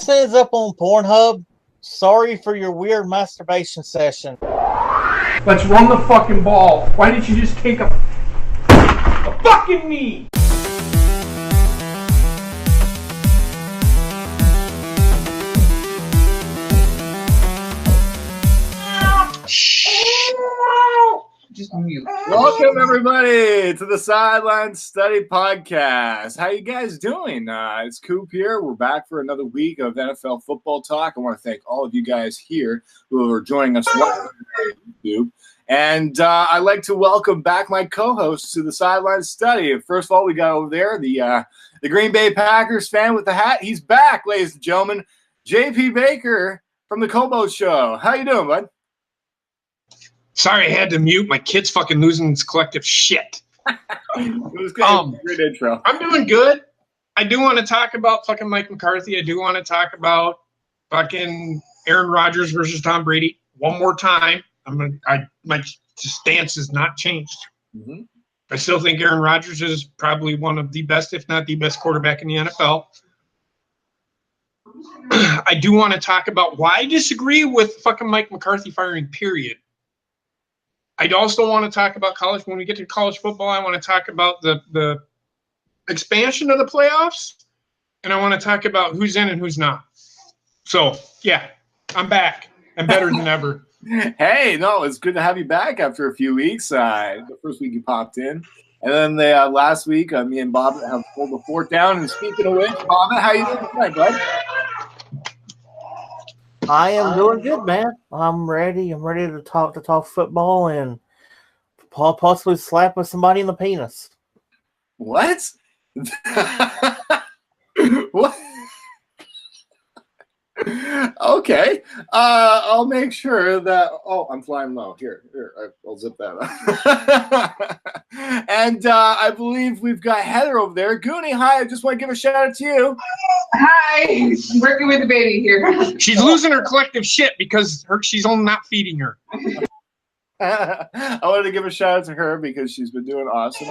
this ends up on Pornhub, sorry for your weird masturbation session. Let's run the fucking ball. Why didn't you just take a fucking knee? Just mute. Welcome everybody to the Sideline Study Podcast. How you guys doing? It's Coop here. We're back for another week of NFL football talk. I want to thank all of you guys here who are joining us on YouTube. And I'd like to welcome back my co-hosts to the Sideline Study. First of all, we got over there the Green Bay Packers fan with the hat. He's back, ladies and gentlemen. JP Baker from the Kobo Show. How you doing, bud? Sorry, I had to mute. My kid's fucking losing his collective shit. It was good. Great intro. I'm doing good. I do want to talk about fucking Mike McCarthy. I do want to talk about fucking Aaron Rodgers versus Tom Brady one more time. My stance has not changed. Mm-hmm. I still think Aaron Rodgers is probably one of the best, if not the best, quarterback in the NFL. I do want to talk about why I disagree with fucking Mike McCarthy firing, period. I also want to talk about college. When we get to college football, I want to talk about the expansion of the playoffs, and I want to talk about who's in and who's not. So, yeah, I'm back. I'm better than ever. Hey, no, it's good to have you back after a few weeks. The first week you popped in. And then the last week, me and Bobbit have pulled the fort down. And speaking of which, Bobbit, how you doing tonight, bud? I am doing good, man. I'm ready. I'm ready to talk football and possibly slap with somebody in the penis. What? What? Okay. I'll make sure that. Oh, I'm flying low. Here, I'll zip that up. And I believe we've got Heather over there. Goonie, hi. I just want to give a shout out to you. Hi. Working with the baby here. She's losing her collective shit because she's only not feeding her. I wanted to give a shout out to her because she's been doing awesome.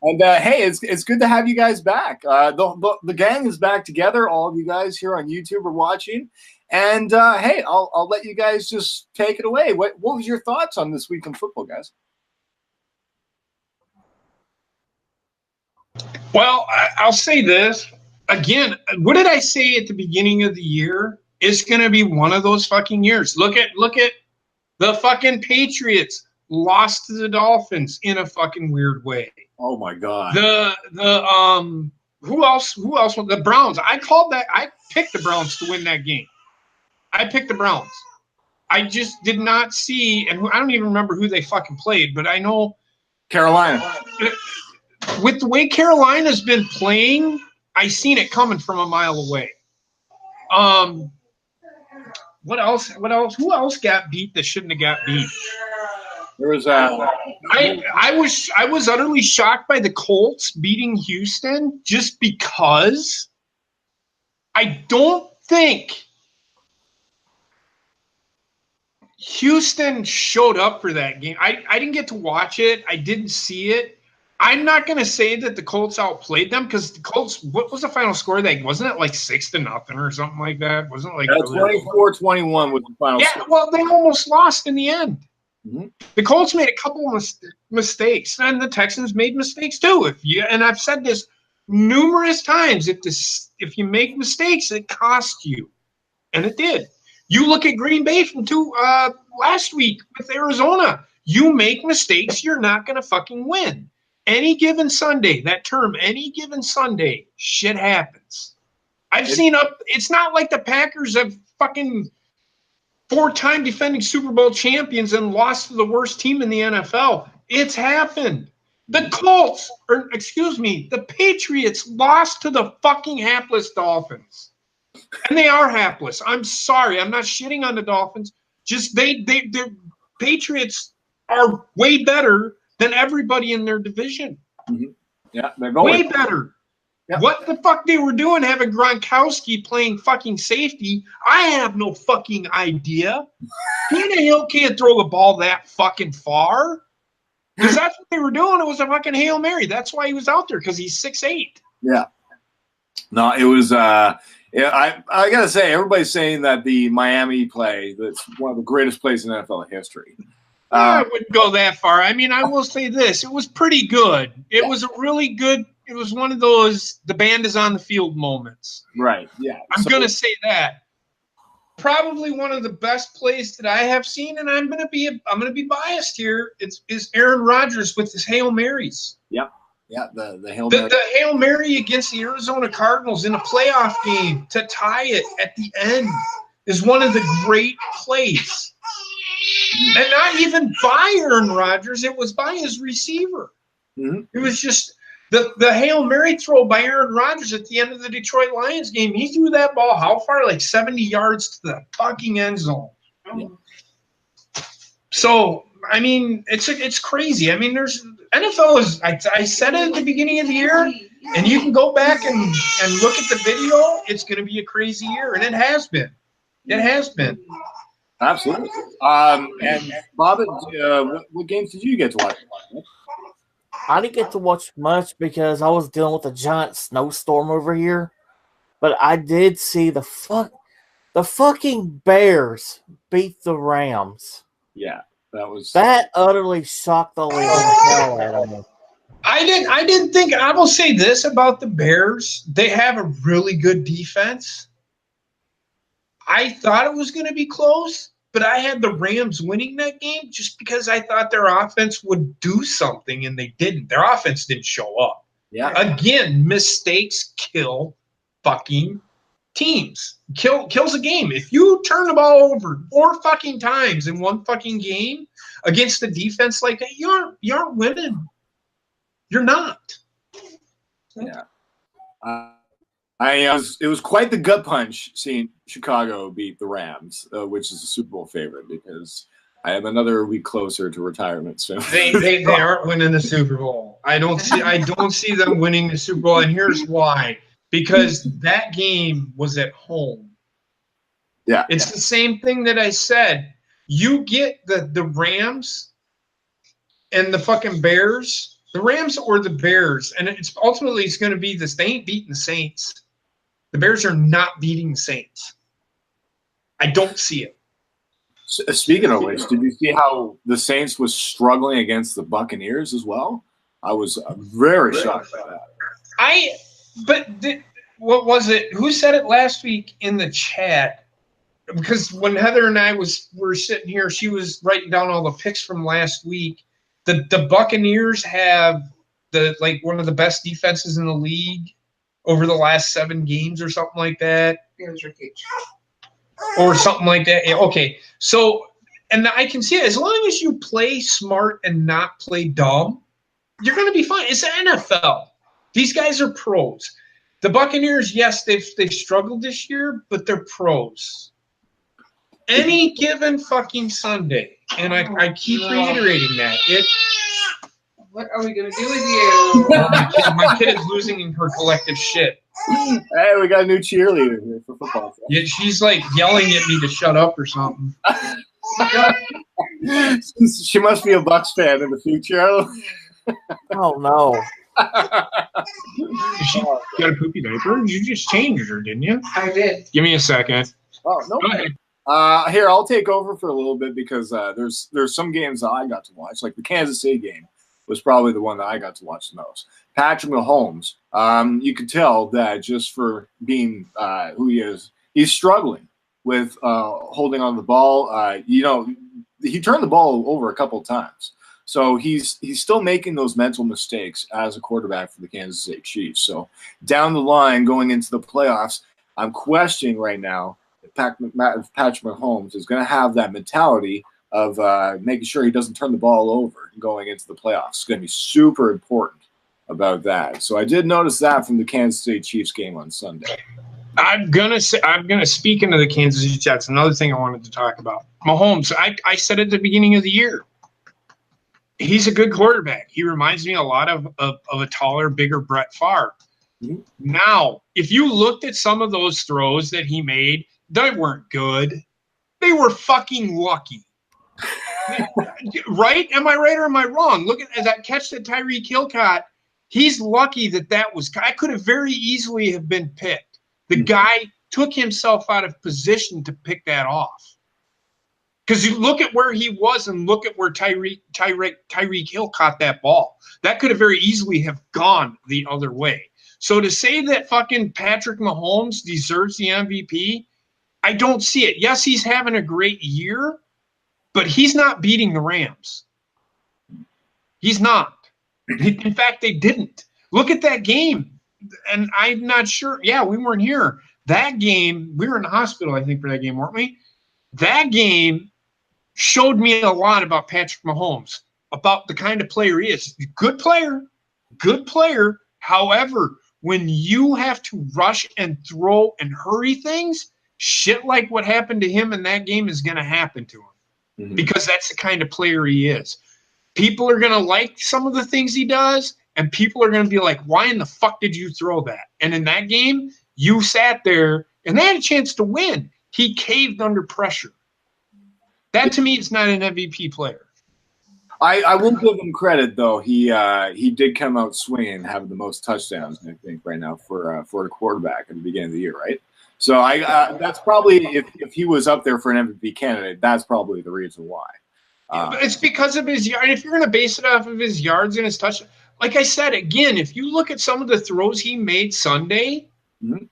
And hey, it's good to have you guys back. The gang is back together. All of you guys here on YouTube are watching. And hey, I'll let you guys just take it away. What was your thoughts on this week in football, guys? Well, I'll say this. Again, what did I say at the beginning of the year? It's going to be one of those fucking years. Look at the fucking Patriots lost to the Dolphins in a fucking weird way. Oh my God. Who else? The Browns. I picked the Browns to win that game. I picked the Browns. I just did not see, and I don't even remember who they fucking played, but I know Carolina. With the way Carolina's been playing, I seen it coming from a mile away. What else? Who else got beat that shouldn't have got beat? There was I was utterly shocked by the Colts beating Houston just because I don't think Houston showed up for that game. I didn't get to watch it. I didn't see it. I'm not going to say that the Colts outplayed them because the Colts, what was the final score of that? Wasn't it like 6-0 or something like that? Wasn't it like 24-21 was the final score. Yeah, well, they almost lost in the end. Mm-hmm. The Colts made a couple of mistakes, and the Texans made mistakes too. And I've said this numerous times, if you make mistakes, it costs you. And it did. You look at Green Bay from last week with Arizona. You make mistakes, you're not going to fucking win. Any given Sunday, that term, any given Sunday, shit happens. It's not like the Packers have fucking 4-time defending Super Bowl champions and lost to the worst team in the NFL. It's happened. The the Patriots lost to the fucking hapless Dolphins. And they are hapless. I'm sorry. I'm not shitting on the Dolphins. Just the Patriots are way better than everybody in their division. Mm-hmm. Yeah, they're way better. Yep. What the fuck they were doing having Gronkowski playing fucking safety, I have no fucking idea. Tannehill can't throw the ball that fucking far. Because that's what they were doing. It was a fucking Hail Mary. That's why he was out there, because he's 6'8". Yeah. No, Yeah, I gotta say, everybody's saying that the Miami play, that's one of the greatest plays in NFL history. I wouldn't go that far. I mean, I will say this. It was pretty good. It was a really good – it was one of those the band is on the field moments. Right, yeah. I'm going to say that. Probably one of the best plays that I have seen, and I'm going to be biased here, is Aaron Rodgers with his Hail Marys. Yep. Yeah, the Hail Mary. The Hail Mary against the Arizona Cardinals in a playoff game to tie it at the end is one of the great plays. And not even by Aaron Rodgers, it was by his receiver. Mm-hmm. It was just the Hail Mary throw by Aaron Rodgers at the end of the Detroit Lions game. He threw that ball how far? Like 70 yards to the fucking end zone. Yeah. So, I mean, it's crazy. I mean, there's NFL is. I said it at the beginning of the year, and you can go back and look at the video. It's going to be a crazy year, and it has been. It has been. Absolutely. And Bobbit, what games did you get to watch? I didn't get to watch much because I was dealing with a giant snowstorm over here. But I did see the fucking Bears beat the Rams. Yeah, that utterly shocked the living hell out of me. I didn't think. I will say this about the Bears: they have a really good defense. I thought it was going to be close, but I had the Rams winning that game just because I thought their offense would do something, and they didn't. Their offense didn't show up. Yeah. Again, mistakes kill fucking teams. Kills a game. If you turn the ball over 4 fucking times in one fucking game against a defense like that, you aren't winning. You're not. Yeah. It was quite the gut punch seeing Chicago beat the Rams, which is a Super Bowl favorite, because I am another week closer to retirement soon. They aren't winning the Super Bowl. I don't see them winning the Super Bowl, and here's why. Because that game was at home. Yeah. It's the same thing that I said. You get the Rams and the fucking Bears, the Rams or the Bears, and it's ultimately going to be this. They ain't beating the Saints. The Bears are not beating the Saints. I don't see it. Speaking of which, did you see how the Saints was struggling against the Buccaneers as well? I was very shocked by that. What was it? Who said it last week in the chat? Because when Heather and I were sitting here, she was writing down all the picks from last week. The Buccaneers have one of the best defenses in the league over the last 7 games or something like that. Or something like that. Okay. So, and I can see it. As long as you play smart and not play dumb, you're going to be fine. It's the NFL. These guys are pros. The Buccaneers, yes, they've struggled this year, but they're pros. Any given fucking Sunday, and I keep reiterating that. What are we going to do with you? My kid is losing her collective shit. Hey, we got a new cheerleader here for football. Yeah, she's like yelling at me to shut up or something. She must be a Bucs fan in the future. Oh, no. She got a poopy diaper? You just changed her, didn't you? I did. Give me a second. Oh, no. Go ahead. Here, I'll take over for a little bit because there's some games that I got to watch. Like the Kansas City game was probably the one that I got to watch the most. Patrick Mahomes, you could tell that just for being who he is, he's struggling with holding on the ball. He turned the ball over a couple of times. So he's still making those mental mistakes as a quarterback for the Kansas City Chiefs. So down the line, going into the playoffs, I'm questioning right now if Patrick Mahomes is going to have that mentality of making sure he doesn't turn the ball over going into the playoffs. It's going to be super important about that. So I did notice that from the Kansas City Chiefs game on Sunday. I'm gonna speak into the Kansas City Chiefs. Another thing I wanted to talk about. Mahomes, I said at the beginning of the year, he's a good quarterback. He reminds me a lot of a taller, bigger Brett Favre. Mm-hmm. Now, if you looked at some of those throws that he made, they weren't good. They were fucking lucky. Right? Am I right or am I wrong? Look at that catch that Tyreek Hill caught. He's lucky that was – I could have very easily have been picked. The guy took himself out of position to pick that off. Because you look at where he was and look at where Tyreek Hill caught that ball. That could have very easily have gone the other way. So to say that fucking Patrick Mahomes deserves the MVP, I don't see it. Yes, he's having a great year, but he's not beating the Rams. He's not. In fact, they didn't. Look at that game. And I'm not sure. Yeah, we weren't here. That game, we were in the hospital, I think, for that game, weren't we? That game showed me a lot about Patrick Mahomes, about the kind of player he is. Good player. However, when you have to rush and throw and hurry things, shit like what happened to him in that game is going to happen to him because that's the kind of player he is. People are going to like some of the things he does, and people are going to be like, why in the fuck did you throw that? And in that game, you sat there, and they had a chance to win. He caved under pressure. That, to me, is not an MVP player. I will give him credit, though. He did come out swinging, having the most touchdowns, I think, right now for a quarterback at the beginning of the year, right? So that's probably, if he was up there for an MVP candidate, that's probably the reason why. It's because of his yard. If you're going to base it off of his yards and his touchdowns, like I said, again, if you look at some of the throws he made Sunday, and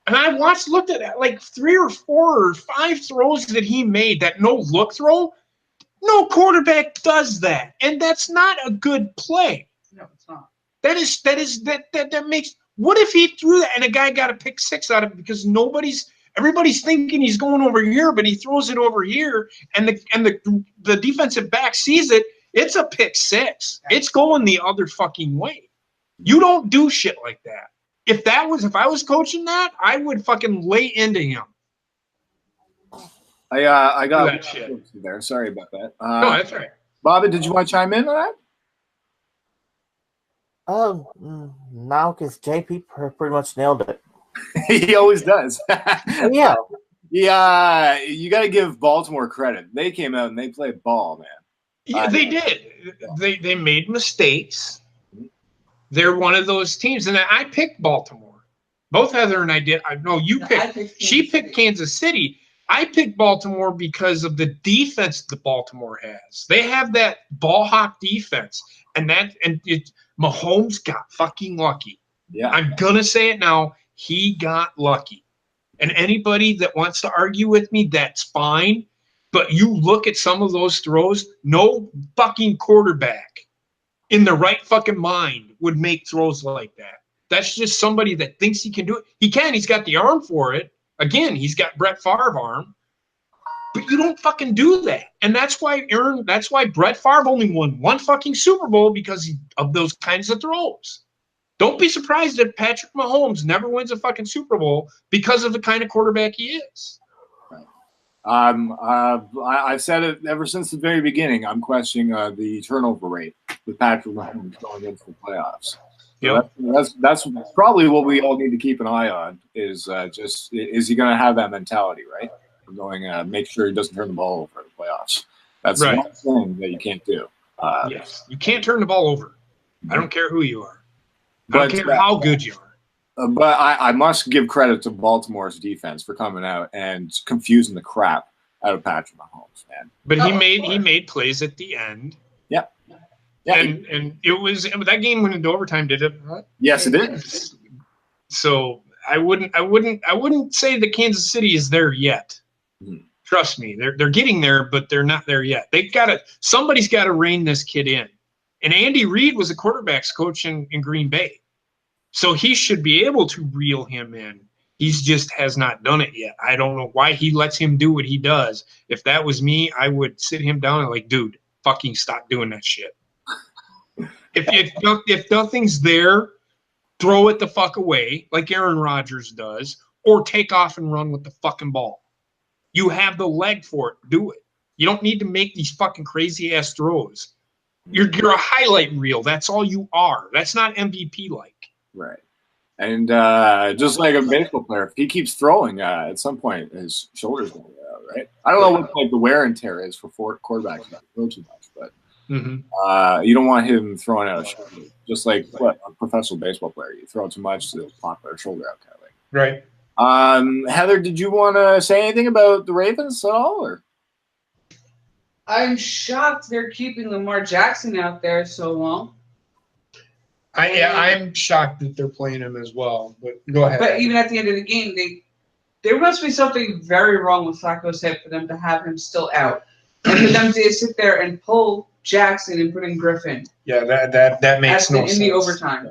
I looked at like 3 or 4 or 5 throws that he made, that no-look throw, no quarterback does that. And that's not a good play. No, it's not. That makes – what if he threw that and a guy got a pick 6 out of it because everybody's thinking he's going over here, but he throws it over here, and the defensive back sees it. It's a pick 6. It's going the other fucking way. You don't do shit like that. If I was coaching that, I would fucking lay into him. I got that shit there. Sorry about that. No, that's all right. Bobbit, did you want to chime in on that? No, because JP pretty much nailed it. He always does. Yeah. Yeah, you got to give Baltimore credit. They came out and they played ball, man. Yeah, they did. They made mistakes. They're one of those teams. And I picked Baltimore. Both Heather and I did. I know you picked. She picked Kansas City. I picked Baltimore because of the defense that Baltimore has. They have that ball hawk defense. Mahomes got fucking lucky. Yeah. I'm going to say it now. He got lucky. And anybody that wants to argue with me, that's fine. But you look at some of those throws, no fucking quarterback in the right fucking mind would make throws like that. That's just somebody that thinks he can do it. He can. He's got the arm for it. Again, he's got Brett Favre arm. But you don't fucking do that. And that's why Brett Favre only won 1 fucking Super Bowl because of those kinds of throws. Don't be surprised if Patrick Mahomes never wins a fucking Super Bowl because of the kind of quarterback he is. I've said it ever since the very beginning. I'm questioning the turnover rate with Patrick Mahomes going into the playoffs. Yep. So that's probably what we all need to keep an eye on is is he going to have that mentality, right? Make sure he doesn't turn the ball over in the playoffs. That's right. One thing that you can't do. Yes, you can't turn the ball over. I don't care who you are. I don't care how good you are. But I must give credit to Baltimore's defense for coming out and confusing the crap out of Patrick Mahomes, man. But he made plays at the end. Yeah. And it was that game went into overtime, did it? Yes, it did. So I wouldn't say that Kansas City is there yet. Trust me, they're getting there, but they're not there yet. Somebody's got to rein this kid in. And Andy Reid was a quarterback's coach in Green Bay. So he should be able to reel him in. He just has not done it yet. I don't know why he lets him do what he does. If that was me, I would sit him down and like, dude, fucking stop doing that shit. If nothing's there, throw it the fuck away like Aaron Rodgers does, or take off and run with the fucking ball. You have the leg for it. Do it. You don't need to make these fucking crazy-ass throws. You're a highlight reel. That's all you are. That's not MVP-like. Right. And just like a baseball player, if he keeps throwing, at some point his shoulders will go out, right? I don't know what the wear and tear is for quarterbacks not to throw too much, but you don't want him throwing out a shoulder. Just like a professional baseball player, you throw too much, it'll pop their shoulder out kind of thing. Right. Heather, did you want to say anything about the Ravens at all? Or? I'm shocked they're keeping Lamar Jackson out there so long. I'm shocked that they're playing him as well. But go ahead. But even at the end of the game, there must be something very wrong with Flacco's head for them to have him still out, and for them to sit there and pull Jackson and put in Griffin. Yeah, that makes no sense. In the overtime.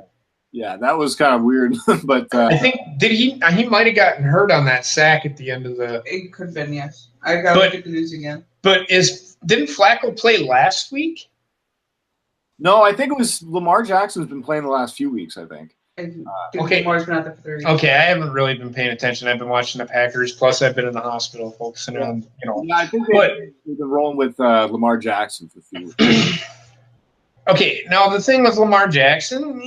Yeah, that was kind of weird. But I think he might have gotten hurt on that sack at the end of the. It could have been, yes. I got to look at the news again. But didn't Flacco play last week? No, I think it was Lamar Jackson's been playing the last few weeks, I think. Okay. Lamar's been out there for 3 weeks. Okay, I haven't really been paying attention. I've been watching the Packers, plus I've been in the hospital focusing on, Yeah, I think they've been rolling with Lamar Jackson for a few weeks. Okay, now the thing with Lamar Jackson,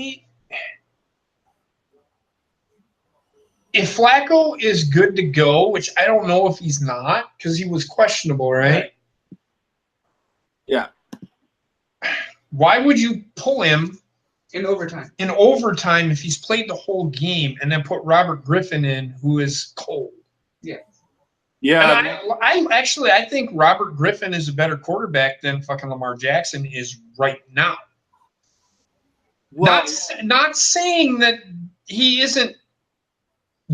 if Flacco is good to go, which I don't know if he's not, because he was questionable, right? Yeah. Why would you pull him in overtime if he's played the whole game and then put Robert Griffin in, who is cold? Yeah. Yeah. And I think Robert Griffin is a better quarterback than fucking Lamar Jackson is right now. Well, Not saying that he isn't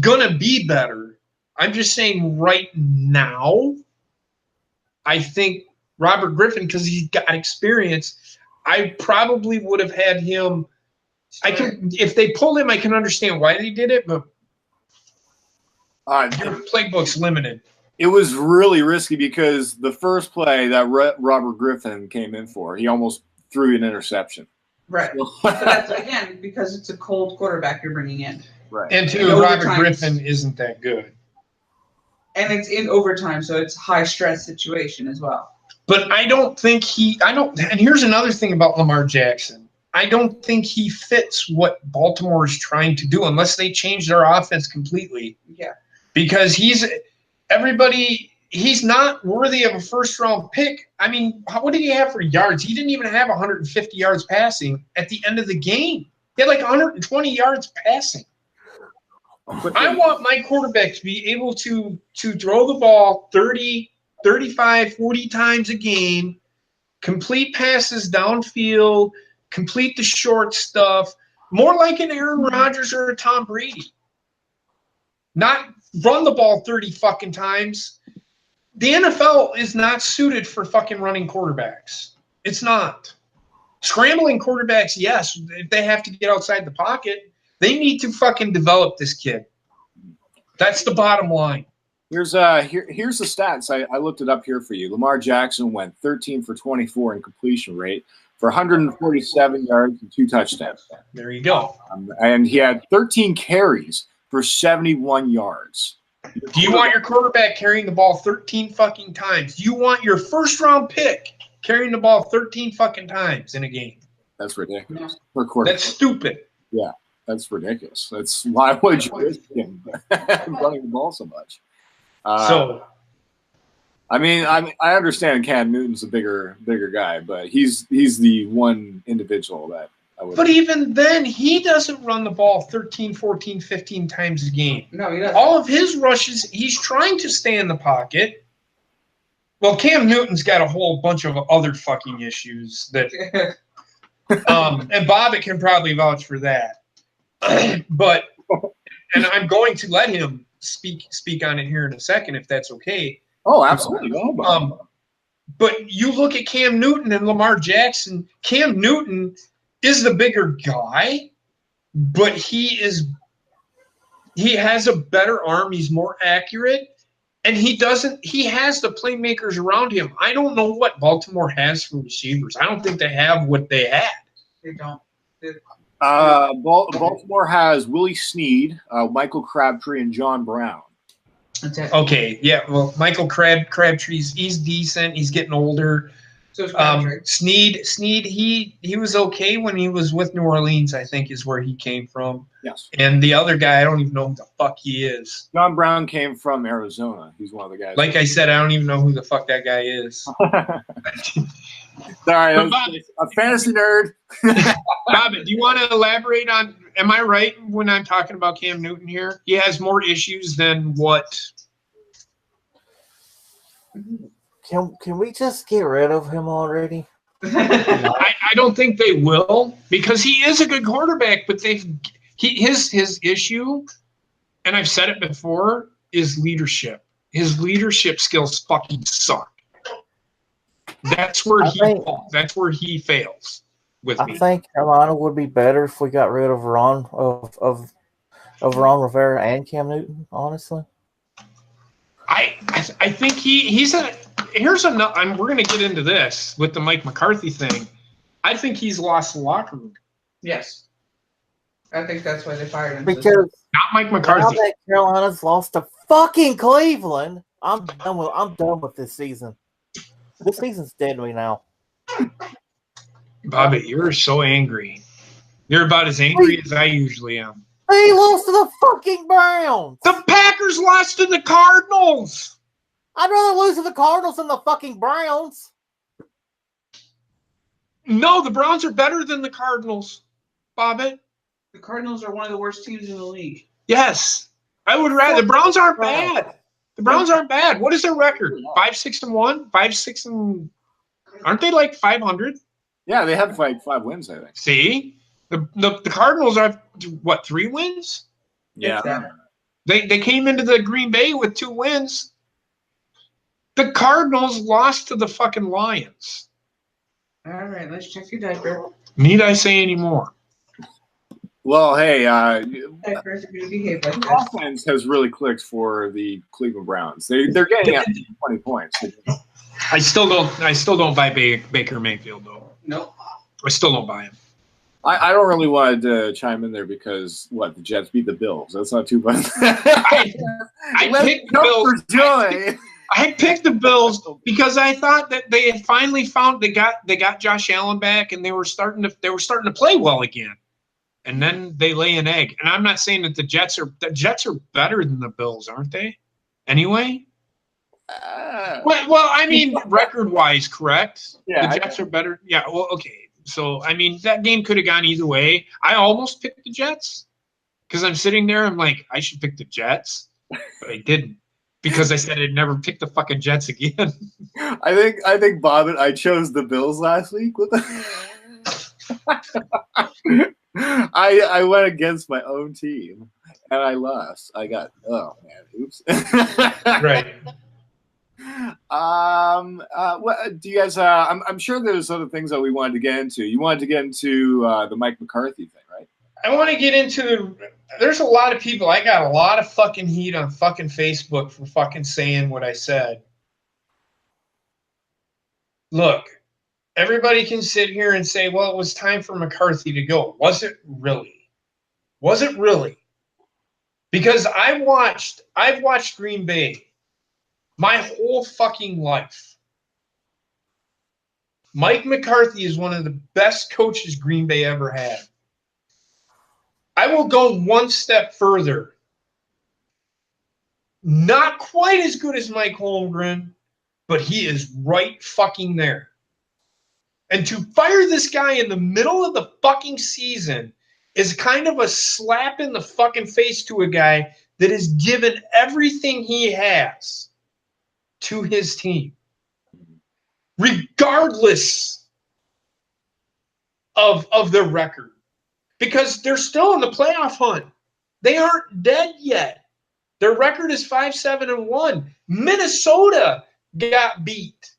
gonna be better. I'm just saying right now, I think Robert Griffin, because he's got experience, I probably would have had him. If they pulled him, I can understand why they did it, but your playbook's limited. It was really risky because the first play that Robert Griffin came in for, he almost threw an interception. Right. So that's, again, because it's a cold quarterback you're bringing in. Right. And Robert Griffin isn't that good. And it's in overtime, so it's a high-stress situation as well. But and here's another thing about Lamar Jackson. I don't think he fits what Baltimore is trying to do unless they change their offense completely. Yeah. Because he's not worthy of a first-round pick. I mean, what did he have for yards? He didn't even have 150 yards passing at the end of the game. He had like 120 yards passing. I want my quarterback to be able to throw the ball 30, 35, 40 times a game, complete passes downfield, complete the short stuff, more like an Aaron Rodgers or a Tom Brady. Not run the ball 30 fucking times. The NFL is not suited for fucking running quarterbacks. It's not. Scrambling quarterbacks, yes, if they have to get outside the pocket, they need to fucking develop this kid. That's the bottom line. Here's the stats. I looked it up here for you. Lamar Jackson went 13 for 24 in completion rate for 147 yards and 2 touchdowns. There you go. And he had 13 carries for 71 yards. Do you want your quarterback carrying the ball 13 fucking times? Do you want your first-round pick carrying the ball 13 fucking times in a game? That's ridiculous. That's stupid. Yeah, that's ridiculous. That's why would you risk him running the ball so much? I mean, I understand Cam Newton's a bigger guy, but he's the one individual that I would. But even then, he doesn't run the ball 13, 14, 15 times a game. No, he doesn't. All of his rushes, he's trying to stay in the pocket. Well, Cam Newton's got a whole bunch of other fucking issues that, and Bobbit can probably vouch for that. But, and I'm going to let him speak on it here in a second, if that's okay. Oh, absolutely. But you look at Cam Newton and Lamar Jackson. Cam Newton is the bigger guy, but he has a better arm. He's more accurate, and he has the playmakers around him. I don't know what Baltimore has for receivers. I don't think they have what they had. They don't. Baltimore has Willie Snead, Michael Crabtree, and John Brown. That's it. Okay, yeah. Well, Michael Crabtree's he's decent. He's getting older. So is Crabtree. Snead, he was okay when he was with New Orleans, I think is where he came from. Yes. And the other guy, I don't even know who the fuck he is. John Brown came from Arizona. He's one of the guys. Like I said, I don't even know who the fuck that guy is. Sorry, a fantasy nerd. Bobbit, do you want to elaborate on Am I right when I'm talking about Cam Newton here? He has more issues than what? Can we just get rid of him already? I don't think they will, because he is a good quarterback, but his issue, and I've said it before, is leadership. His leadership skills fucking suck. That's where he fails with me. I think Carolina would be better if we got rid of Ron Ron Rivera and Cam Newton. Honestly, I think he's a. Here's another. We're going to get into this with the Mike McCarthy thing. I think he's lost the locker room. Yes. I think that's why they fired him. because Not Mike now McCarthy. that Carolina's lost to fucking Cleveland, I'm done with this season. This season's dead to me now. Bobbit, you're so angry. You're about as angry as I usually am. They lost to the fucking Browns. The Packers lost to the Cardinals. I'd rather lose to the Cardinals than the fucking Browns. No, the Browns are better than the Cardinals, Bobbit. The Cardinals are one of the worst teams in the league. Yes. I would rather. The Browns aren't bad. The Browns aren't bad. What is their record? 5-6-1? 5-6 and... Aren't they like 500? Yeah, they have like 5 wins, I think. See? The Cardinals are, what, 3 wins? Yeah. They came into the Green Bay with 2 wins. The Cardinals lost to the fucking Lions. All right, let's check your diaper. Need I say any more? Well, hey, Diapers are going to behave like the this. offense has really clicked for the Cleveland Browns. They're getting at 20 points. I still don't buy Baker Mayfield though. Nope. I still don't buy him. I don't really want to chime in there because the Jets beat the Bills. That's not too bad. I picked the Bills. For joy. I picked the Bills because I thought that they had finally found they got Josh Allen back and they were starting to play well again. And then they lay an egg. And I'm not saying that the Jets are better than the Bills, aren't they? Anyway? Well, I mean, record-wise, correct? Yeah, the Jets are better. Yeah, well, okay. So, I mean, that game could have gone either way. I almost picked the Jets because I'm sitting there. I'm like, I should pick the Jets, but I didn't because I said I'd never pick the fucking Jets again. I think Bobbit, I chose the Bills last week. What the? I went against my own team and I lost. I got oops. Right. What do you guys? I'm sure there's other things that we wanted to get into. You wanted to get into the Mike McCarthy thing, right? I want to get into. There's a lot of people. I got a lot of fucking heat on fucking Facebook for fucking saying what I said. Look, everybody can sit here and say, "Well, it was time for McCarthy to go." Was it really? Was it really? Because I've watched Green Bay my whole fucking life. Mike McCarthy is one of the best coaches Green Bay ever had. I will go one step further. Not quite as good as Mike Holmgren, but he is right fucking there. And to fire this guy in the middle of the fucking season is kind of a slap in the fucking face to a guy that has given everything he has to his team, regardless of their record, because they're still in the playoff hunt. They aren't dead yet. Their record is 5-7-1. Minnesota got beat.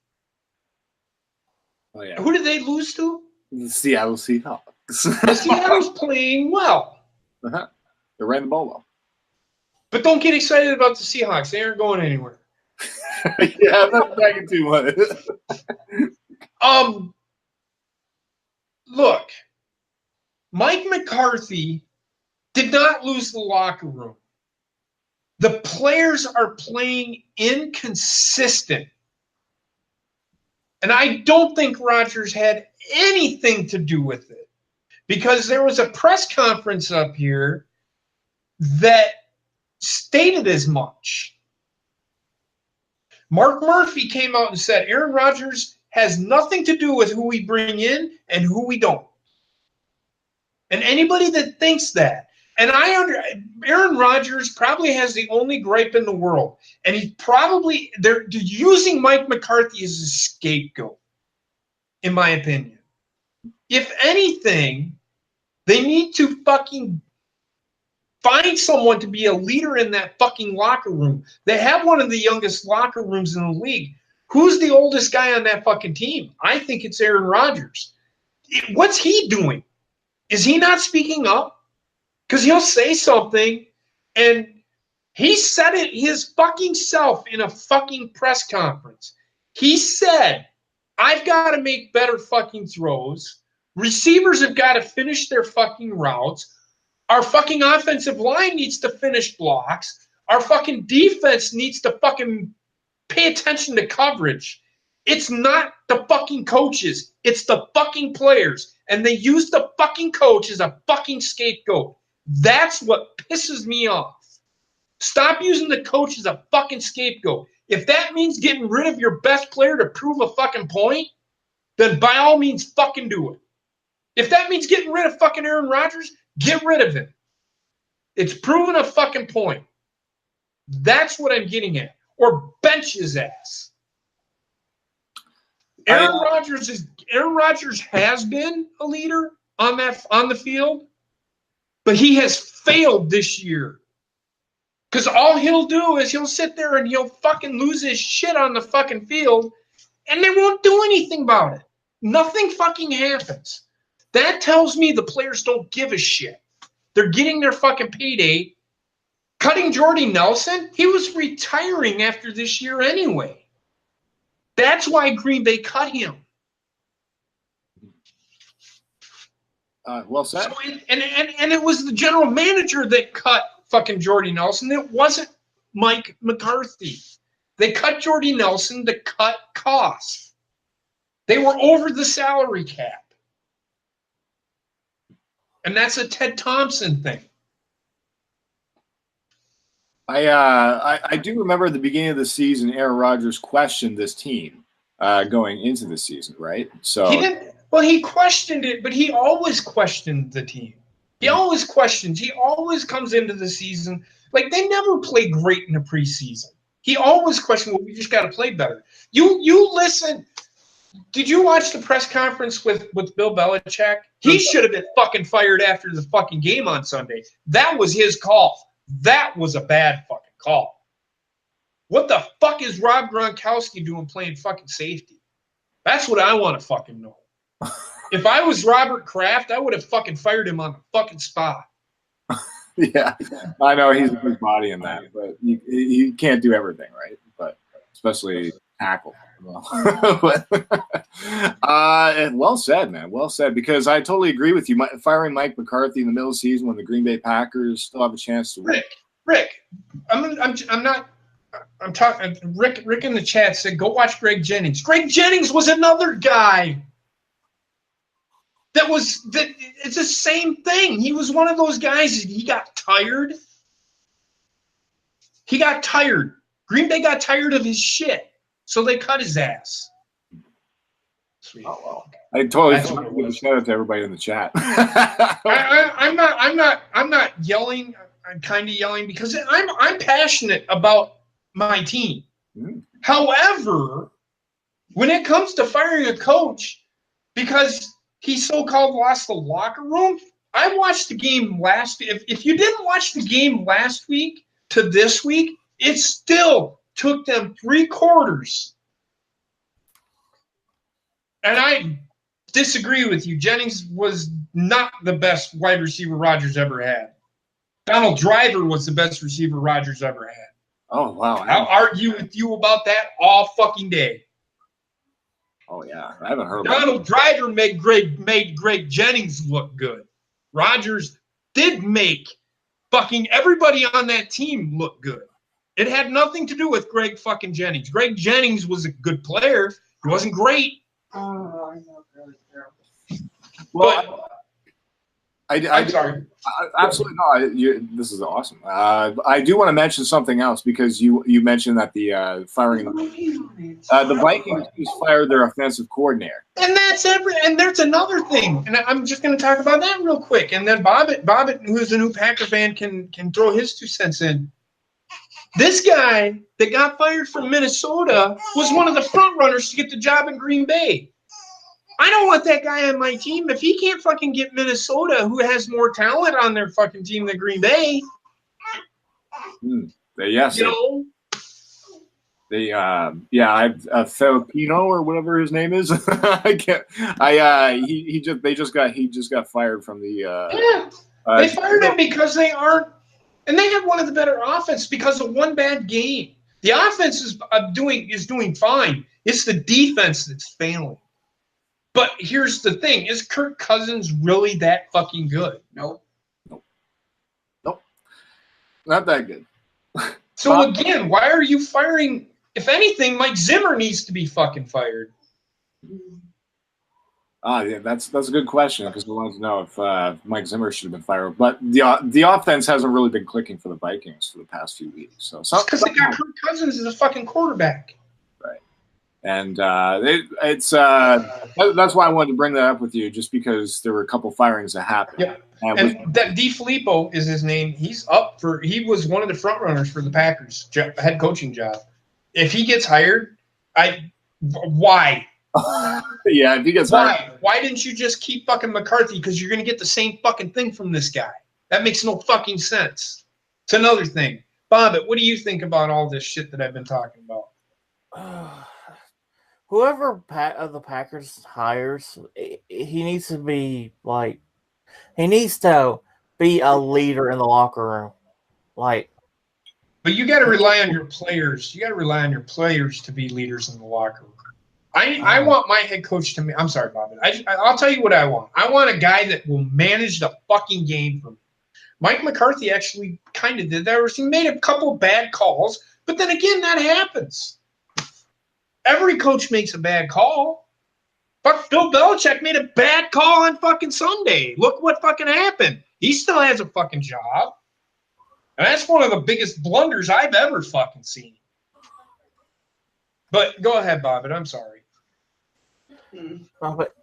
Oh, yeah. Who did they lose to? The Seattle Seahawks. Seattle's playing well. They ran the ball well. But don't get excited about the Seahawks. They aren't going anywhere. Yeah, I'm not bragging too much. Look, Mike McCarthy did not lose the locker room. The players are playing inconsistent. And I don't think Rodgers had anything to do with it, because there was a press conference up here that stated as much. Mark Murphy came out and said Aaron Rodgers has nothing to do with who we bring in and who we don't. And anybody that thinks that, and Aaron Rodgers probably has the only gripe in the world, and they're using Mike McCarthy as a scapegoat, in my opinion. If anything, they need to fucking find someone to be a leader in that fucking locker room. They have one of the youngest locker rooms in the league. Who's the oldest guy on that fucking team? I think it's Aaron Rodgers. What's he doing? Is he not speaking up? Because he'll say something, and he said it his fucking self in a fucking press conference. He said, I've got to make better fucking throws. Receivers have got to finish their fucking routes. Our fucking offensive line needs to finish blocks. Our fucking defense needs to fucking pay attention to coverage. It's not the fucking coaches. It's the fucking players. And they use the fucking coach as a fucking scapegoat. That's what pisses me off. Stop using the coach as a fucking scapegoat. If that means getting rid of your best player to prove a fucking point, then by all means fucking do it. If that means getting rid of fucking Aaron Rodgers, get rid of him. It's proven a fucking point. That's what I'm getting at. Or bench his ass. Aaron Rodgers has been a leader on the field, but he has failed this year. Because all he'll do is he'll sit there and he'll fucking lose his shit on the fucking field, and they won't do anything about it. Nothing fucking happens. That tells me the players don't give a shit. They're getting their fucking payday. Cutting Jordy Nelson, he was retiring after this year anyway. That's why Green Bay cut him. Well said. So and it was the general manager that cut fucking Jordy Nelson. It wasn't Mike McCarthy. They cut Jordy Nelson to cut costs. They were over the salary cap. And that's a Ted Thompson thing. I do remember at the beginning of the season, Aaron Rodgers questioned this team going into the season, right? So he didn't. Well, he questioned it, but he always questioned the team. He always questions. He always comes into the season like they never play great in the preseason. He always questioned, well, we just got to play better. You listen. Did you watch the press conference with Bill Belichick? He should have been fucking fired after the fucking game on Sunday. That was his call. That was a bad fucking call. What the fuck is Rob Gronkowski doing playing fucking safety? That's what I want to fucking know. If I was Robert Kraft, I would have fucking fired him on the fucking spot. Yeah, I know he's a big body in that, but you can't do everything, right? But especially tackle. Well said, man. Well said. Because I totally agree with you. Firing Mike McCarthy in the middle of the season when the Green Bay Packers still have a chance to win. Rick, I'm talking. Rick in the chat said, "Go watch Greg Jennings." Greg Jennings was another guy. It's the same thing. He was one of those guys. He got tired. Green Bay got tired of his shit. So they cut his ass. Sweet. Oh well. I totally give a shout out to everybody in the chat. I'm not yelling. I'm kind of yelling because I'm passionate about my team. However, when it comes to firing a coach because he so-called lost the locker room, I watched the game last. If you didn't watch the game last week to this week, it still took them 3 quarters. And I disagree with you. Jennings was not the best wide receiver Rodgers ever had. Donald Driver was the best receiver Rodgers ever had. Oh, wow. I'll argue with you about that all fucking day. Oh, yeah. I haven't heard about Donald Driver made Greg Jennings look good. Rodgers did make fucking everybody on that team look good. It had nothing to do with Greg fucking Jennings. Greg Jennings was a good player. He wasn't great. Oh, I know, really terrible. Well, I'm sorry. Absolutely not. This is awesome. I do want to mention something else because you mentioned that the firing the Vikings just fired their offensive coordinator, and there's another thing, and I'm just going to talk about that real quick, and then Bobbit, who's a new Packer fan, can throw his 2 cents in. This guy that got fired from Minnesota was one of the front runners to get the job in Green Bay. I don't want that guy on my team. If he can't fucking get Minnesota, who has more talent on their fucking team than Green Bay. Yes. You know? Filipino or whatever his name is. He just got fired from the. They fired him because they aren't, and they have one of the better offense because of one bad game. The offense is doing fine. It's the defense that's failing. But here's the thing: is Kirk Cousins really that fucking good? Nope. Not that good. So again, why are you firing? If anything, Mike Zimmer needs to be fucking fired. Yeah, that's a good question because we wanted to know if Mike Zimmer should have been fired. But the offense hasn't really been clicking for the Vikings for the past few weeks. So because they got Kirk Cousins as a fucking quarterback. Right. And that's why I wanted to bring that up with you, just because there were a couple firings that happened. Yep. And that DeFilippo is his name. He was one of the front runners for the Packers head coaching job. If he gets hired, why? Yeah, if he gets hired. Why didn't you just keep fucking McCarthy? Because you're going to get the same fucking thing from this guy. That makes no fucking sense. It's another thing. Bobbit, what do you think about all this shit that I've been talking about? Whoever the Packers hires, he needs to be like, he needs to be a leader in the locker room. Like, but you got to rely on your players. You got to rely on your players to be leaders in the locker room. I want my head coach to. I'm sorry, Bobbit. I'll tell you what I want. I want a guy that will manage the fucking game for me. Mike McCarthy actually kind of did that. He made a couple bad calls, but then again, that happens. Every coach makes a bad call. But Bill Belichick made a bad call on fucking Sunday. Look what fucking happened. He still has a fucking job. And that's one of the biggest blunders I've ever fucking seen. But go ahead, Bobbit. I'm sorry. But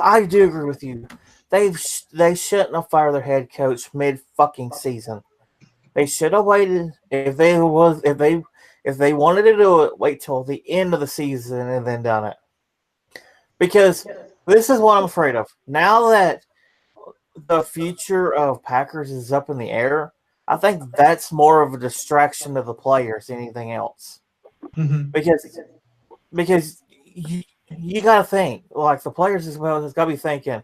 I do agree with you. They shouldn't have fired their head coach mid fucking season. They should have waited. If they wanted to do it, wait till the end of the season and then done it. Because this is what I'm afraid of. Now that the future of Packers is up in the air, I think that's more of a distraction to the players than anything else. Mm-hmm. Because you got to think, like the players as well, has got to be thinking,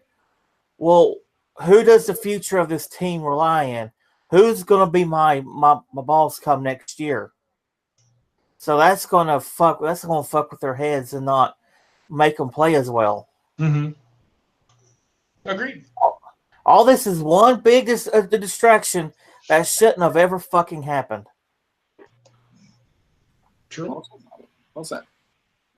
well, who does the future of this team rely on? Who's going to be my boss come next year? So that's going to fuck with their heads and not make them play as well. Mm-hmm. Agreed. All this is one big distraction that shouldn't have ever fucking happened. True. What's that?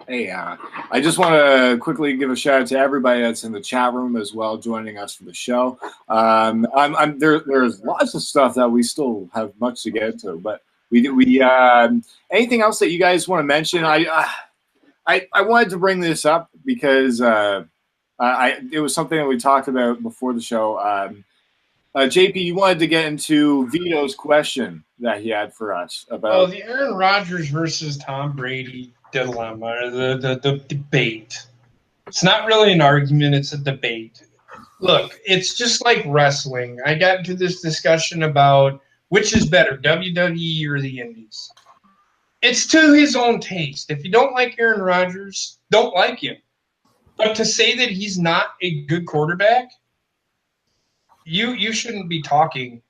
Hey, I just want to quickly give a shout out to everybody that's in the chat room as well, joining us for the show. There's lots of stuff that we still have much to get to, but we anything else that you guys want to mention? I wanted to bring this up because it was something that we talked about before the show. JP, you wanted to get into Vito's question that he had for us about the Aaron Rodgers versus Tom Brady dilemma, or the debate. It's not really an argument, it's a debate. Look, it's just like wrestling. I got into this discussion about which is better, WWE or the Indies. It's to his own taste. If you don't like Aaron Rodgers, don't like him. But to say that he's not a good quarterback, you shouldn't be talking.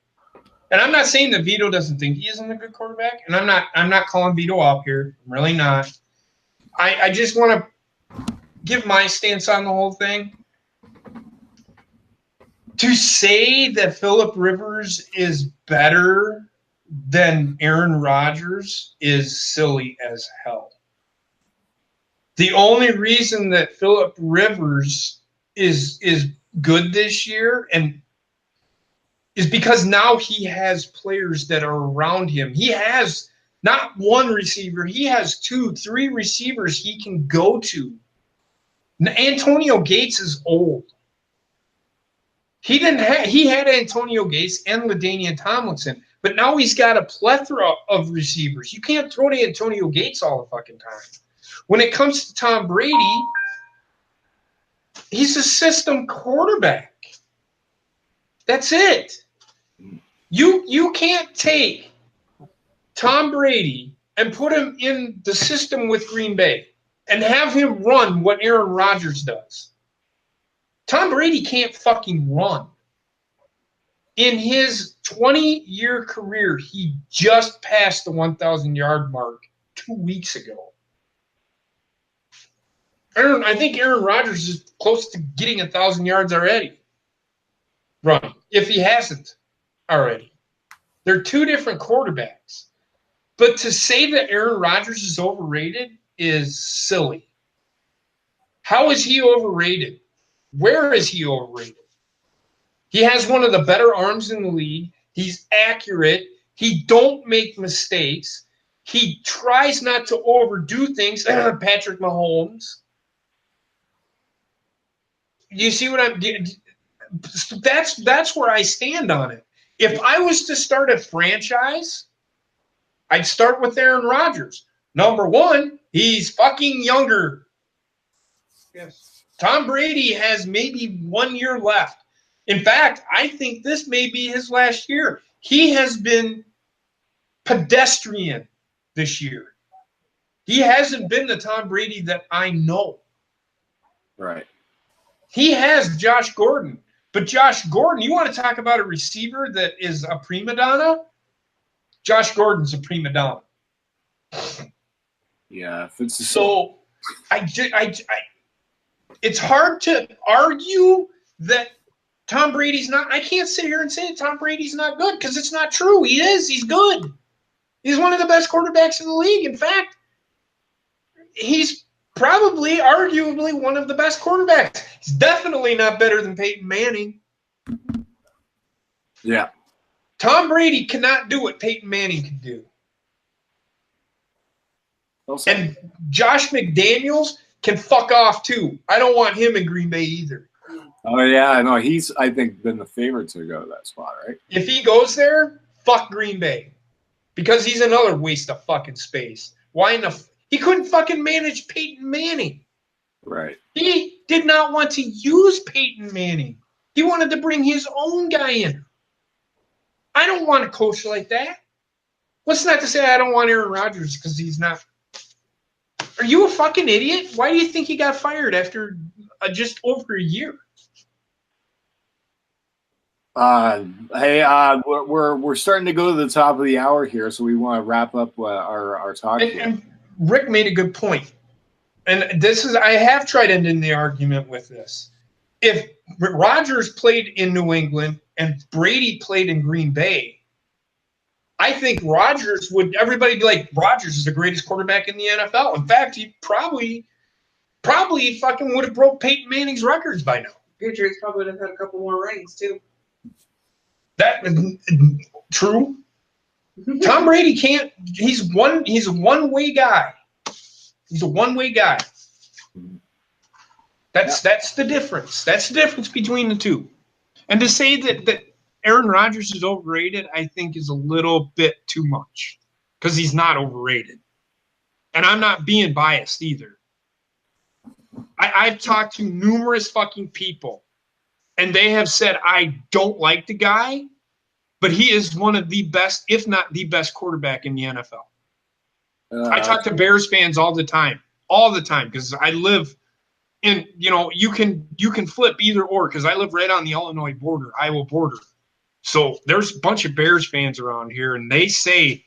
And I'm not saying that Vito doesn't think he isn't a good quarterback, and I'm not calling Vito out here. I'm really not. I just want to give my stance on the whole thing. To say that Phillip Rivers is better than Aaron Rodgers is silly as hell. The only reason that Phillip Rivers is good this year, and is because now he has players that are around him. He has not one receiver, he has 2, 3 receivers he can go to. Antonio Gates is old. He had Antonio Gates and LaDainian Tomlinson, but now he's got a plethora of receivers. You can't throw to Antonio Gates all the fucking time. When it comes to Tom Brady, he's a system quarterback. That's it. You can't take Tom Brady and put him in the system with Green Bay and have him run what Aaron Rodgers does. Tom Brady can't fucking run. In his 20-year career, he just passed the 1,000-yard mark 2 weeks ago. I think Aaron Rodgers is close to getting 1,000 yards already. Running, if he hasn't already. They're 2 different quarterbacks. But to say that Aaron Rodgers is overrated is silly. How is he overrated? Where is he overrated? He has one of the better arms in the league. He's accurate. He don't make mistakes. He tries not to overdo things. Patrick Mahomes. You see what I'm doing? That's where I stand on it. If I was to start a franchise, I'd start with Aaron Rodgers. Number 1, he's fucking younger. Yes. Tom Brady has maybe 1 year left. In fact, I think this may be his last year. He has been pedestrian this year. He hasn't been the Tom Brady that I know. Right. He has Josh Gordon. But Josh Gordon, you want to talk about a receiver that is a prima donna? Josh Gordon's a prima donna. Yeah. It's so it's hard to argue that Tom Brady's not – I can't sit here and say that Tom Brady's not good because it's not true. He is. He's good. He's one of the best quarterbacks in the league. In fact, he's probably, arguably, one of the best quarterbacks. He's definitely not better than Peyton Manning. Yeah. Tom Brady cannot do what Peyton Manning can do. Also. And Josh McDaniels can fuck off too. I don't want him in Green Bay either. Oh, yeah. No, he's, I think, been the favorite to go to that spot, right? If he goes there, fuck Green Bay. Because he's another waste of fucking space. Why in the he couldn't fucking manage Peyton Manning. Right. He did not want to use Peyton Manning. He wanted to bring his own guy in. I don't want a coach like that. What's not to say I don't want Aaron Rodgers because he's not. Are you a fucking idiot? Why do you think he got fired after just over a year? Hey, we're starting to go to the top of the hour here, so we want to wrap up our talk. And Rick made a good point, and this is I have tried ending the argument with this. If Rodgers played in New England and Brady played in Green Bay, I think Rodgers would. Everybody be like, Rodgers is the greatest quarterback in the NFL. In fact, he probably fucking would have broke Peyton Manning's records by now. Patriots probably would have had a couple more rings too. That is true. Tom Brady can't. He's a one-way guy. He's a one-way guy. That's the difference. That's the difference between the two. And to say that Aaron Rodgers is overrated, I think is a little bit too much because he's not overrated. And I'm not being biased either. I've talked to numerous fucking people, and they have said, I don't like the guy, but he is one of the best, if not the best quarterback in the NFL. I talk to Bears fans all the time, because I live in, you can flip either or, because I live right on the Illinois border, Iowa border. So there's a bunch of Bears fans around here, and they say,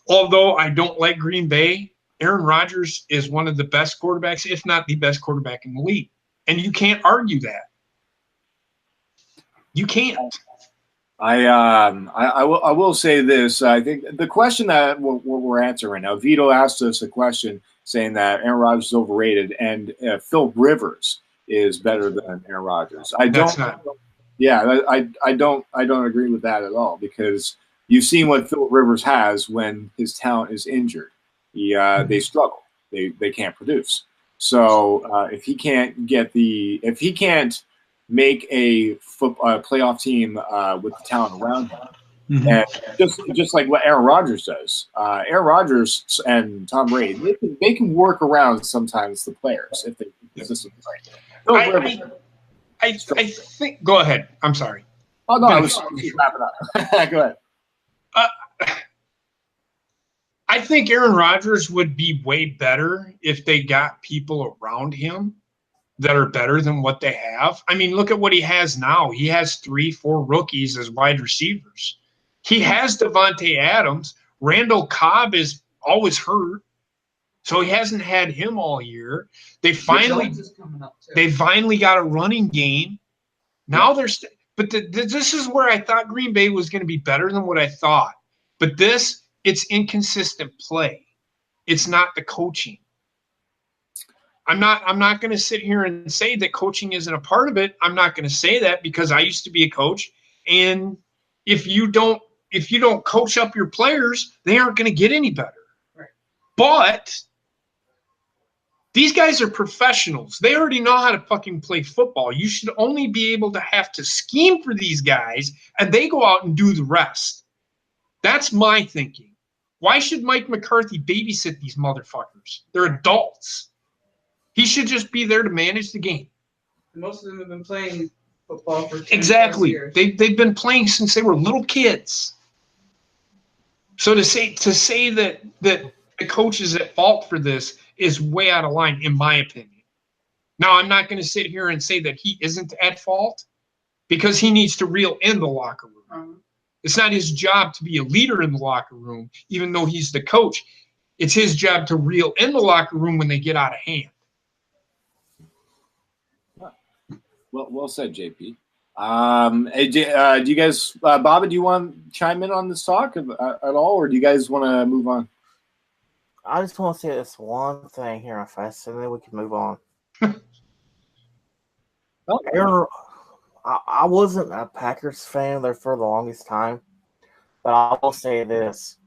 although I don't like Green Bay, Aaron Rodgers is one of the best quarterbacks, if not the best quarterback in the league. And you can't argue that. You can't. I will say this. I think the question that we're answering right now, Vito asked us a question saying that Aaron Rodgers is overrated, and Phil Rivers is better than Aaron Rodgers. I That's don't. not. Yeah, I don't agree with that at all, because you've seen what Philip Rivers has when his talent is injured. They struggle. They can't produce. So if he can't make a playoff team with the talent around him, and just like what Aaron Rodgers does, Aaron Rodgers and Tom Brady, they can work around sometimes the players if they consistently right. I think. Go ahead. I'm sorry. Oh no, I was wrapping up. Go ahead. I think Aaron Rodgers would be way better if they got people around him that are better than what they have. I mean, look at what he has now. He has 3-4 rookies as wide receivers. He has Devontae Adams. Randall Cobb is always hurt, so he hasn't had him all year. They finally got a running game. Now this is where I thought Green Bay was going to be better than what I thought. But it's inconsistent play. It's not the coaching. I'm not going to sit here and say that coaching isn't a part of it. I'm not going to say that, because I used to be a coach, and if you don't coach up your players, they aren't going to get any better. Right. But these guys are professionals. They already know how to fucking play football. You should only be able to have to scheme for these guys, and they go out and do the rest. That's my thinking. Why should Mike McCarthy babysit these motherfuckers? They're adults. He should just be there to manage the game. Most of them have been playing football for 10 years. They've been playing since they were little kids. So to say that the coach is at fault for this is way out of line, in my opinion. Now, I'm not going to sit here and say that he isn't at fault, because he needs to reel in the locker room. It's not his job to be a leader in the locker room, even though he's the coach. It's his job to reel in the locker room when they get out of hand. Well said, JP. Do you guys, Bobbit, do you want to chime in on this talk at all, or do you guys want to move on? I just want to say this one thing here, fast, and then we can move on. Aaron, I wasn't a Packers fan there for the longest time, but I will say this.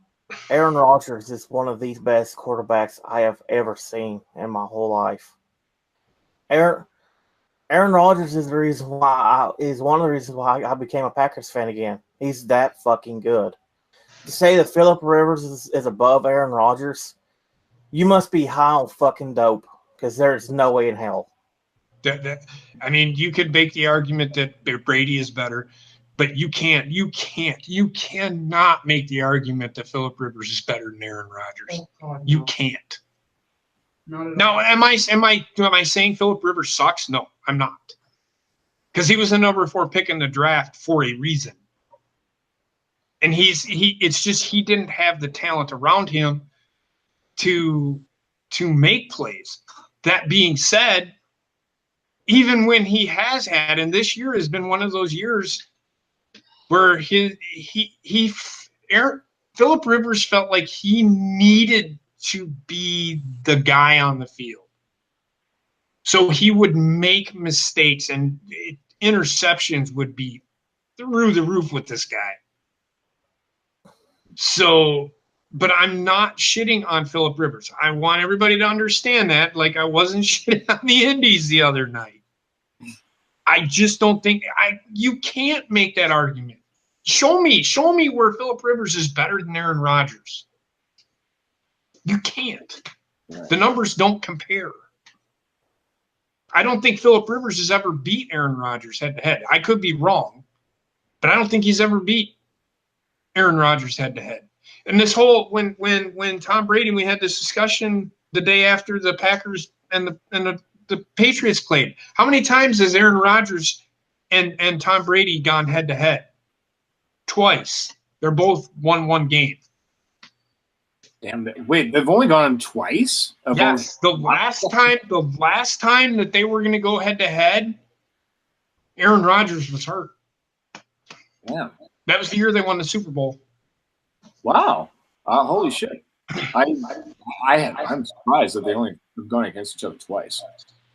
Aaron Rodgers is one of the best quarterbacks I have ever seen in my whole life. Aaron Rodgers is one of the reasons why I became a Packers fan again. He's that fucking good. To say that Philip Rivers is above Aaron Rodgers, you must be high on fucking dope, because there's no way in hell. I mean, you could make the argument that Brady is better, but you cannot make the argument that Philip Rivers is better than Aaron Rodgers. Oh, God, no. You can't. Not at all. Now, am I saying Philip Rivers sucks? No, I'm not. Because he was the number 4 pick in the draft for a reason. And it's just he didn't have the talent around him to make plays. That being said, even when he has had, and this year has been one of those years where Philip Rivers felt like he needed to be the guy on the field. So he would make mistakes, and interceptions would be through the roof with this guy. So, but I'm not shitting on Philip Rivers. I want everybody to understand that, like I wasn't shitting on the Indies the other night. I just don't think you can't make that argument. Show me where Philip Rivers is better than Aaron Rodgers. You can't. The numbers don't compare. I don't think Philip Rivers has ever beat Aaron Rodgers head-to-head. I could be wrong, but I don't think he's ever beat Aaron Rodgers head-to-head. And this whole when Tom Brady, we had this discussion the day after the Packers and the Patriots played. How many times has Aaron Rodgers and Tom Brady gone head-to-head? Twice. They're both won one game. Damn! Wait, they've only gone twice. Yes, the last time that they were going to go head-to-head, Aaron Rodgers was hurt. Yeah, that was the year they won the Super Bowl. Wow! Holy shit! I'm surprised that they only have gone against each other twice.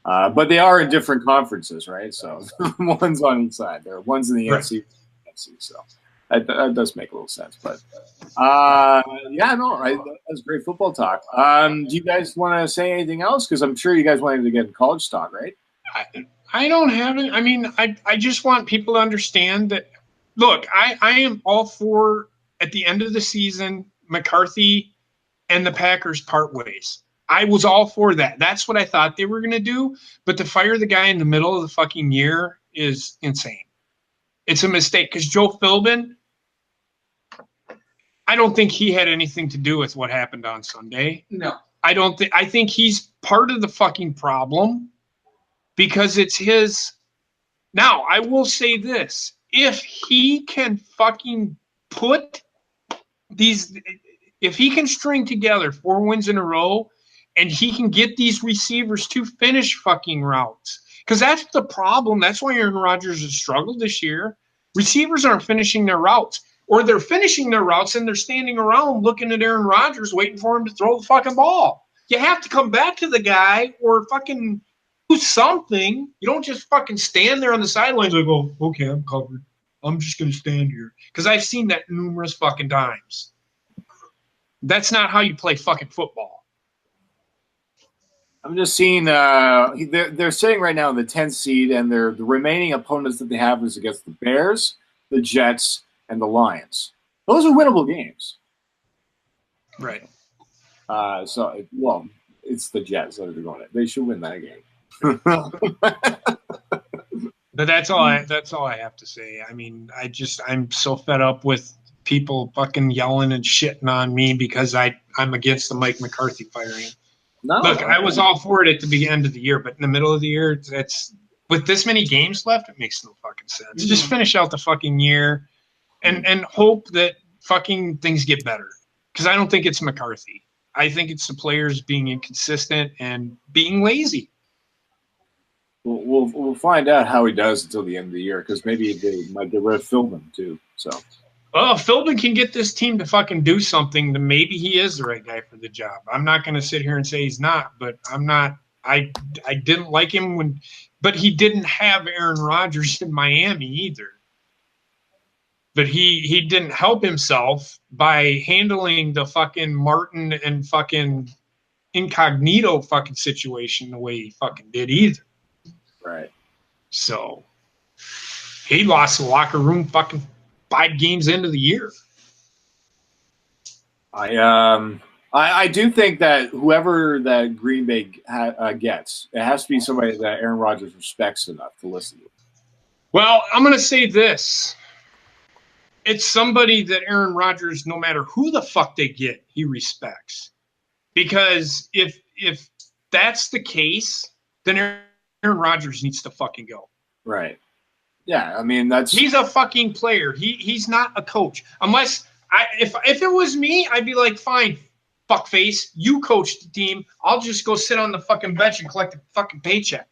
But they are in different conferences, right? So one's on each side. There are one's in the NFC, so that does make a little sense. But that's great football talk. Do you guys want to say anything else? Because I'm sure you guys wanted to get college talk, right? I don't have it. I mean, I just want people to understand that. Look, I am all for, at the end of the season, McCarthy and the Packers part ways. I was all for that. That's what I thought they were going to do. But to fire the guy in the middle of the fucking year is insane. It's a mistake because Joe Philbin, I don't think he had anything to do with what happened on Sunday. No. I think he's part of the fucking problem because it's his. Now, I will say this. If he can fucking if he can string together 4 wins in a row, and he can get these receivers to finish fucking routes. Because that's the problem. That's why Aaron Rodgers has struggled this year. Receivers aren't finishing their routes. Or they're finishing their routes and they're standing around looking at Aaron Rodgers waiting for him to throw the fucking ball. You have to come back to the guy or fucking do something. You don't just fucking stand there on the sidelines and go, okay, I'm covered. I'm just going to stand here. Because I've seen that numerous fucking times. That's not how you play fucking football. I'm just seeing they're sitting right now in the 10th seed, and the remaining opponents that they have is against the Bears, the Jets, and the Lions. Those are winnable games. Right. It's the Jets that are going it. They should win that game. But that's all I have to say. I mean, I'm so fed up with people fucking yelling and shitting on me because I'm against the Mike McCarthy firing. No, look, I was all for it at the end of the year, but in the middle of the year, it's with this many games left, it makes no fucking sense. Mm-hmm. Just finish out the fucking year and hope that fucking things get better. Because I don't think it's McCarthy. I think it's the players being inconsistent and being lazy. We'll find out how he does until the end of the year because maybe they might get rid of Philbin too. So. Well, if Philbin can get this team to fucking do something, then maybe he is the right guy for the job. I'm not going to sit here and say he's not, but I'm not. I didn't like him but he didn't have Aaron Rodgers in Miami either. But he didn't help himself by handling the fucking Martin and fucking incognito fucking situation the way he fucking did either. Right. So he lost the locker room fucking 5 games into the year. I do think that whoever that Green Bay gets, it has to be somebody that Aaron Rodgers respects enough to listen to. Well, I'm going to say this. It's somebody that Aaron Rodgers, no matter who the fuck they get, he respects. Because if that's the case, then Aaron Rodgers needs to fucking go. Right. Yeah, I mean he's a fucking player. He's not a coach. Unless if it was me, I'd be like, fine, fuckface, you coach the team. I'll just go sit on the fucking bench and collect a fucking paycheck.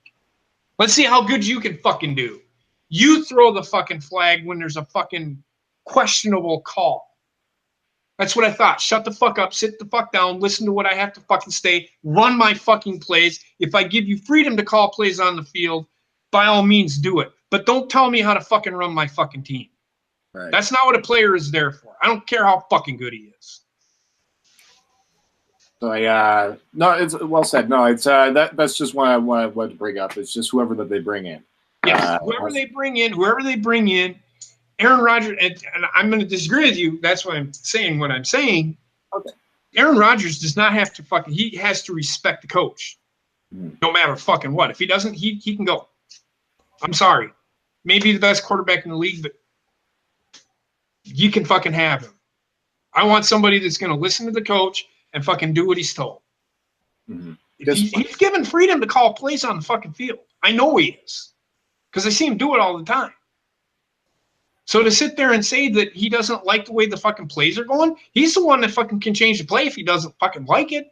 Let's see how good you can fucking do. You throw the fucking flag when there's a fucking questionable call. That's what I thought. Shut the fuck up, sit the fuck down, listen to what I have to fucking say, run my fucking plays. If I give you freedom to call plays on the field, by all means do it. But don't tell me how to fucking run my fucking team. Right. That's not what a player is there for. I don't care how fucking good he is. So no, it's well said. No, it's that's just what I wanted to bring up. It's just whoever that they bring in. Yeah, whoever they bring in, Aaron Rodgers, and I'm going to disagree with you. That's why I'm saying what I'm saying. Okay. Aaron Rodgers does not have to he has to respect the coach. No matter fucking what. If he doesn't, he can go. I'm sorry. Maybe the best quarterback in the league, but you can fucking have him. I want somebody that's going to listen to the coach and fucking do what he's told. Mm-hmm. He's given freedom to call plays on the fucking field. I know he is. Because I see him do it all the time. So to sit there and say that he doesn't like the way the fucking plays are going, he's the one that fucking can change the play if he doesn't fucking like it.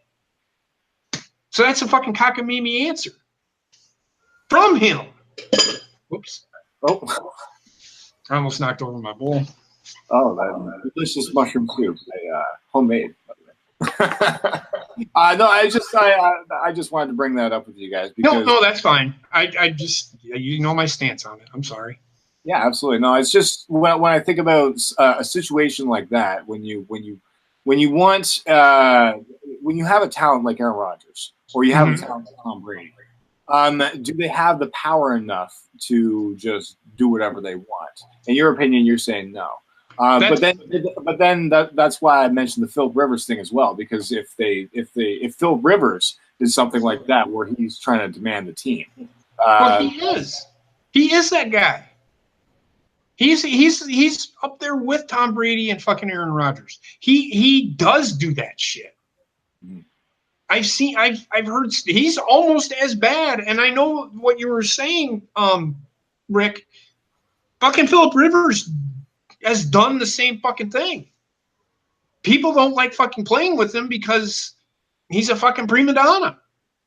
So that's a fucking cockamamie answer. From him. Whoops. Oh. I almost knocked over my bowl. Oh, that delicious mushroom soup. Homemade, by the way. No, I just wanted to bring that up with you guys because No, that's fine. I just you know my stance on it. I'm sorry. yeah, absolutely. No, it's just when I think about a situation like that, when you want when you have a talent like Aaron Rodgers or you have a talent like Tom Brady, do they have the power enough to just do whatever they want? In your opinion, you're saying no. But then that's why I mentioned the Philip Rivers thing as well, because if Philip Rivers did something like that where he's trying to demand the team, well, he is that guy. He's up there with Tom Brady and fucking Aaron Rodgers. He does do that shit. I've heard he's almost as bad, and I know what you were saying, Rick. Fucking Philip Rivers has done the same fucking thing. People don't like fucking playing with him because he's a fucking prima donna.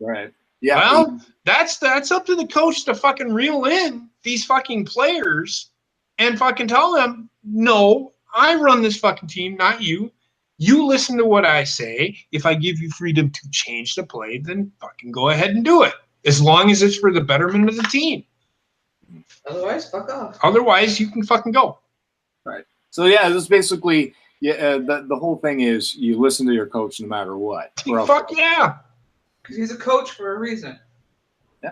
Right. Yeah. Well, that's up to the coach to fucking reel in these fucking players and fucking tell them, no, I run this fucking team, not you. You listen to what I say. If I give you freedom to change the play, then fucking go ahead and do it. As long as it's for the betterment of the team. Otherwise, fuck off. Otherwise, you can fucking go. Right. So yeah, this is basically the whole thing is you listen to your coach no matter what. Fuck yeah. Because he's a coach for a reason. Yeah.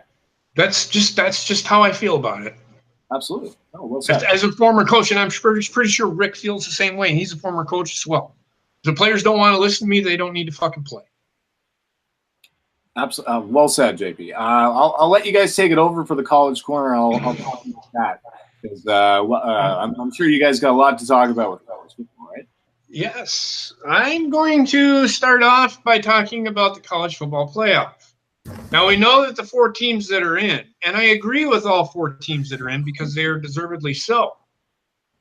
That's just how I feel about it. Absolutely. Oh, well said. As a former coach, and I'm pretty sure Rick feels the same way. He's a former coach as well. If the players don't want to listen to me, they don't need to fucking play. Absolutely. Well said, JP. I'll let you guys take it over for the college corner. I'll talk about that because I'm sure you guys got a lot to talk about with college football, right? Yes. I'm going to start off by talking about the college football playoff. Now, we know that the 4 teams that are in, and I agree with all 4 teams that are in because they are deservedly so.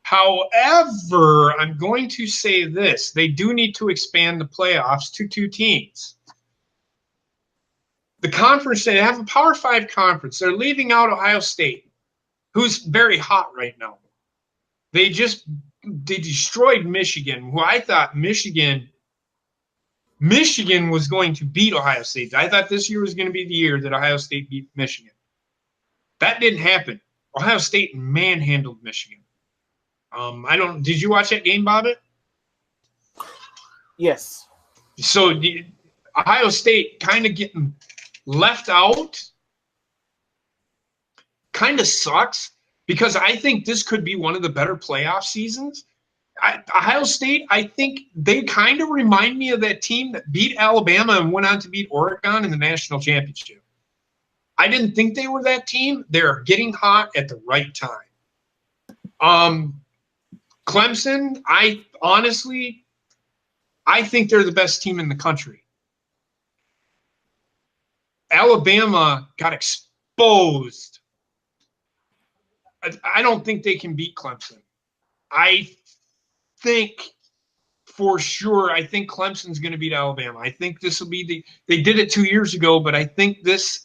However, I'm going to say this. They do need to expand the playoffs to 2 teams. The conference, they have a Power 5 conference. They're leaving out Ohio State, who's very hot right now. They destroyed Michigan, who I thought Michigan was going to beat Ohio State. I thought this year was going to be the year that Ohio State beat Michigan. That didn't happen. Ohio State manhandled Michigan. Did you watch that game, Bobbit? Yes. So Ohio State kind of getting left out kind of sucks because I think this could be one of the better playoff seasons. Ohio State, I think they kind of remind me of that team that beat Alabama and went on to beat Oregon in the national championship. I didn't think they were that team. They're getting hot at the right time. Clemson, I think they're the best team in the country. Alabama got exposed. I don't think they can beat Clemson. I think for sure, I think Clemson's going to beat Alabama. I think this will be they did it 2 years ago, but I think this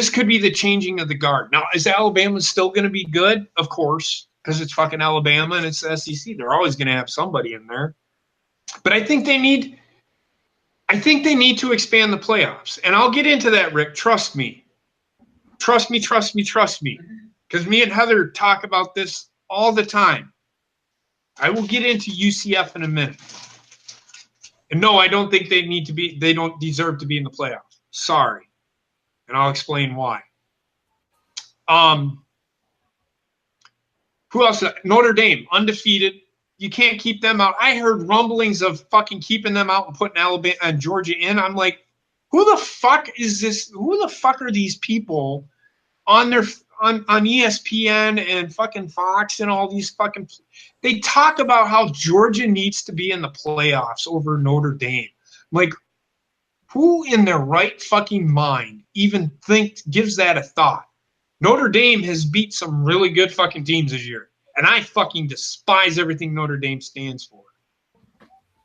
could be the changing of the guard. Now, is Alabama still going to be good? Of course, because it's fucking Alabama and it's the SEC. They're always going to have somebody in there. But I think they need to expand the playoffs. And I'll get into that, Rick. Trust me. Trust me. Because me and Heather talk about this all the time. I will get into UCF in a minute. And no, I don't think they don't deserve to be in the playoffs. Sorry. And I'll explain why. Who else? Notre Dame, undefeated. You can't keep them out. I heard rumblings of fucking keeping them out and putting Alabama and Georgia in. I'm like, who the fuck is this? Who the fuck are these people on ESPN and fucking Fox and all these fucking – they talk about how Georgia needs to be in the playoffs over Notre Dame. I'm like, who in their right fucking mind even gives that a thought? Notre Dame has beat some really good fucking teams this year, and I fucking despise everything Notre Dame stands for.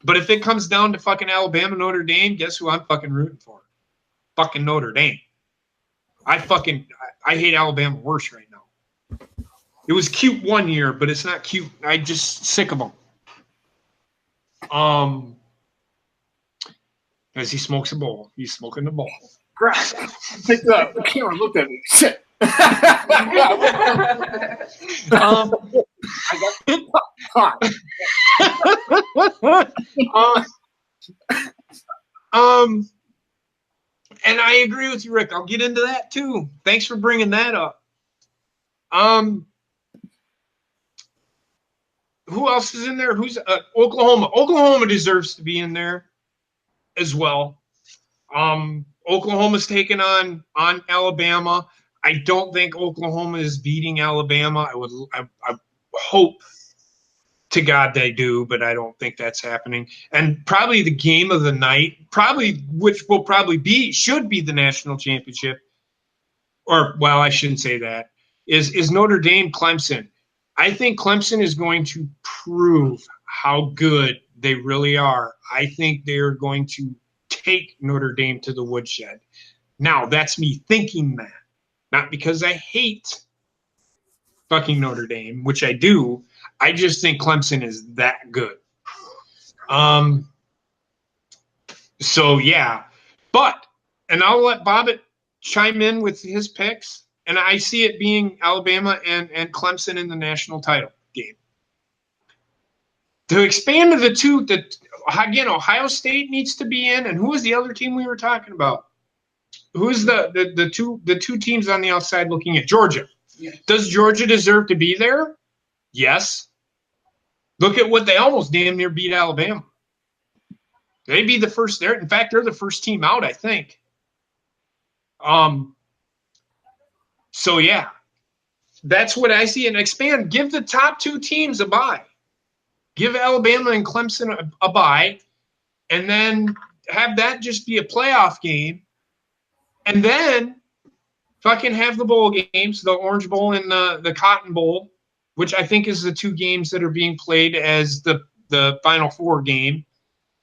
But if it comes down to fucking Alabama, Notre Dame, guess who I'm fucking rooting for? Fucking Notre Dame. I hate Alabama worse right now. It was cute one year, but it's not cute. I'm just sick of them. As he smokes a bowl. He's smoking the bowl. Grass. Picked it up. The camera looked at me. Shit. And I agree with you, Rick. I'll get into that too. Thanks for bringing that up. Who else is in there? Who's Oklahoma? Oklahoma deserves to be in there as well. Oklahoma's taking on Alabama. I don't think Oklahoma is beating Alabama. I hope to God they do, but I don't think that's happening. And probably the game of the night, which should be the national championship, or well, I shouldn't say that, is Notre Dame Clemson. I think Clemson is going to prove how good they really are. I think they're going to take Notre Dame to the woodshed. Now, that's me thinking that, not because I hate fucking Notre Dame, which I do. I just think Clemson is that good. So yeah, and I'll let Bobbit chime in with his picks, and I see it being Alabama and Clemson in the national title game. To expand to the two that, again, Ohio State needs to be in, and who was the other team we were talking about? Who's the two teams on the outside looking at Georgia? Yeah. Does Georgia deserve to be there? Yes. Look at what they almost damn near beat Alabama. They'd be the first there. In fact, they're the first team out, I think. So yeah, that's what I see. And expand. Give the top two teams a bye. Give Alabama and Clemson a bye, and then have that just be a playoff game. And then fucking have the bowl games, the Orange Bowl and the Cotton Bowl, which I think is the two games that are being played as the Final Four game,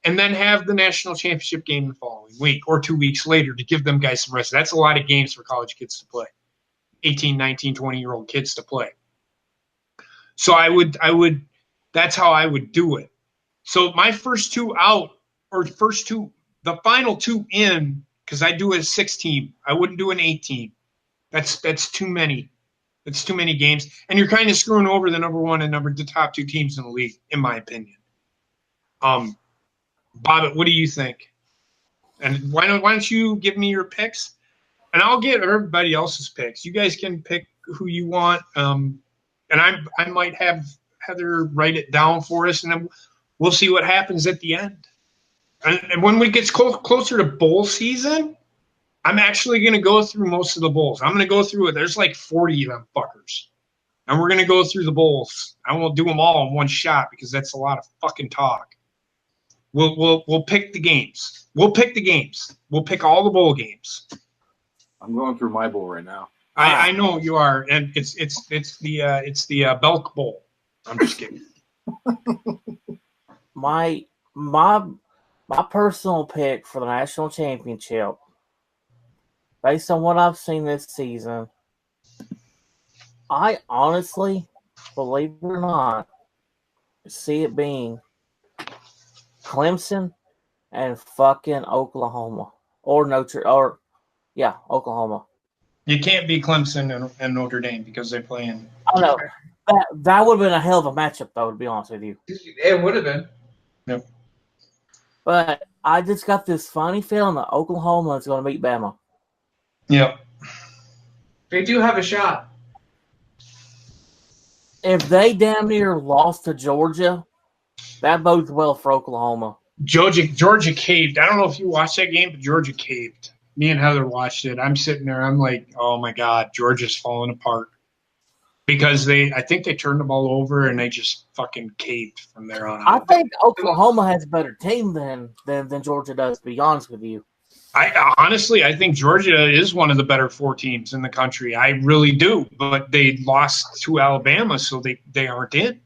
and then have the national championship game the following week or 2 weeks later to give them guys some rest. That's a lot of games for college kids to play, 18, 19, 20-year-old kids to play. So I would that's how I would do it. So my first two out, or the final two in, because I do a 6-team. I wouldn't do an 8-team. That's too many. It's too many games, and you're kind of screwing over the number one and the top two teams in the league, in my opinion. Bobbit, what do you think? And why don't you give me your picks, and I'll get everybody else's picks. You guys can pick who you want, and I might have Heather write it down for us, and then we'll see what happens at the end. And when we get closer to bowl season, I'm actually going to go through most of the bowls. I'm going to go through it. There's like 40 of them fuckers. And we're going to go through the bowls. I won't do them all in one shot because that's a lot of fucking talk. We'll pick the games. We'll pick the games. We'll pick all the bowl games. I'm going through my bowl right now. I know you are, and it's the Belk Bowl. I'm just kidding. My personal pick for the national championship, based on what I've seen this season, I honestly, believe it or not, see it being Clemson and fucking Oklahoma. Oklahoma. You can't beat Clemson and Notre Dame because they play in. I know. That would have been a hell of a matchup, though, to be honest with you. It would have been. Yep. But I just got this funny feeling that Oklahoma is going to beat Bama. Yep. They do have a shot. If they damn near lost to Georgia, that bodes well for Oklahoma. Georgia caved. I don't know if you watched that game, but Georgia caved. Me and Heather watched it. I'm sitting there. I'm like, oh, my God, Georgia's falling apart. Because I think they turned the ball over and they just fucking caved from there on out. I think Oklahoma has a better team than Georgia does, to be honest with you. Honestly, I think Georgia is one of the better 4 teams in the country. I really do. But they lost to Alabama, so they aren't in.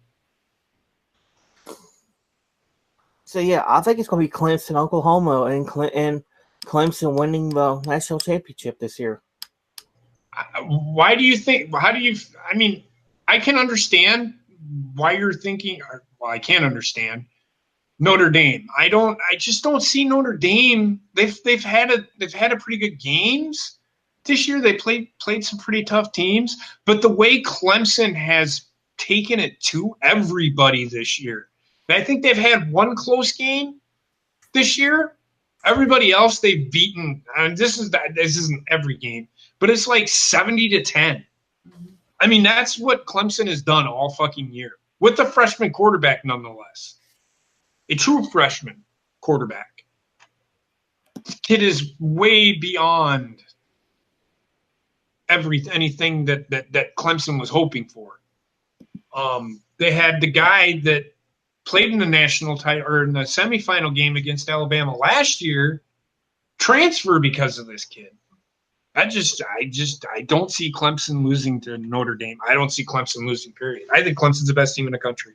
So, yeah, I think it's going to be Clemson, Oklahoma, and Clemson winning the national championship this year. Why do you think – I mean, I can understand why you're thinking – well, I can't understand. Notre Dame. I just don't see Notre Dame. They've had a pretty good games this year. They played some pretty tough teams, but the way Clemson has taken it to everybody this year, I think they've had one close game this year. Everybody else they've beaten. And this isn't every game, but it's like 70-10. I mean, that's what Clemson has done all fucking year with the freshman quarterback, nonetheless. A true freshman quarterback. This kid is way beyond anything that Clemson was hoping for. They had the guy that played in the national title or in the semifinal game against Alabama last year transfer because of this kid. I don't see Clemson losing to Notre Dame. I don't see Clemson losing, period. I think Clemson's the best team in the country.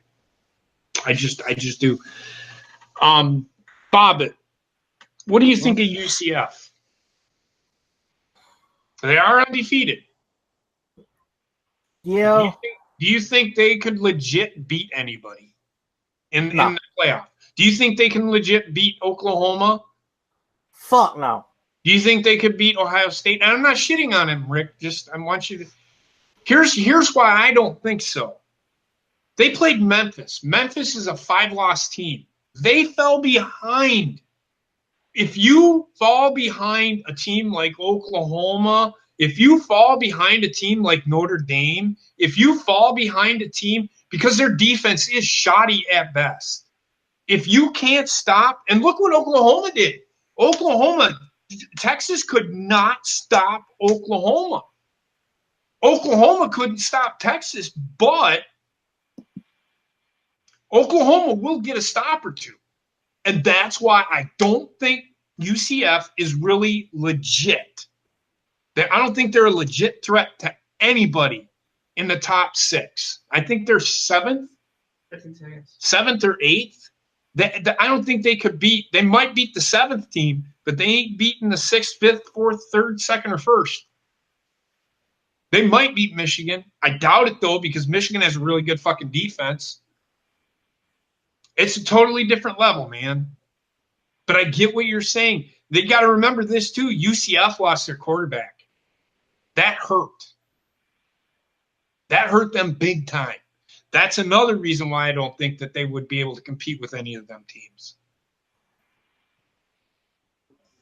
I just do. Bobbit, what do you think of UCF? They are undefeated. Yeah. Do you think they could legit beat anybody in the playoff? Do you think they can legit beat Oklahoma? Fuck no. Do you think they could beat Ohio State? And I'm not shitting on him, Rick. Just I want you to. Here's why I don't think so. They played Memphis. Memphis is a 5-loss team. They fell behind. If you fall behind a team like Oklahoma, if you fall behind a team like Notre Dame, if you fall behind a team because their defense is shoddy at best, if you can't stop, and look what Oklahoma did. Texas could not stop Oklahoma. Oklahoma couldn't stop Texas, but Oklahoma will get a stop or two. And that's why I don't think UCF is really legit. I don't think they're a legit threat to anybody in the top 6. I think they're 7th. I think so, yes. 7th or 8th. I don't think they could beat. They might beat the 7th team, but they ain't beating the 6th, 5th, 4th, 3rd, 2nd, or 1st. They might beat Michigan. I doubt it, though, because Michigan has a really good fucking defense. It's a totally different level, man. But I get what you're saying. They got to remember this, too. UCF lost their quarterback. That hurt. That hurt them big time. That's another reason why I don't think that they would be able to compete with any of them teams.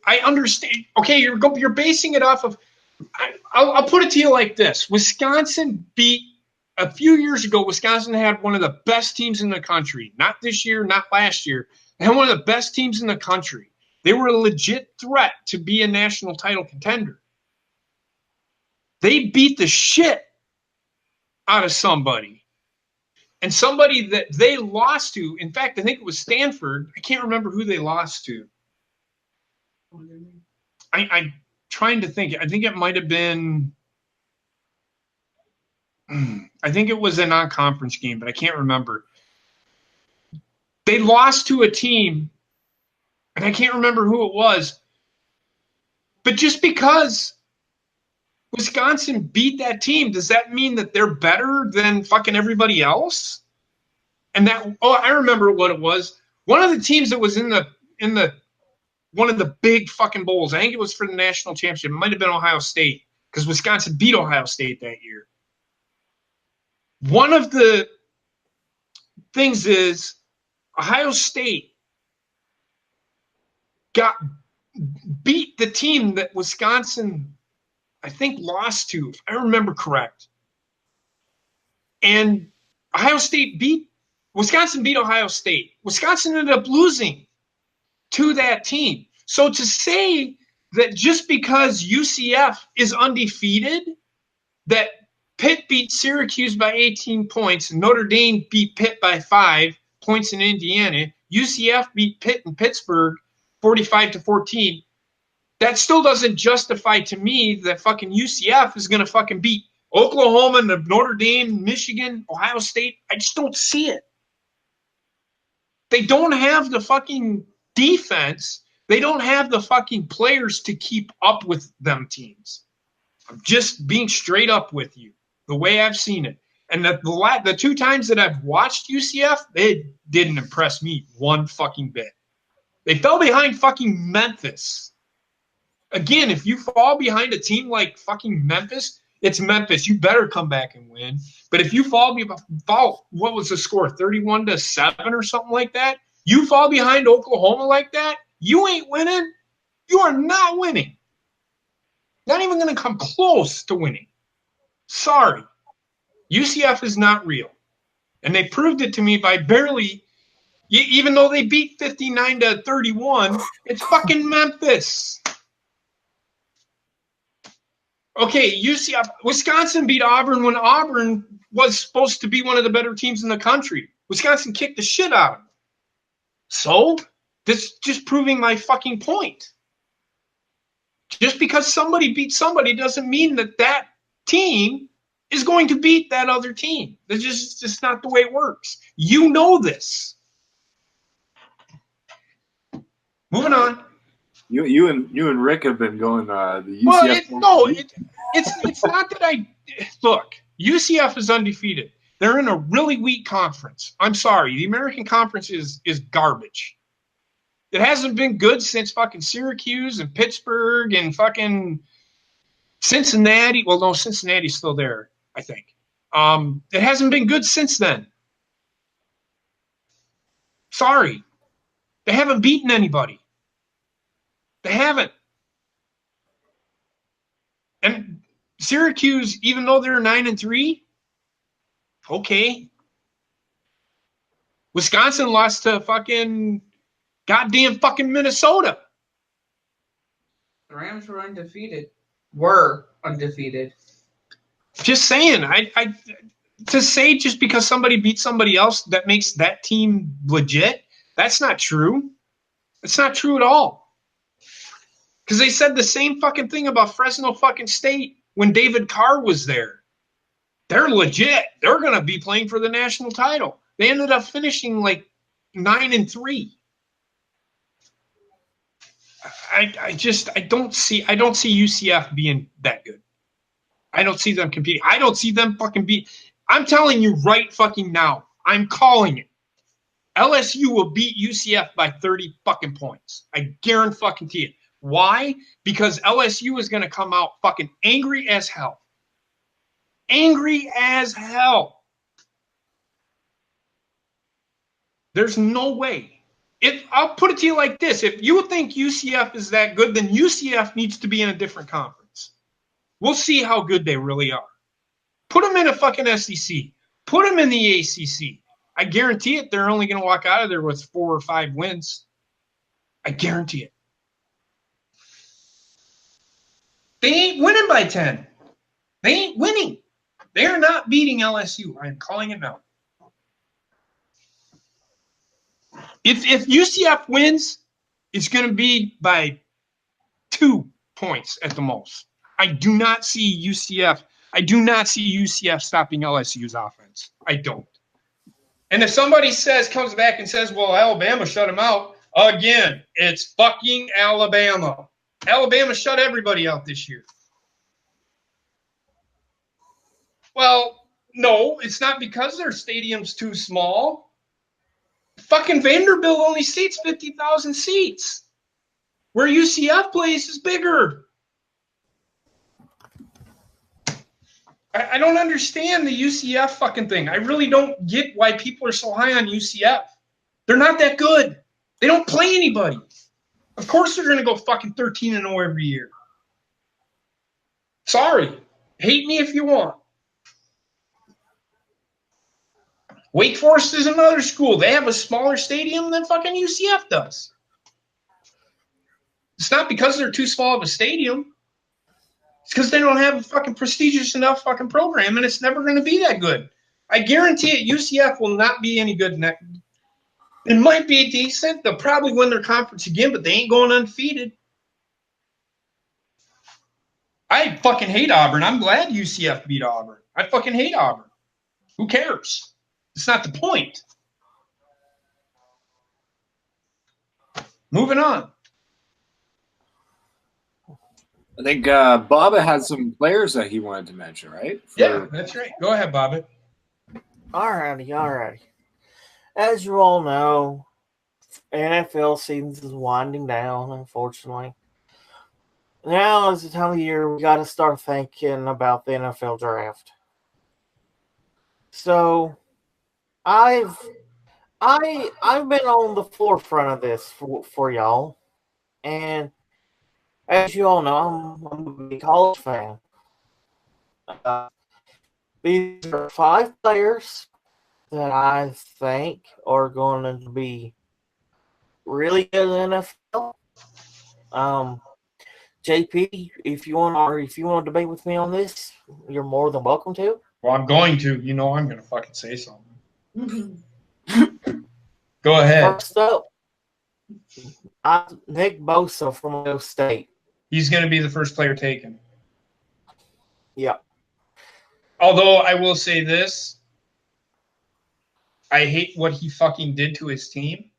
I understand. Okay, you're basing it off of – I'll put it to you like this. Wisconsin beat – a few years ago, Wisconsin had one of the best teams in the country. Not this year, not last year. They had one of the best teams in the country. They were a legit threat to be a national title contender. They beat the shit out of somebody. And somebody that they lost to, in fact, I think it was Stanford. I can't remember who they lost to. I'm trying to think. I think it might have been I think it was a non-conference game, but I can't remember. They lost to a team, and I can't remember who it was. But just because Wisconsin beat that team, does that mean that they're better than fucking everybody else? And I remember what it was. One of the teams that was in the one of the big fucking bowls, I think it was for the national championship. It might have been Ohio State, because Wisconsin beat Ohio State that year. One of the things is Ohio State beat the team that Wisconsin, I think, lost to, if I remember correct. And Wisconsin beat Ohio State. Wisconsin ended up losing to that team. So to say that just because UCF is undefeated, that Pitt beat Syracuse by 18 points, and Notre Dame beat Pitt by 5 points in Indiana, UCF beat Pitt in Pittsburgh 45-14, that still doesn't justify to me that fucking UCF is going to fucking beat Oklahoma, Notre Dame, Michigan, Ohio State. I just don't see it. They don't have the fucking defense. They don't have the fucking players to keep up with them teams. I'm just being straight up with you, the way I've seen it. And the 2 times that I've watched UCF, they didn't impress me one fucking bit. They fell behind fucking Memphis. Again, if you fall behind a team like fucking Memphis, it's Memphis. You better come back and win. But if you fall, what was the score, 31-7 or something like that? You fall behind Oklahoma like that, you ain't winning. You are not winning. Not even going to come close to winning. Sorry. UCF is not real. And they proved it to me by barely, even though they beat 59-31, it's fucking Memphis. Okay, UCF, Wisconsin beat Auburn when Auburn was supposed to be one of the better teams in the country. Wisconsin kicked the shit out of them. So, this just proving my fucking point. Just because somebody beat somebody doesn't mean that team is going to beat that other team. That's just not the way it works. You know this. Moving on. You and Rick have been going the UCF. It's not that I look. UCF is undefeated. They're in a really weak conference. I'm sorry. The American Conference is garbage. It hasn't been good since fucking Syracuse and Pittsburgh and fucking Cincinnati. Well, no, Cincinnati's still there, I think. It hasn't been good since then. Sorry. They haven't beaten anybody. They haven't. And Syracuse, even though they're 9-3, okay. Wisconsin lost to fucking goddamn fucking Minnesota. The Rams were undefeated. Were undefeated. Just saying, I to say just because somebody beat somebody else that makes that team legit, that's not true. It's not true at all. Because they said the same fucking thing about Fresno fucking State when David Carr was there. They're legit. They're going to be playing for the national title. They ended up finishing like 9-3. I don't see UCF being that good. I don't see them competing. I don't see them fucking beat. I'm telling you right fucking now. I'm calling it. LSU will beat UCF by 30 fucking points. I guarantee it. Why? Because LSU is going to come out fucking angry as hell. Angry as hell. There's no way. I'll put it to you like this. If you think UCF is that good, then UCF needs to be in a different conference. We'll see how good they really are. Put them in a fucking SEC. Put them in the ACC. I guarantee it, they're only going to walk out of there with 4 or 5 wins. I guarantee it. They ain't winning by 10. They ain't winning. They are not beating LSU. I'm calling it now. If UCF wins, it's going to be by 2 points at the most. I do not see UCF stopping LSU's offense. I don't. And if somebody comes back and says, well, Alabama shut them out, again, it's fucking Alabama. Alabama shut everybody out this year. Well, no, it's not because their stadium's too small. Fucking Vanderbilt only seats 50,000 seats. Where UCF plays is bigger. I don't understand the UCF fucking thing. I really don't get why people are so high on UCF. They're not that good. They don't play anybody. Of course they're going to go fucking 13-0 every year. Sorry. Hate me if you want. Wake Forest is another school. They have a smaller stadium than fucking UCF does. It's not because they're too small of a stadium. It's because they don't have a fucking prestigious enough fucking program, and it's never going to be that good. I guarantee it, UCF will not be any good next. It might be decent. They'll probably win their conference again, but they ain't going undefeated. I fucking hate Auburn. I'm glad UCF beat Auburn. I fucking hate Auburn. Who cares? It's not the point. Moving on. I think Bobbit had some players that he wanted to mention, right? Yeah, that's right. Go ahead, Bobbit. Alrighty. As you all know, NFL season is winding down, unfortunately. Now is the time of year we got to start thinking about the NFL draft. So, I've been on the forefront of this for y'all, and as you all know, I'm a big college fan. Uh, these are 5 players that I think are going to be really good in the NFL. JP, if you want to debate with me on this, you're more than welcome to. Well, I'm going to. You know, I'm going to fucking say something. Go ahead. First up, Nick Bosa from Ohio State. He's going to be the first player taken. Yeah. Although I will say this, I hate what he fucking did to his team.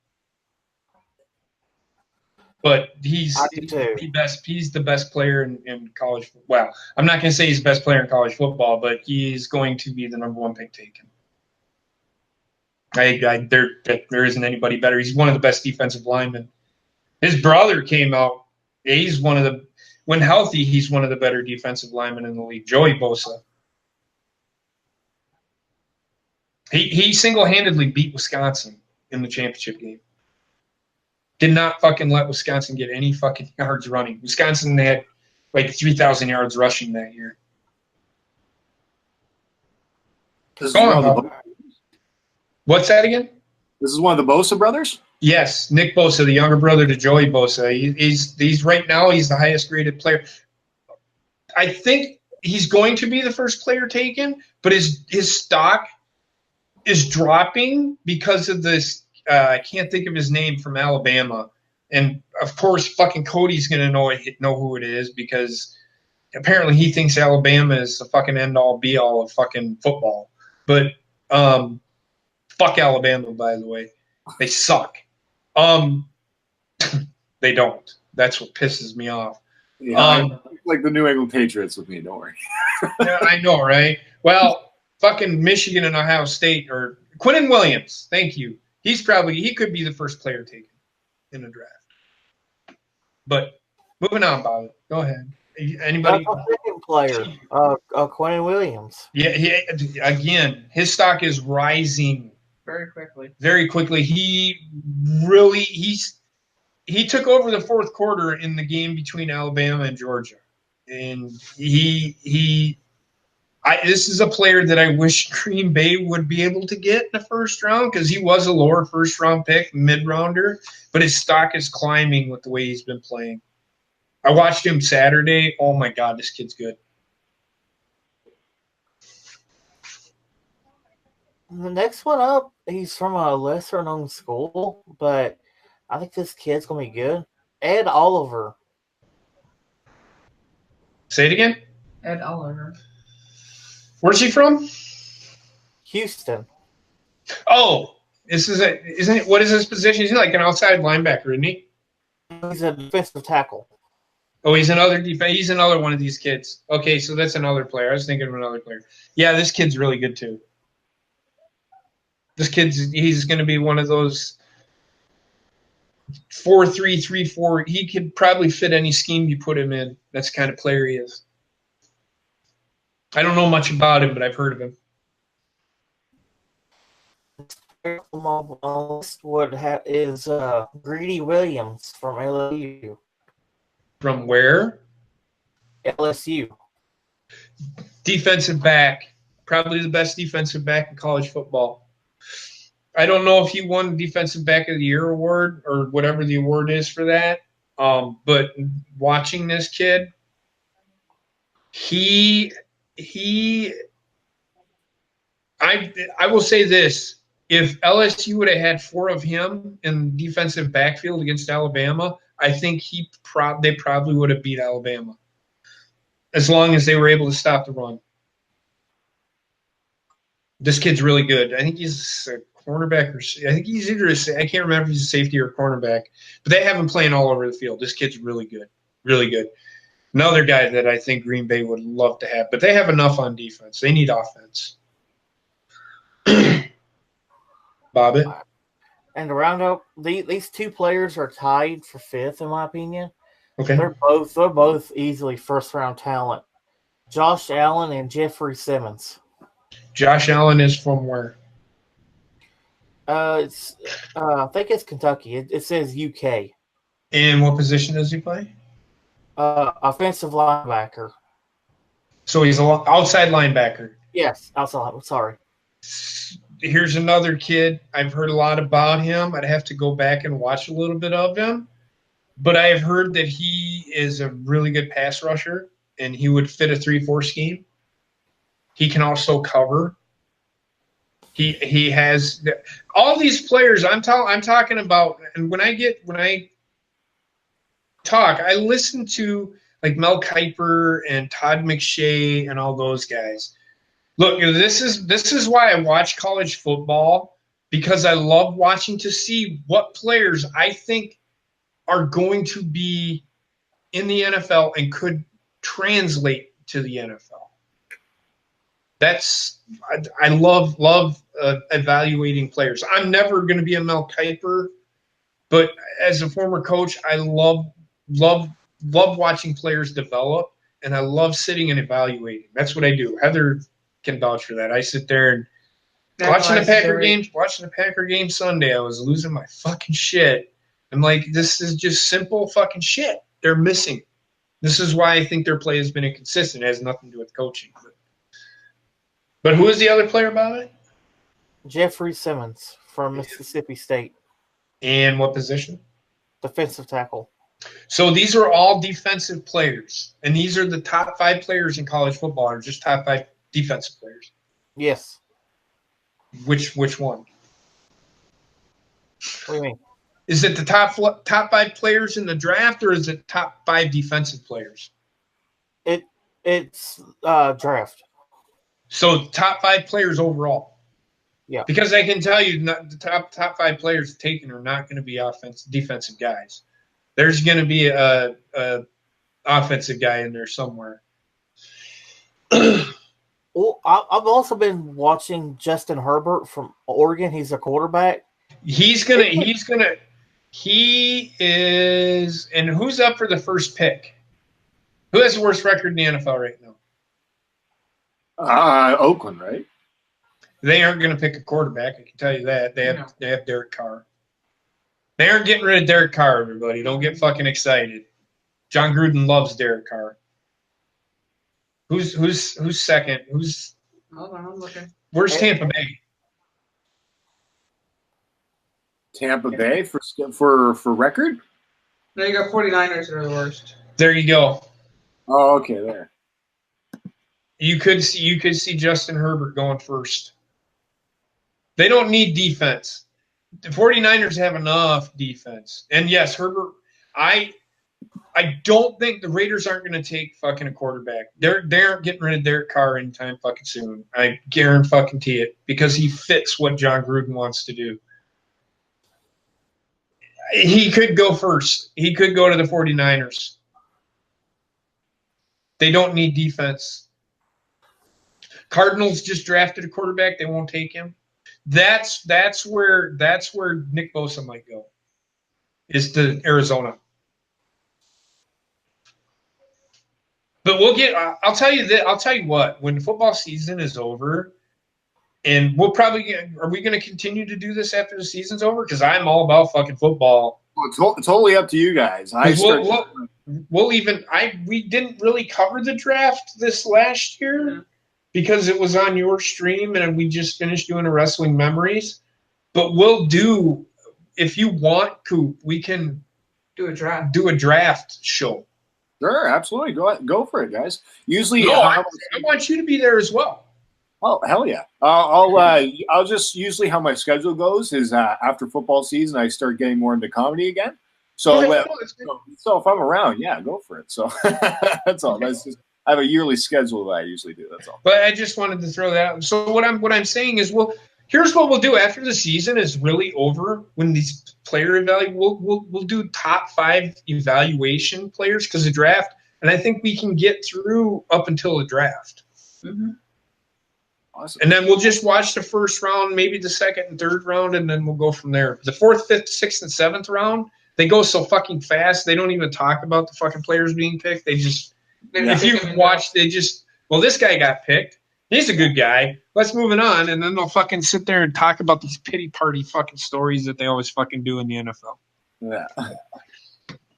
But he's the best. He's the best player in college. Well, I'm not going to say he's the best player in college football, but he's going to be the #1 pick taken. There isn't anybody better. He's one of the best defensive linemen. His brother came out. He's one of the, when healthy, he's one of the better defensive linemen in the league. Joey Bosa. He single-handedly beat Wisconsin in the championship game. Did not fucking let Wisconsin get any fucking yards running. Wisconsin had like 3,000 yards rushing that year. What's that again? This is one of the Bosa brothers? Yes, Nick Bosa, the younger brother to Joey Bosa. He's right now, he's the highest graded player. I think he's going to be the first player taken, but his stock is dropping because of this. I can't think of his name, from Alabama. And, of course, fucking Cody's going to know who it is, because apparently he thinks Alabama is the fucking end-all, be-all of fucking football. But fuck Alabama, by the way. They suck. They don't. That's what pisses me off. Yeah, like the New England Patriots with me, don't worry. Yeah, I know, right? Well, fucking Michigan and Ohio State, or Quinnen Williams, thank you. He could be the first player taken in the draft. But moving on, Bobbit. Go ahead. Anybody? That's the second player, Quinnen Williams. Yeah, again, his stock is rising very quickly. Very quickly. He took over the fourth quarter in the game between Alabama and Georgia, and this is a player that I wish Green Bay would be able to get in the first round, because he was a lower first-round pick, mid-rounder, but his stock is climbing with the way he's been playing. I watched him Saturday. Oh, my God, this kid's good. The next one up, he's from a lesser-known school, but I think this kid's going to be good. Ed Oliver. Say it again? Ed Oliver. Where's he from? Houston. Oh, what is his position? He's like an outside linebacker, isn't he? He's a defensive tackle. Oh, he's another one of these kids. Okay, so that's another player. I was thinking of another player. Yeah, this kid's really good too. He's going to be one of those 4-3, 3-4. He could probably fit any scheme you put him in. That's the kind of player he is. I don't know much about him, but I've heard of him. Is Greedy Williams from LSU. From where? LSU. Defensive back. Probably the best defensive back in college football. I don't know if he won Defensive Back of the Year award or whatever the award is for that. But watching this kid, I will say this. If LSU would have had 4 of him in defensive backfield against Alabama, I think they probably would have beat Alabama, as long as they were able to stop the run. This kid's really good. I think he's a cornerback, I think he's either I can't remember if he's a safety or a cornerback, but they have him playing all over the field. This kid's really good, really good. Another guy that I think Green Bay would love to have, but they have enough on defense. They need offense. Bobbit. And to round up, these two players are tied for fifth, in my opinion. Okay. They're both easily first round talent. Josh Allen and Jeffrey Simmons. Josh Allen is from where? I think it's Kentucky. It says UK. And what position does he play? Offensive linebacker. So he's an outside linebacker. Yes, outside. Sorry. Here's another kid. I've heard a lot about him. I'd have to go back and watch a little bit of him. But I have heard that he is a really good pass rusher, and he would fit a 3-4 scheme. He can also cover. He has all these players I'm talking about, and when I talk, I listen to like Mel Kiper and Todd McShay and all those guys. Look, this is why I watch college football, because I love watching to see what players I think are going to be in the NFL and could translate to the NFL. I love evaluating players. I'm never going to be a Mel Kiper, but as a former coach, I love watching players develop, and I love sitting and evaluating. That's what I do. Heather can vouch for that. I sit there and watching the Packer game Sunday. I was losing my fucking shit. I'm like, this is just simple fucking shit. They're missing. This is why I think their play has been inconsistent. It has nothing to do with coaching. But who is the other player about it? Jeffrey Simmons from Mississippi State. And what position? Defensive tackle. So these are all defensive players. And these are the top 5 players in college football, or just top 5 defensive players? Yes. Which one? What do you mean? Is it the top 5 players in the draft, or is it top 5 defensive players? It's draft. So top 5 players overall. Yeah. Because I can tell you, the top 5 players taken are not going to be defensive guys. There's going to be a offensive guy in there somewhere. Well, I've also been watching Justin Herbert from Oregon. He's a quarterback. He is, and who's up for the first pick? Who has the worst record in the NFL right now? Oakland, right? They aren't going to pick a quarterback. I can tell you that. They have Derek Carr. They aren't getting rid of Derek Carr, everybody. Don't get fucking excited. John Gruden loves Derek Carr. Who's second? Hold on, I'm looking. Where's Tampa Bay? Tampa Bay for record? No, you got 49ers that are the worst. There you go. Oh, okay, there. You could see Justin Herbert going first. They don't need defense. The 49ers have enough defense. And yes, Herbert, I don't think the Raiders aren't going to take fucking a quarterback. They aren't getting rid of Derek Carr anytime fucking soon. I guarantee it, because he fits what John Gruden wants to do. He could go first. He could go to the 49ers. They don't need defense. Cardinals just drafted a quarterback. They won't take him. That's where Nick Bosa might go, is to Arizona. But we'll get. I'll tell you that. I'll tell you what. When football season is over, and we'll probably get. Are we going to continue to do this after the season's over? Because I'm all about fucking football. Well, it's totally up to you guys. We didn't really cover the draft this last year because it was on your stream, and we just finished doing a Wrestling Memories. But we'll do, if you want, Coop, we can do a draft show. Sure, absolutely. Go for it, guys. Usually, I want you to be there as well. Oh, hell yeah! I'll just usually how my schedule goes is after football season I start getting more into comedy again. So if I'm around, yeah, go for it. So that's all. That's just, I have a yearly schedule that I usually do. That's all. But I just wanted to throw that out. So what I'm saying is, here's what we'll do after the season is really over. When these player we'll do top 5 evaluation players because the draft, and I think we can get through up until the draft. Mm-hmm. Awesome. And then we'll just watch the first round, maybe the second and third round, and then we'll go from there. The fourth, fifth, sixth, and seventh round, they go so fucking fast. They don't even talk about the fucking players being picked. They just, if you watch, they just, well, this guy got picked. He's a good guy. Let's move it on. And then they'll fucking sit there and talk about these pity party fucking stories that they always fucking do in the NFL. Yeah.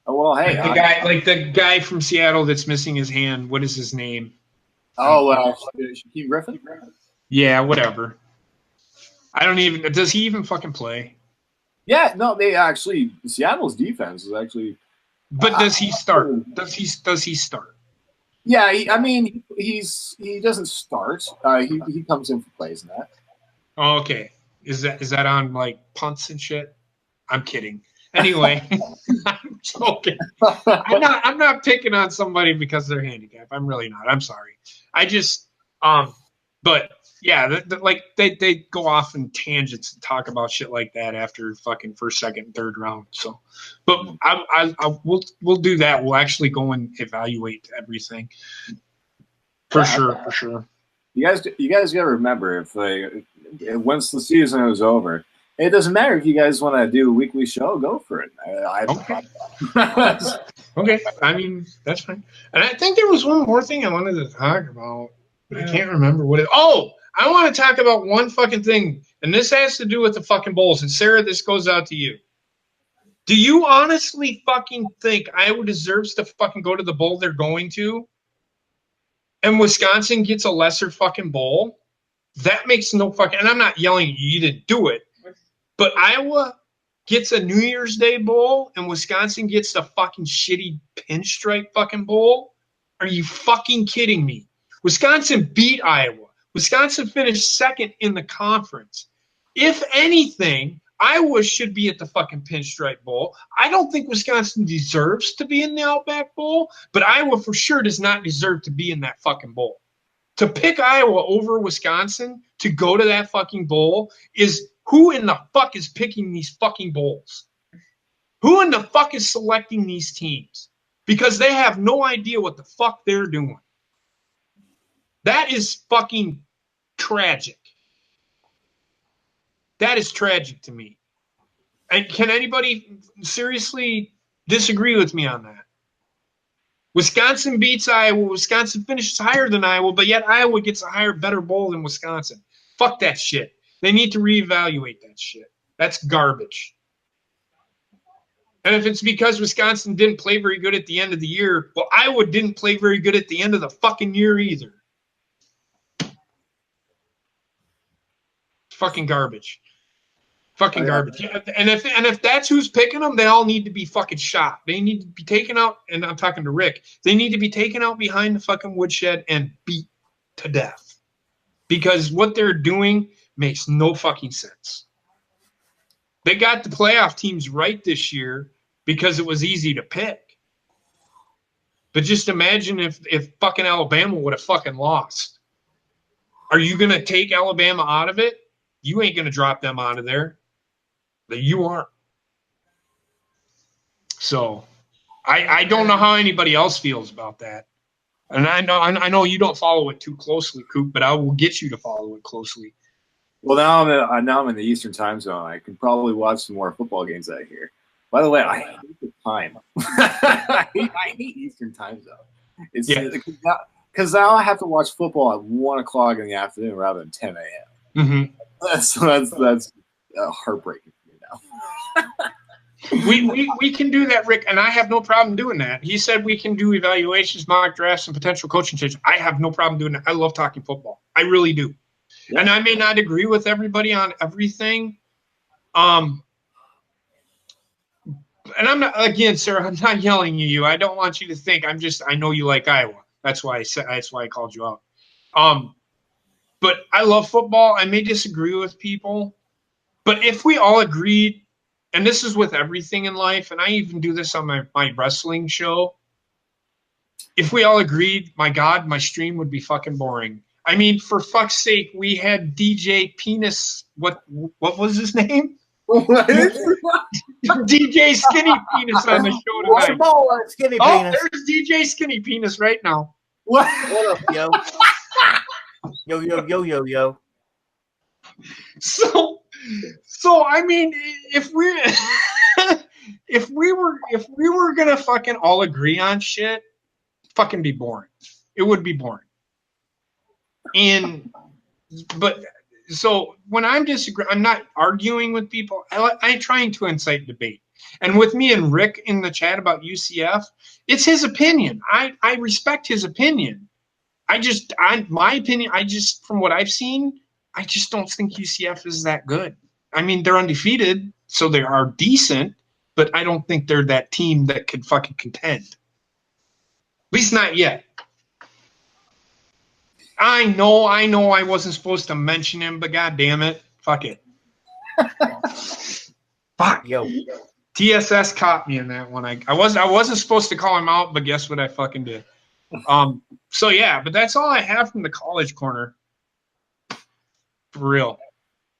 Well, hey, like the guy from Seattle that's missing his hand. What is his name? Oh, Shaquille Griffin? Yeah, whatever. I don't even. Does he even fucking play? Yeah, no. They actually, Seattle's defense is actually. But does he start? Does he start? Yeah, he doesn't start. He comes in for plays and that. Oh, okay. Is that on like punts and shit? I'm kidding. Anyway, I'm joking. I'm not picking on somebody because they're handicapped. I'm really not. I'm sorry. I just but yeah, like they go off in tangents and talk about shit like that after fucking first, second, third round. So, but we'll do that. We'll actually go and evaluate everything for sure. You guys gotta remember if once the season is over, it doesn't matter if you guys want to do a weekly show. Go for it. Okay. Okay. I mean, that's fine. And I think there was one more thing I wanted to talk about, but I can't remember what it. Oh, I want to talk about one fucking thing, and this has to do with the fucking bowls. And Sarah, this goes out to you. Do you honestly fucking think Iowa deserves to fucking go to the bowl they're going to, and Wisconsin gets a lesser fucking bowl? That makes no fucking. And I'm not yelling at you. You didn't do it. But Iowa gets a New Year's Day bowl and Wisconsin gets the fucking shitty pinstripe fucking bowl? Are you fucking kidding me? Wisconsin beat Iowa. Wisconsin finished second in the conference. If anything, Iowa should be at the fucking pinstripe bowl. I don't think Wisconsin deserves to be in the Outback Bowl, but Iowa for sure does not deserve to be in that fucking bowl. To pick Iowa over Wisconsin to go to that fucking bowl is who in the fuck is picking these fucking bowls? Who in the fuck is selecting these teams? Because they have no idea what the fuck they're doing. That is fucking tragic. That is tragic to me. And can anybody seriously disagree with me on that? Wisconsin beats Iowa. Wisconsin finishes higher than Iowa, but yet Iowa gets a better bowl than Wisconsin. Fuck that shit. They need to reevaluate that shit. That's garbage. And if it's because Wisconsin didn't play very good at the end of the year, well, Iowa didn't play very good at the end of the fucking year either. Fucking garbage. Fucking garbage. And if that's who's picking them, they all need to be fucking shot. They need to be taken out, and I'm talking to Rick, they need to be taken out behind the fucking woodshed and beat to death. Because what they're doing makes no fucking sense. They got the playoff teams right this year because it was easy to pick. But just imagine if fucking Alabama would have fucking lost. Are you going to take Alabama out of it? You ain't going to drop them out of there. You aren't. So I don't know how anybody else feels about that. And I know you don't follow it too closely, Coop, but I will get you to follow it closely. Well, now I'm in the Eastern time zone. I can probably watch some more football games out here. By the way, I hate the time. I hate Eastern time zone. It's because now I have to watch football at 1 o'clock in the afternoon rather than 10 a.m. Mm-hmm. That's heartbreaking for me now. we can do that, Rick, and I have no problem doing that. He said we can do evaluations, mock drafts, and potential coaching changes. I have no problem doing that. I love talking football. I really do. Yeah. And I may not agree with everybody on everything. And I'm not, again, Sarah, I'm not yelling at you. I don't want you to think I know you like Iowa. That's why I called you out. But I love football. I may disagree with people, but if we all agreed, and this is with everything in life, and I even do this on my wrestling show, if we all agreed, my God, my stream would be fucking boring. I mean, for fuck's sake, we had DJ Penis. What was his name? What? DJ Skinny Penis on the show tonight. Watch ball, Skinny Penis. There's DJ Skinny Penis right now. What? What up, yo? Yo, yo, yo, yo, yo. So I mean, if we were gonna fucking all agree on shit, fucking be boring. It would be boring. But so when I'm disagreeing, I'm not arguing with people. I'm trying to incite debate. And with me and Rick in the chat about UCF, it's his opinion. I respect his opinion. My opinion, from what I've seen, I just don't think UCF is that good. I mean, they're undefeated, so they are decent, but I don't think they're that team that could fucking contend. At least not yet. I know I wasn't supposed to mention him, but god damn it. Fuck it. Fuck. Yo. TSS caught me in that one. I wasn't supposed to call him out, but guess what I fucking did. So yeah, but that's all I have from the college corner. For real.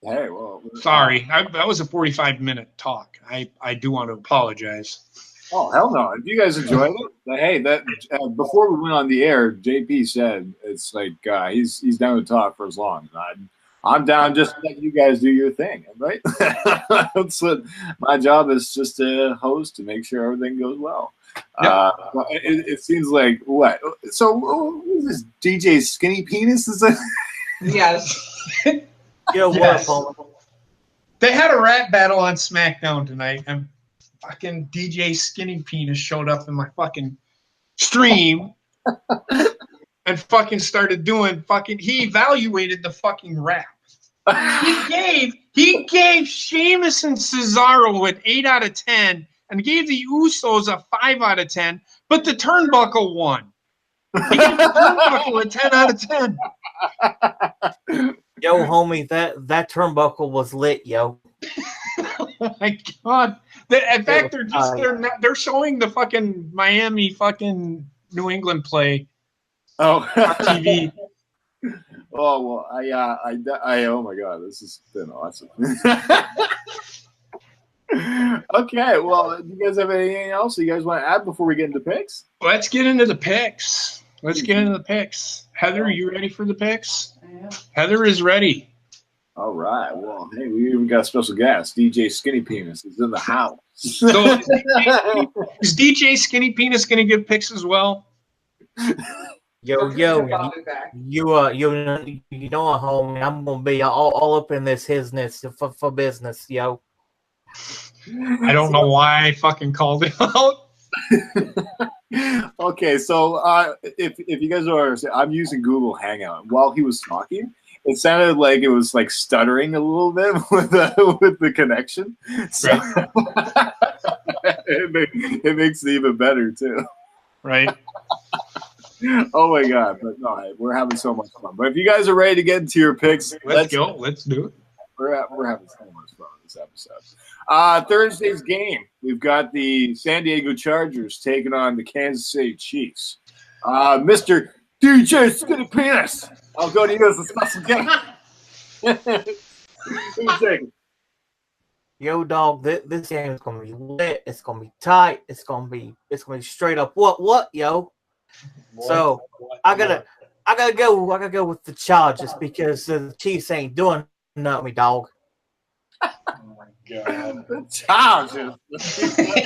Hey, well, sorry. That was a 45-minute talk. I do want to apologize. Oh, hell no. If you guys enjoyed it, hey, that before we went on the air, JP said it's like he's down to talk for as long. I'm down just to let you guys do your thing, right? That's what my job is, just to host to make sure everything goes well. Yep. It seems like what? So what is this DJ Skinny Penis? Is that? Yes. Yo, yes. What? They had a rap battle on SmackDown tonight, and fucking DJ Skinny Penis showed up in my fucking stream and fucking started doing fucking. He evaluated the fucking rap. He gave Sheamus and Cesaro an 8 out of 10 and gave the Usos a 5 out of 10, but the Turnbuckle won. He gave the Turnbuckle a 10 out of 10. Yo, homie, that Turnbuckle was lit, yo. Oh my god! In fact, they're showing the fucking Miami fucking New England play. Oh, on TV. Oh well, I oh my god, this has been awesome. Okay, well, do you guys have anything else you guys want to add before we get into picks? Let's get into the picks. Heather, are you ready for the picks? Yeah. Heather is ready. All right. Well, hey, we even got a special guest. DJ Skinny Penis is in the house. So is DJ Skinny Penis going to give picks as well? Yo, you know, homie, I'm gonna be all up in this hisness for business, yo. I don't know why I fucking called him out. Okay, so if you guys are, I'm using Google Hangout. While he was talking, it sounded like it was like stuttering a little bit with the connection. So it makes it even better too. Right. Oh my god! But no, hey, we're having so much fun. But if you guys are ready to get into your picks, let's go. Let's do it. We're having so much fun in this episode. Thursday's game, we've got the San Diego Chargers taking on the Kansas City Chiefs. Mr. DJ Skinny Penis, I'll go to you as a special guest. Who's taking? Yo, dog, this game is gonna be lit. It's gonna be tight. It's gonna be straight up. What, yo? So I gotta go with the Chargers because the Chiefs ain't doing nothing, me dog. Oh my god, the Chargers!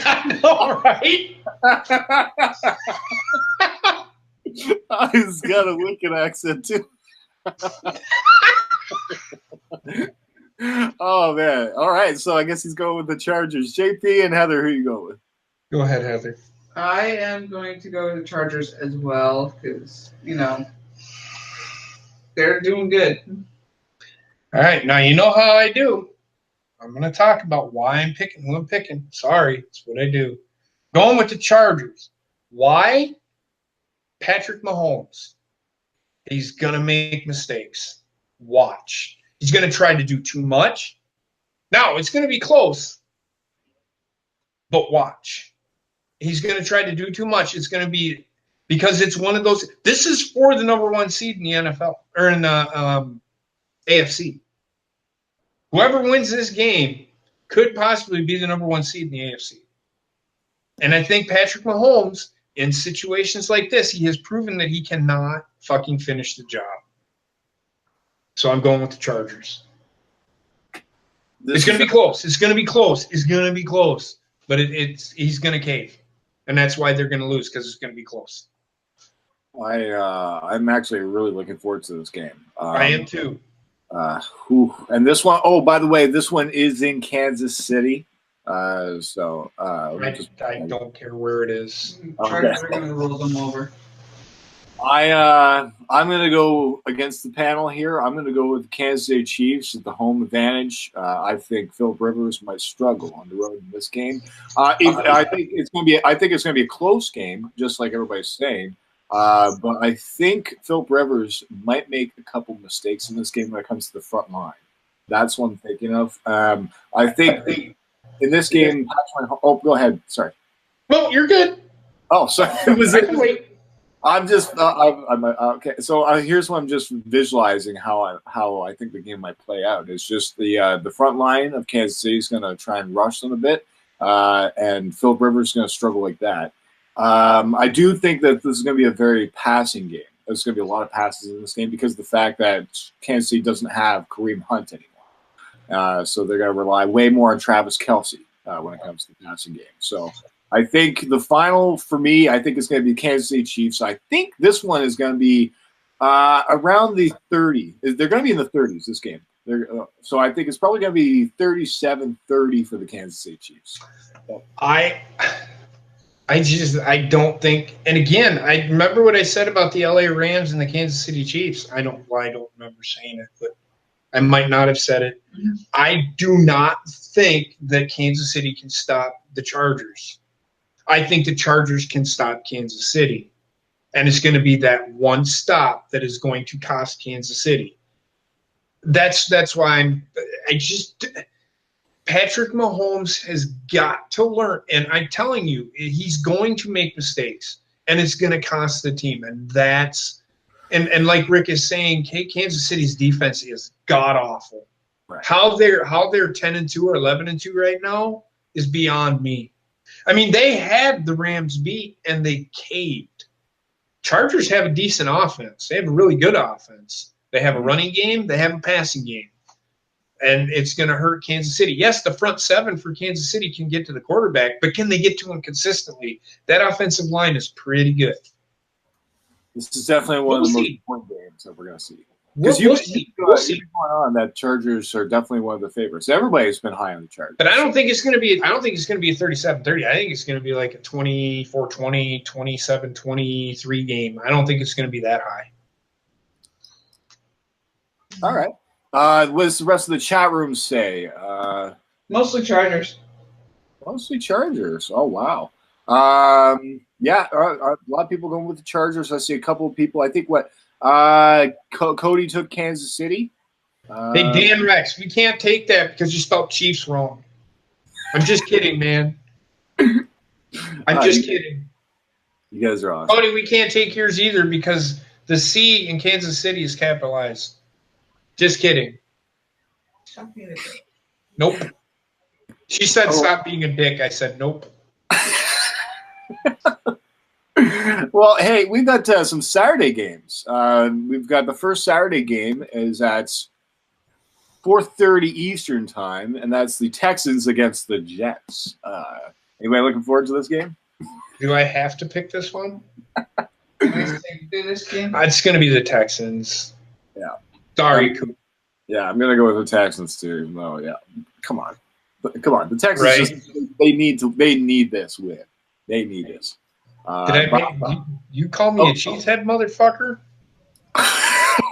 I know, right? He's got a wicked accent too. Oh man! All right, so I guess he's going with the Chargers. JP and Heather, who you go with? Go ahead, Heather. I am going to go with the Chargers as well because, they're doing good. All right. Now, you know how I do. I'm going to talk about why I'm picking who I'm picking. Sorry. It's what I do. Going with the Chargers. Why? Patrick Mahomes. He's going to make mistakes. Watch. He's going to try to do too much. Now, it's going to be close. But watch. He's going to try to do too much. It's going to be because it's one of those. This is for the number 1 seed in the NFL or in the AFC. Whoever wins this game could possibly be the number 1 seed in the AFC. And I think Patrick Mahomes, in situations like this, he has proven that he cannot fucking finish the job. So I'm going with the Chargers. It's going to be close. It's going to be close. It's going to be close. But he's going to cave. And that's why they're going to lose, because it's going to be close. I'm actually really looking forward to this game. I am too. And this one, oh, by the way, this one is in Kansas City. I don't care where it is. Chargers are going to roll them over. I'm going to go against the panel here. I'm going to go with the Kansas City Chiefs at the home advantage. I think Philip Rivers might struggle on the road in this game. I think it's going to be a close game, just like everybody's saying. But I think Philip Rivers might make a couple mistakes in this game when it comes to the front line. That's what I'm thinking of. I think in this game, oh, go ahead. Sorry. No, you're good. Oh, sorry. Wait. I'm just I'm okay. So here's what I'm just visualizing how I think the game might play out. It's just the front line of Kansas City is going to try and rush them a bit, and Philip Rivers is going to struggle like that. I do think that this is going to be a very passing game. There's going to be a lot of passes in this game because of the fact that Kansas City doesn't have Kareem Hunt anymore. So they're going to rely way more on Travis Kelce when it comes to the passing game. So I think the final for me, I think it's going to be Kansas City Chiefs. I think this one is going to be around the 30. They're going to be in the 30s this game. So I think it's probably going to be 37-30 for the Kansas City Chiefs. I don't think, and again, I remember what I said about the LA Rams and the Kansas City Chiefs. I don't remember saying it, but I might not have said it. I do not think that Kansas City can stop the Chargers. I think the Chargers can stop Kansas City. And it's going to be that one stop that is going to cost Kansas City. That's why Patrick Mahomes has got to learn. And I'm telling you, he's going to make mistakes. And it's going to cost the team. And and like Rick is saying, Kansas City's defense is god-awful. Right. How they're 10-2 or 11-2 right now is beyond me. I mean, they had the Rams beat and they caved. Chargers have a decent offense. They have a really good offense. They have a running game. They have a passing game. And it's going to hurt Kansas City. Yes, the front seven for Kansas City can get to the quarterback, but can they get to him consistently? That offensive line is pretty good. This is definitely one of the most important games that we're going to see. Because you've going on that Chargers are definitely one of the favorites. Everybody's been high on the Chargers. But I don't think it's going to be a 37-30. I think it's going to be like a 24-20, 27-23 game. I don't think it's going to be that high. All right. What does the rest of the chat room say? Mostly Chargers. Mostly Chargers. Oh, wow. Yeah, a lot of people going with the Chargers. I see a couple of people. I think Cody took Kansas City. Hey, Dan Rex, we can't take that because you spelled Chiefs wrong. I'm just kidding, man. I'm just kidding. You guys are awesome. Cody, we can't take yours either because the C in Kansas City is capitalized. Just kidding. Stop being a dick. Nope. She said stop being a dick. I said nope. Well, hey, we've got some Saturday games. We've got the first Saturday game is at 4:30 Eastern time, and that's the Texans against the Jets. Anybody looking forward to this game? Do I have to pick this one? This game? It's going to be the Texans. Yeah. Sorry, Coop. Yeah, I'm going to go with the Texans too. No, yeah. Come on. The Texans right. They need this win. They need this. You call me a cheesehead, motherfucker?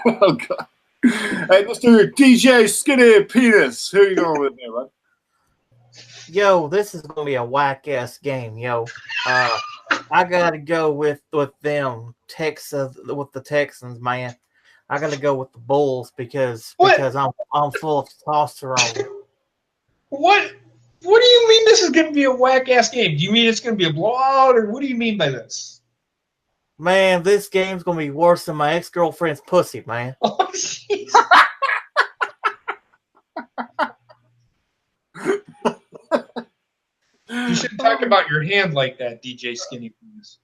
Oh, God. Hey, Mr. DJ Skinny Penis. Who are you going with there, bud? Yo, this is going to be a whack-ass game, yo. I got to go with them, with the Texans, man. I got to go with the Bulls because I'm full of testosterone. What? What do you mean this is going to be a whack-ass game? Do you mean it's going to be a blowout, or what do you mean by this? Man, this game's going to be worse than my ex-girlfriend's pussy, man. Oh, jeez. You shouldn't talk about your hand like that, DJ Skinny Penis.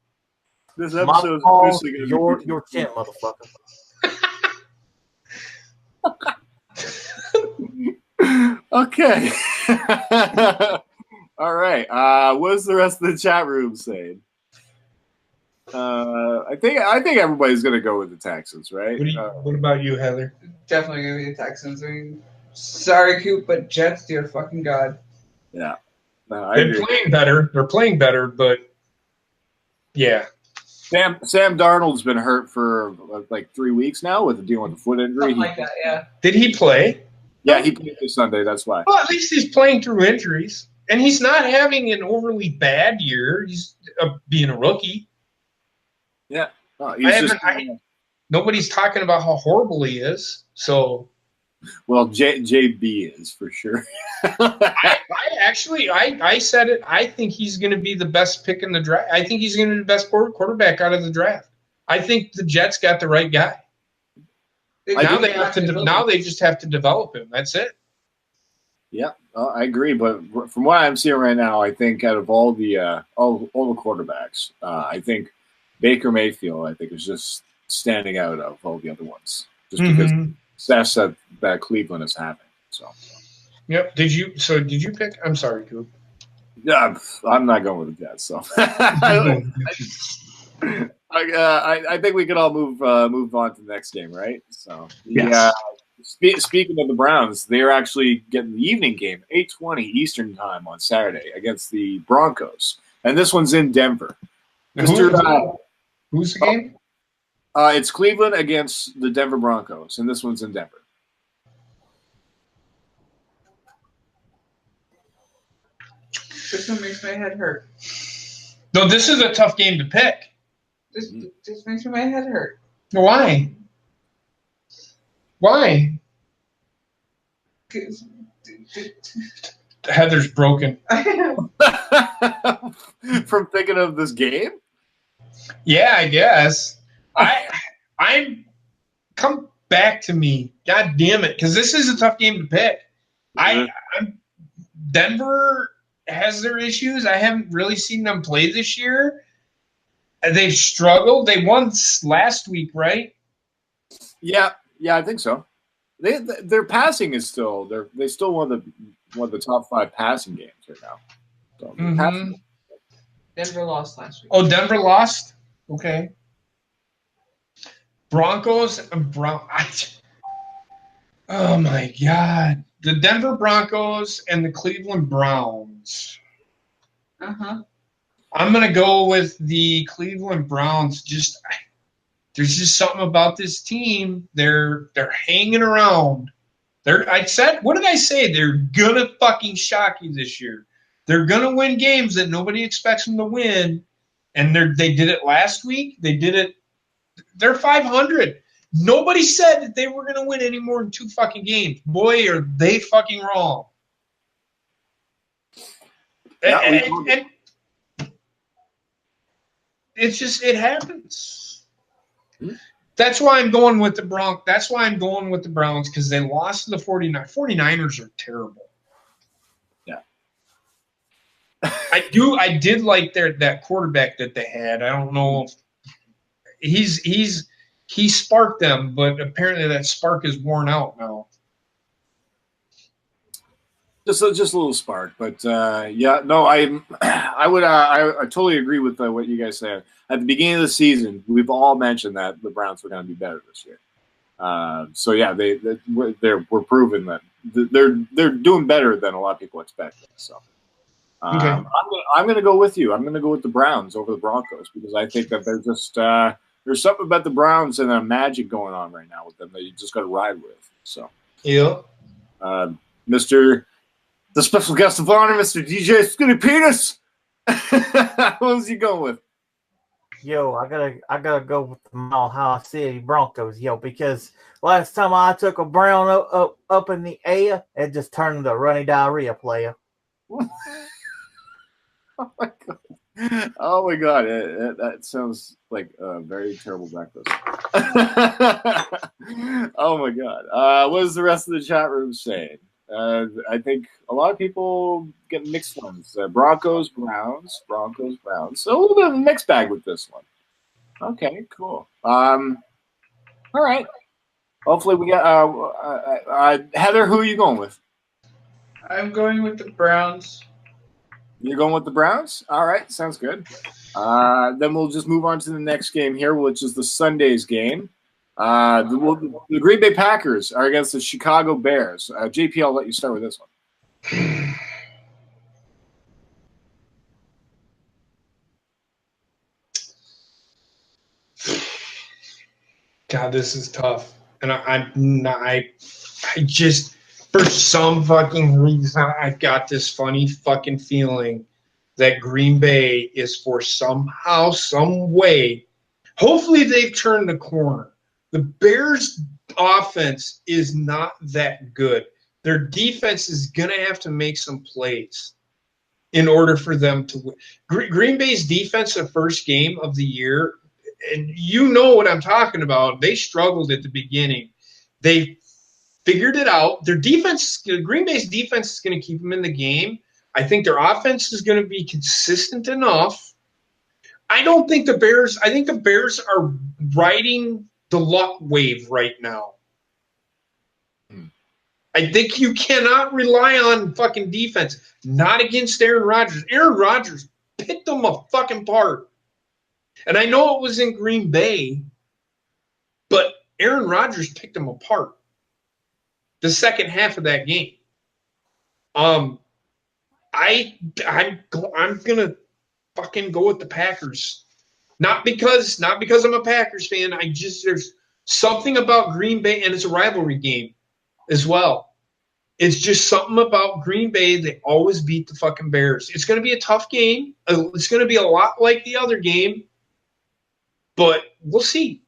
This episode is your chin, motherfucker. Okay. All right. What's the rest of the chat room saying? I think everybody's gonna go with the Texans, right? What about you, Heather? Definitely gonna be the Texans. I mean, sorry, Coop, but Jets, dear fucking God. Yeah. No, I They're agree. playing better. They're playing better, but yeah. Sam Darnold's been hurt for like 3 weeks now with dealing with a foot injury. Something like that, yeah. Did he play? Yeah, he played this Sunday. That's why. Well, at least he's playing through injuries, and he's not having an overly bad year. He's being a rookie. Yeah. No, Nobody's talking about how horrible he is. So, well, JB is for sure. I said it. I think he's going to be the best pick in the draft. I think he's going to be the best quarterback out of the draft. I think the Jets got the right guy. Now they just have to develop him. That's it. Yeah, I agree. But from what I'm seeing right now, I think out of all the quarterbacks, I think Baker Mayfield, I think, is just standing out of all the other ones, just because success that Cleveland is having. So. Yep. Did you pick? I'm sorry, Coop. Yeah, I'm not going with the Jets. So. I think we can all move on to the next game, right? So, yes. Speaking of the Browns, they are actually getting the evening game, 8:20 Eastern time on Saturday against the Broncos, and this one's in Denver. Who's the game? It's Cleveland against the Denver Broncos, and this one's in Denver. This one makes my head hurt. No, this is a tough game to pick. This makes my head hurt. Why? Why? Heather's broken. From thinking of this game? Yeah, I guess. I'm come back to me. God damn it, because this is a tough game to pick. I'm Denver has their issues. I haven't really seen them play this year. They've struggled. They won last week, right? Yeah, I think so. Their passing is still they still one of the top 5 passing games right now. So Denver lost last week. Oh, Denver lost? Okay. Broncos and oh my God. The Denver Broncos and the Cleveland Browns. Uh-huh. I'm going to go with the Cleveland Browns. There's just something about this team. They're hanging around. What did I say? They're going to fucking shock you this year. They're going to win games that nobody expects them to win. And they did it last week. They did it. They're 500. Nobody said that they were going to win any more than 2 fucking games. Boy, are they fucking wrong. And it's just, it happens. That's why I'm going with the Broncos. That's why I'm going with the Browns, because they lost to the 49ers. 49ers are terrible. Yeah. I did like that quarterback that they had. I don't know if he sparked them, but apparently that spark is worn out now. Just a little spark, but yeah, no, I totally agree with what you guys said. At the beginning of the season, we've all mentioned that the Browns were going to be better this year. So yeah, we're proving that they're doing better than a lot of people expected. So okay. I'm going to go with you. I'm going to go with the Browns over the Broncos, because I think that they're just there's something about the Browns and a magic going on right now with them that you just got to ride with. So yeah, the special guest of honor, Mr. DJ Skinny Penis. What was he going with? Yo, I gotta go with the Mile City Broncos, because last time I took a Brown up in the air, it just turned into a runny diarrhea player. Oh my god! That sounds like a very terrible breakfast. Oh my god! What is the rest of the chat room saying? I think a lot of people get mixed ones. Broncos, Browns. So a little bit of a mixed bag with this one. Okay, cool. All right. Hopefully we got Heather. Who are you going with? I'm going with the Browns. You're going with the Browns? All right, sounds good. Then we'll just move on to the next game here, which is the Sunday's game. The Green Bay Packers are against the Chicago Bears. JP, I'll let you start with this one. God, this is tough. And I just, for some fucking reason, I've got this funny fucking feeling that Green Bay is for somehow, some way, hopefully they've turned the corner. The Bears' offense is not that good. Their defense is going to have to make some plays in order for them to win. Green Bay's defense, the first game of the year, and you know what I'm talking about. They struggled at the beginning. They figured it out. Their defense, Green Bay's defense is going to keep them in the game. I think their offense is going to be consistent enough. I think the Bears are riding the luck wave right now. I think you cannot rely on fucking defense. Not against Aaron Rodgers. Aaron Rodgers picked them a fucking apart. And I know it was in Green Bay, but Aaron Rodgers picked them apart the second half of that game. I'm gonna fucking go with the Packers. Not because I'm a Packers fan. There's something about Green Bay, and it's a rivalry game as well. It's just something about Green Bay. They always beat the fucking Bears. It's going to be a tough game. It's going to be a lot like the other game, but we'll see.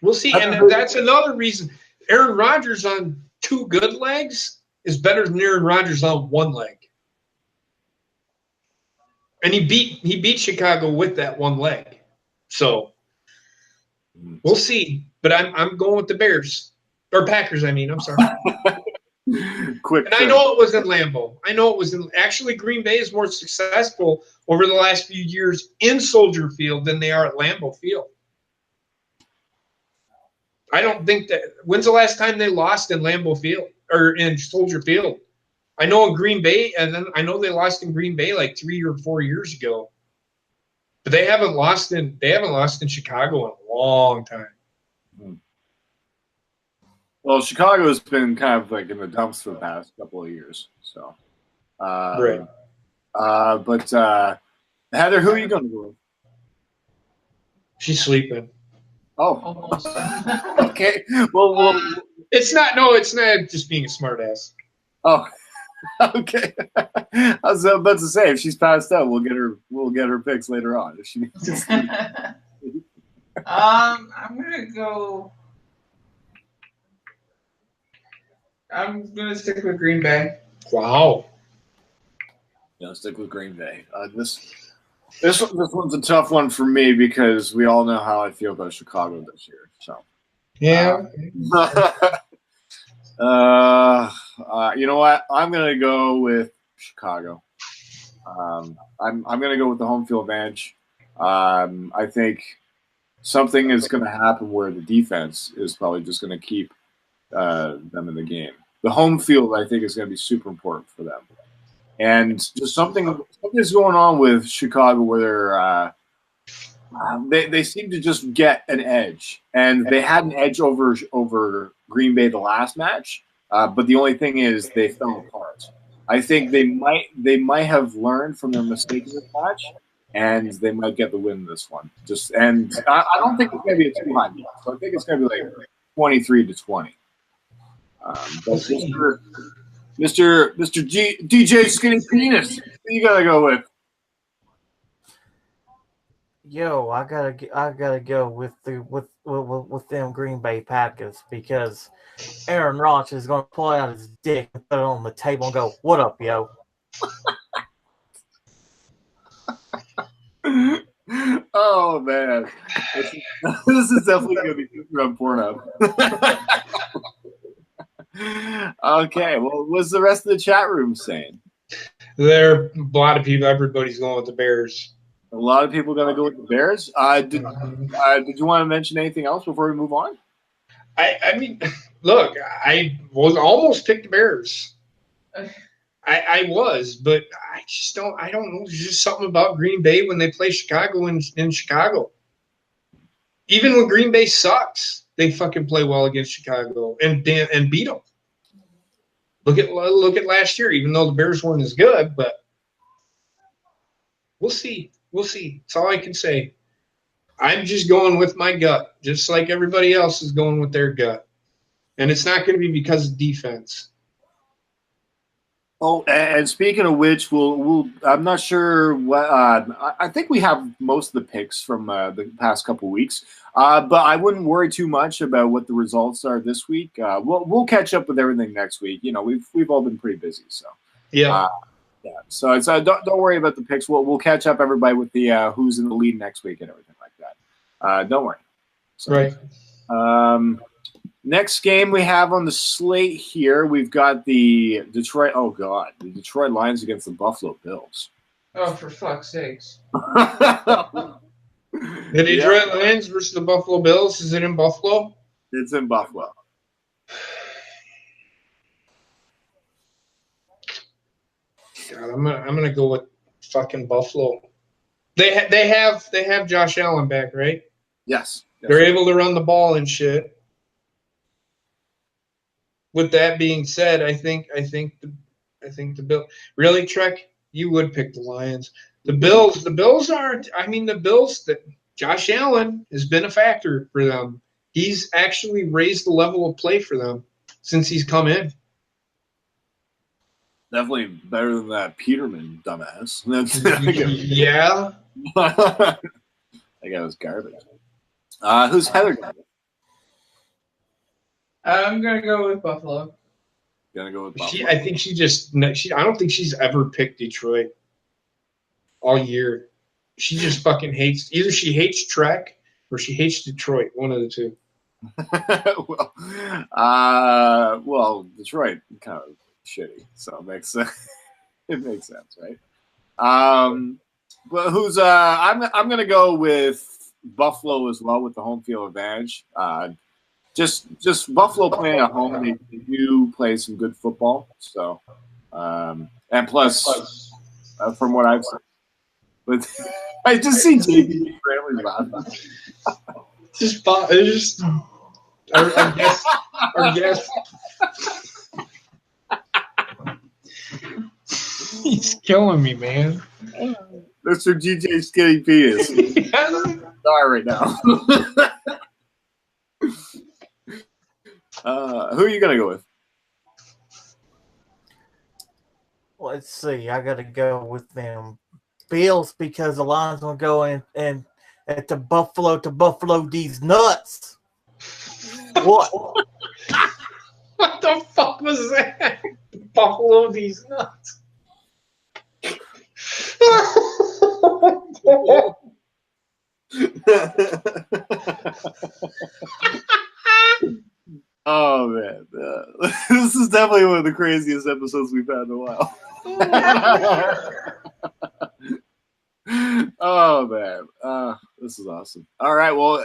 We'll see. And that's another reason. Aaron Rodgers on two good legs is better than Aaron Rodgers on one leg. And he beat Chicago with that one leg. So we'll see. But I'm going with the Bears. Or Packers, I mean. I'm sorry. Quick. And I know it was in Lambeau. Actually, Green Bay is more successful over the last few years in Soldier Field than they are at Lambeau Field. I don't think that – when's the last time they lost in Lambeau Field or in Soldier Field? I know in Green Bay, and then I know they lost in Green Bay like 3 or 4 years ago. But they haven't lost in Chicago in a long time. Mm-hmm. Well, Chicago has been kind of like in the dumps for the past couple of years. So, right. But Heather, who are you going to go with? She's sleeping. Oh, Almost. okay. Well, it's not just being a smartass. Oh, okay. I was about to say, if she's passed out, we'll get her picks later on if she needs to sleep. I'm gonna go. I'm gonna stick with Green Bay. Wow. Yeah, stick with Green Bay. This one's a tough one for me because we all know how I feel about Chicago this year. So yeah. You know what? I'm gonna go with Chicago. I'm gonna go with the home field advantage. I think something is gonna happen where the defense is probably just gonna keep them in the game. The home field, I think, is going to be super important for them. And just something's going on with Chicago where they seem to just get an edge. And they had an edge over Green Bay the last match, but the only thing is they fell apart. I think they might have learned from their mistakes in this match, and they might get the win in this one. I don't think it's going to be a too high game. So I think it's going to be like 23-20. But Mr. DJ Skinny Penis, who you gotta go with? Yo, I gotta go with them Green Bay Packers because Aaron Rodgers is gonna pull out his dick and put it on the table and go, "What up, yo?" Oh man, this is definitely gonna be on Pornhub. Okay, well, what's the rest of the chat room saying? There are a lot of people. Everybody's going with the Bears. A lot of people going to go with the Bears. Did you want to mention anything else before we move on? I mean, look, I was almost picked the Bears. I was, but I just don't. I don't know. There's just something about Green Bay when they play Chicago in Chicago. Even when Green Bay sucks, they fucking play well against Chicago and beat them. Look at last year. Even though the Bears weren't as good, but we'll see. We'll see. That's all I can say. I'm just going with my gut, just like everybody else is going with their gut. And it's not going to be because of defense. Oh, and speaking of which, we'll I'm not sure what I think we have most of the picks from the past couple weeks, but I wouldn't worry too much about what the results are this week. We'll catch up with everything next week. You know, we've all been pretty busy, so yeah. So it's don't worry about the picks. We'll catch up everybody with the who's in the lead next week and everything like that. Don't worry. So, right. Next game we have on the slate here, we've got the Detroit Lions against the Buffalo Bills. Oh, for fuck's sakes. The Detroit Lions versus the Buffalo Bills. Is it in Buffalo? It's in Buffalo. God, I'm gonna go with fucking Buffalo. They have Josh Allen back, right? Yes. They're able to run the ball and shit. With that being said, I think the Bill really, Trek, you would pick the Lions. The Bills aren't. I mean, the Bills that Josh Allen has been a factor for them. He's actually raised the level of play for them since he's come in. Definitely better than that Peterman dumbass. Yeah. That guy was garbage. Who's Heather going? I'm gonna go with Buffalo. Gonna go with Buffalo. I think I don't think she's ever picked Detroit all year. She just fucking hates. Either she hates Trek or she hates Detroit. One of the two. well, Detroit kind of shitty, so it makes sense. It makes sense, right? But who's? I'm gonna go with Buffalo as well with the home field advantage. Just Buffalo playing at home, they do play some good football. So, and plus, from what I've seen, but I just see JB laughing. Our guest. He's killing me, man. Mr. DJ Skinny Penis. Sorry right now. Who are you gonna go with? Let's see. I gotta go with them Bills because the Lions will go in and at the Buffalo to Buffalo these nuts. What? What the fuck was that? Buffalo these nuts. Oh man, this is definitely one of the craziest episodes we've had in a while. Oh man, this is awesome. All right, well,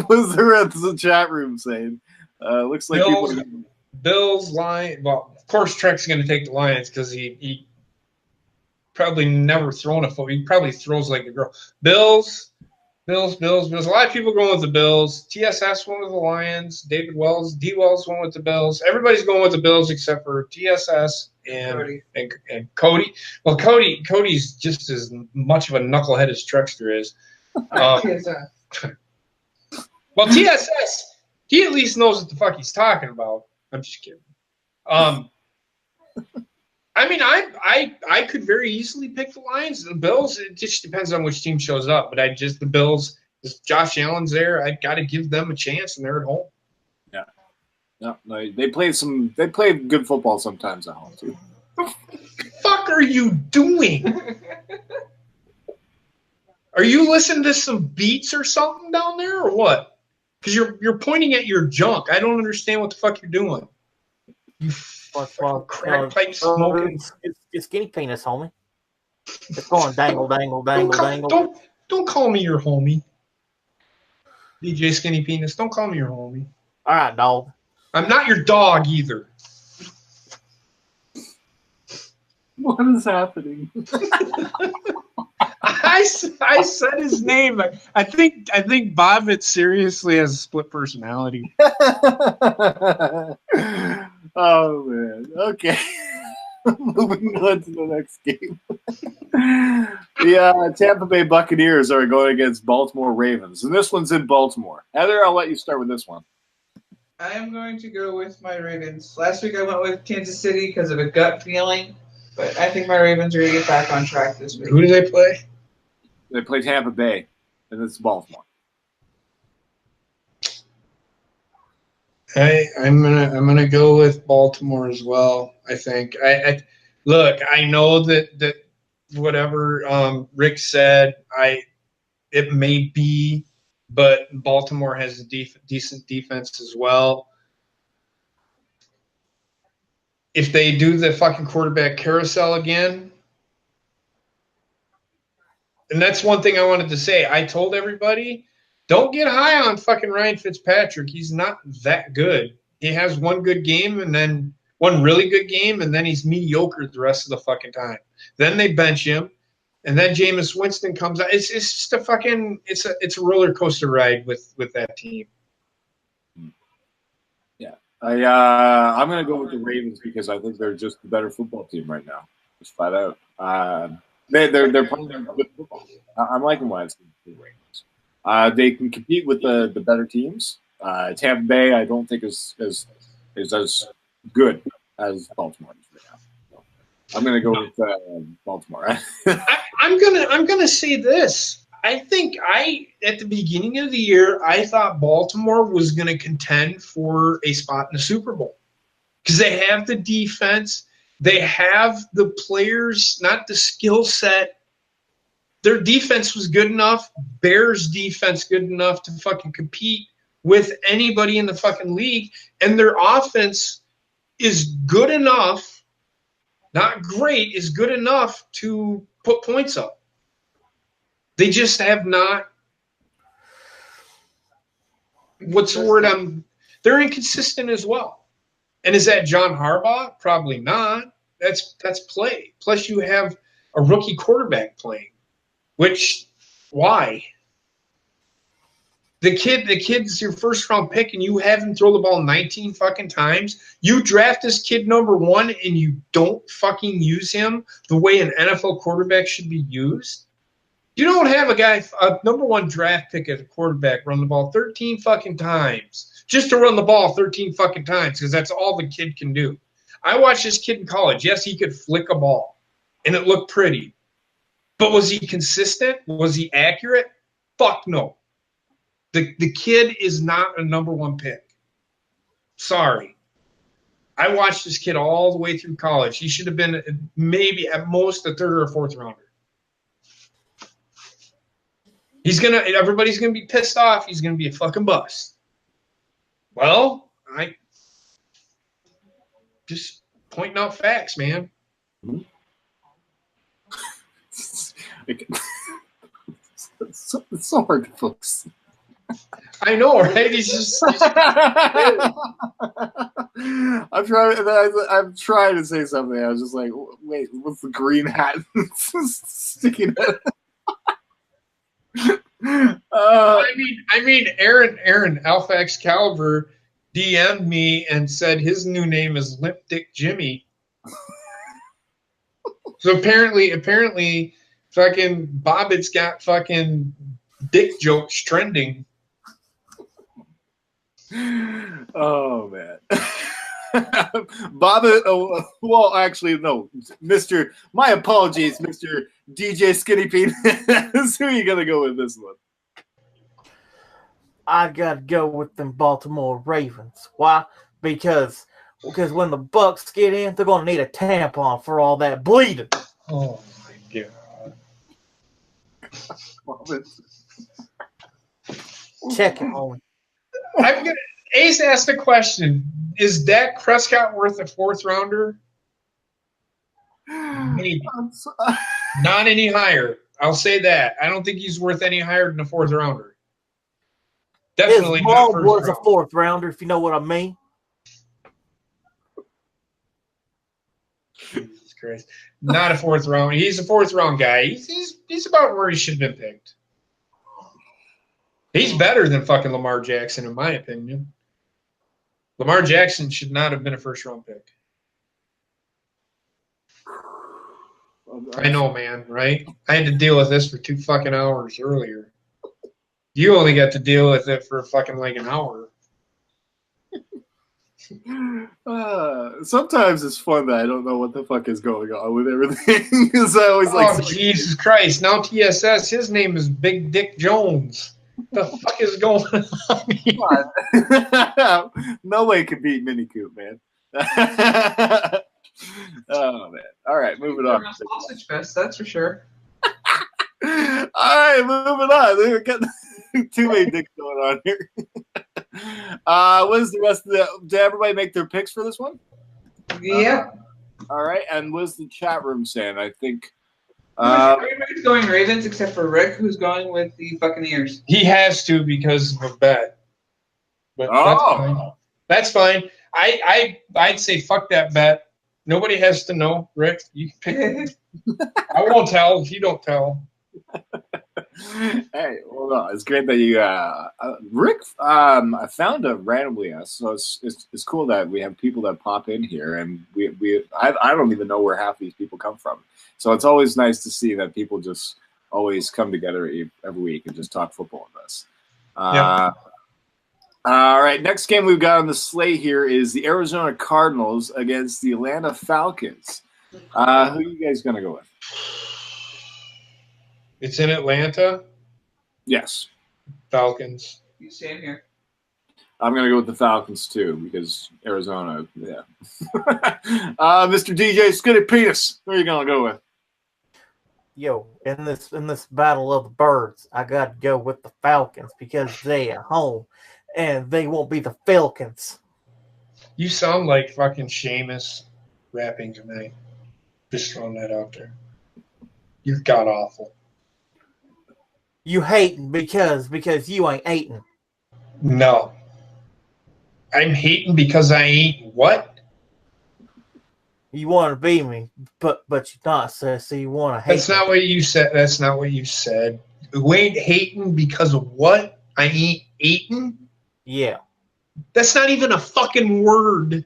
what's the rest of the chat room saying? Looks like Bills Lions. Well, of course, Trek's going to take the Lions because he probably never thrown a foot. He probably throws like a girl. Bills. A lot of people going with the Bills. TSS went with the Lions. D Wells went with the Bills. Everybody's going with the Bills except for TSS and Cody. Well, Cody's just as much of a knucklehead as Trexter is. Well, TSS, he at least knows what the fuck he's talking about. I'm just kidding. I mean, I could very easily pick the Lions. The Bills, it just depends on which team shows up. But the Bills, if Josh Allen's there, I got to give them a chance, and they're at home. Yeah. No, they play good football sometimes at home too. What the fuck are you doing? Are you listening to some beats or something down there, or what? Because you're pointing at your junk. I don't understand what the fuck you're doing. You crack pipe smoking. It's skinny penis, homie. It's going dangle, dangle, dangle, dangle. Don't call me your homie. DJ Skinny Penis, don't call me your homie. All right, dog. I'm not your dog either. What is happening? I said his name. I think Bobbit seriously has a split personality. Oh man. Okay. Moving on to the next game. The Tampa Bay Buccaneers are going against Baltimore Ravens, and this one's in Baltimore. Heather, I'll let you start with this one. I am going to go with my Ravens. Last week I went with Kansas City because of a gut feeling, but I think my Ravens are going to get back on track this week. Who do they play? They play Tampa Bay, and it's Baltimore. I'm gonna go with Baltimore as well. I think. Look. I know that whatever Rick said, it may be, but Baltimore has a decent defense as well. If they do the fucking quarterback carousel again, and that's one thing I wanted to say. I told everybody, don't get high on fucking Ryan Fitzpatrick. He's not that good. He has one good game and then one really good game, and then he's mediocre the rest of the fucking time. Then they bench him, and then Jameis Winston comes out. It's just a fucking it's a roller coaster ride with that team. Yeah, I'm gonna go with the Ravens because I think they're just the better football team right now. Just flat out. They're playing good football. I'm liking why it's the Ravens. They can compete with the better teams. Tampa Bay, I don't think is as good as Baltimore is right now. So I'm going to go with Baltimore. I'm gonna say this. I think at the beginning of the year I thought Baltimore was going to contend for a spot in the Super Bowl because they have the defense, they have the players, not the skill set. Their defense was good enough. Bears defense good enough to fucking compete with anybody in the fucking league. And their offense is good enough, not great, is good enough to put points up. They just have not. What's the word? They're inconsistent as well. And is that John Harbaugh? Probably not. That's play. Plus you have a rookie quarterback playing. Which, why? The kid's your first round pick, and you have him throw the ball 19 fucking times. You draft this kid number 1, and you don't fucking use him the way an NFL quarterback should be used. You don't have a number 1 draft pick as a quarterback run the ball 13 fucking times just to run the ball 13 fucking times because that's all the kid can do. I watched this kid in college. Yes, he could flick a ball, and it looked pretty. But was he consistent? Was he accurate? Fuck no. The kid is not a number 1 pick. Sorry. I watched this kid all the way through college. He should have been maybe at most a 3rd or a 4th rounder. Everybody's gonna be pissed off. He's gonna be a fucking bust. Well, I just pointing out facts, man. Mm-hmm. It's so hard to focus. I know, right? I'm trying to say something. I was just like, wait, what's the green hat sticking out? I mean, Aaron Alpha Excalibur DM'd me and said his new name is Limp Dick Jimmy. So apparently, fucking Bobbit's got fucking dick jokes trending. Oh man, Bobbit. Oh, well, actually, no, Mister. My apologies, Mister DJ Skinny Pete. Who are you gonna go with this one? I gotta go with them Baltimore Ravens. Why? Because when the Bucks get in, they're gonna need a tampon for all that bleeding. Oh my god! Check it, Owen. Ace asked the question: is Dak Prescott worth a 4th rounder? Maybe. Not any higher. I'll say that. I don't think he's worth any higher than a 4th rounder. Definitely His not mom first was a round. 4th rounder, if you know what I mean. Jesus Christ. Not a 4th round. He's a 4th round guy. He's about where he should have been picked. He's better than fucking Lamar Jackson, in my opinion. Lamar Jackson should not have been a 1st round pick. I know, man, right? I had to deal with this for 2 fucking hours earlier. You only got to deal with it for fucking like an hour. Sometimes it's fun that I don't know what the fuck is going on with everything. Because I always Jesus Christ. Now TSS, his name is Big Dick Jones. The fuck is going on? No way could beat Mini Coop, man. Oh, man. All right, moving on. Sausage fest, that's for sure. All right, moving on. We've got too many dicks going on here. What is the rest of the? Did everybody make their picks for this one? Yeah. All right, and what's the chat room saying? I think Everybody's going Ravens except for Rick, who's going with the Buccaneers. He has to because of a bet. But that's fine. I'd say fuck that bet. Nobody has to know, Rick. You can pick. I won't tell if you don't tell. Hey, well, no, it's great that you, Rick. I found it randomly, so it's cool that we have people that pop in here, and I don't even know where half these people come from. So it's always nice to see that people just always come together every week and just talk football with us. Yep. All right, next game we've got on the slate here is the Arizona Cardinals against the Atlanta Falcons. Who are you guys going to go with? It's in Atlanta. Yes. Falcons. You same here. I'm going to go with the Falcons, too, because Arizona, yeah. Mr. DJ Skitty Penis, who are you going to go with? Yo, in this battle of the birds, I got to go with the Falcons because they at home, and they won't be the Falcons. You sound like fucking Seamus rapping tonight. Just throwing that out there. You're god awful. You hating because you ain't hating. No. I'm hating because I ain't what? You want to be me, but you're not, so you want to hate That's me. not what you said. That's not what you said. You ain't hating because of what? I ain't eating? Yeah. That's not even a fucking word.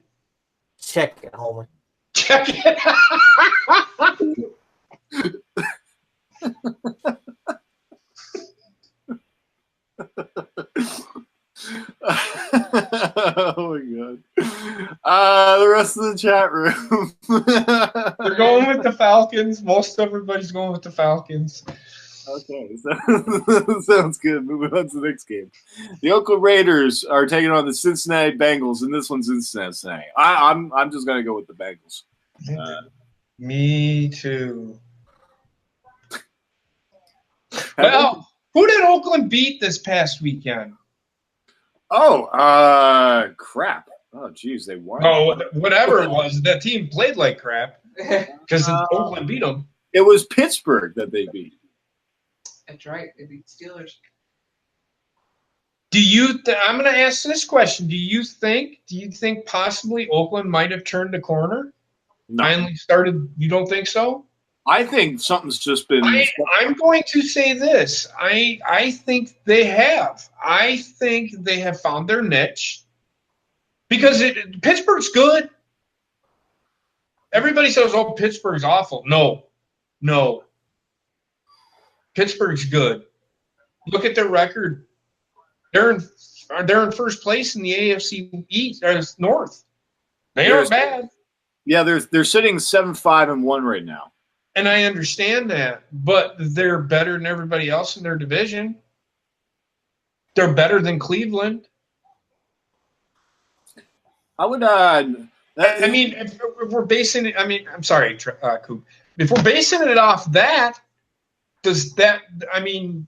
Check it, homie. Check it out. Oh my god. The rest of the chat room. They're going with the Falcons. Most everybody's going with the Falcons. Okay, sounds good. Moving on to the next game. The Oakland Raiders are taking on the Cincinnati Bengals, and this one's in Cincinnati. I'm just gonna go with the Bengals. Me too. Well, who did Oakland beat this past weekend? Oh, crap. Oh, geez, they won. Oh, whatever it was, that team played like crap because Oakland beat them. It was Pittsburgh that they beat. That's right. They beat Steelers. I'm going to ask this question. Do you think possibly Oakland might have turned the corner? No. Finally started. You don't think so? I think something's just been. I'm going to say this. I think they have. I think they have found their niche because Pittsburgh's good. Everybody says, "Oh, Pittsburgh's awful." No. Pittsburgh's good. Look at their record. They're in first place in the AFC East or North. They aren't bad. Yeah, they're sitting 7-5-1 right now. And I understand that, but they're better than everybody else in their division. They're better than Cleveland. I would. I mean, if we're basing it. I mean, I'm sorry, Coop. If we're basing it off that, does that? I mean,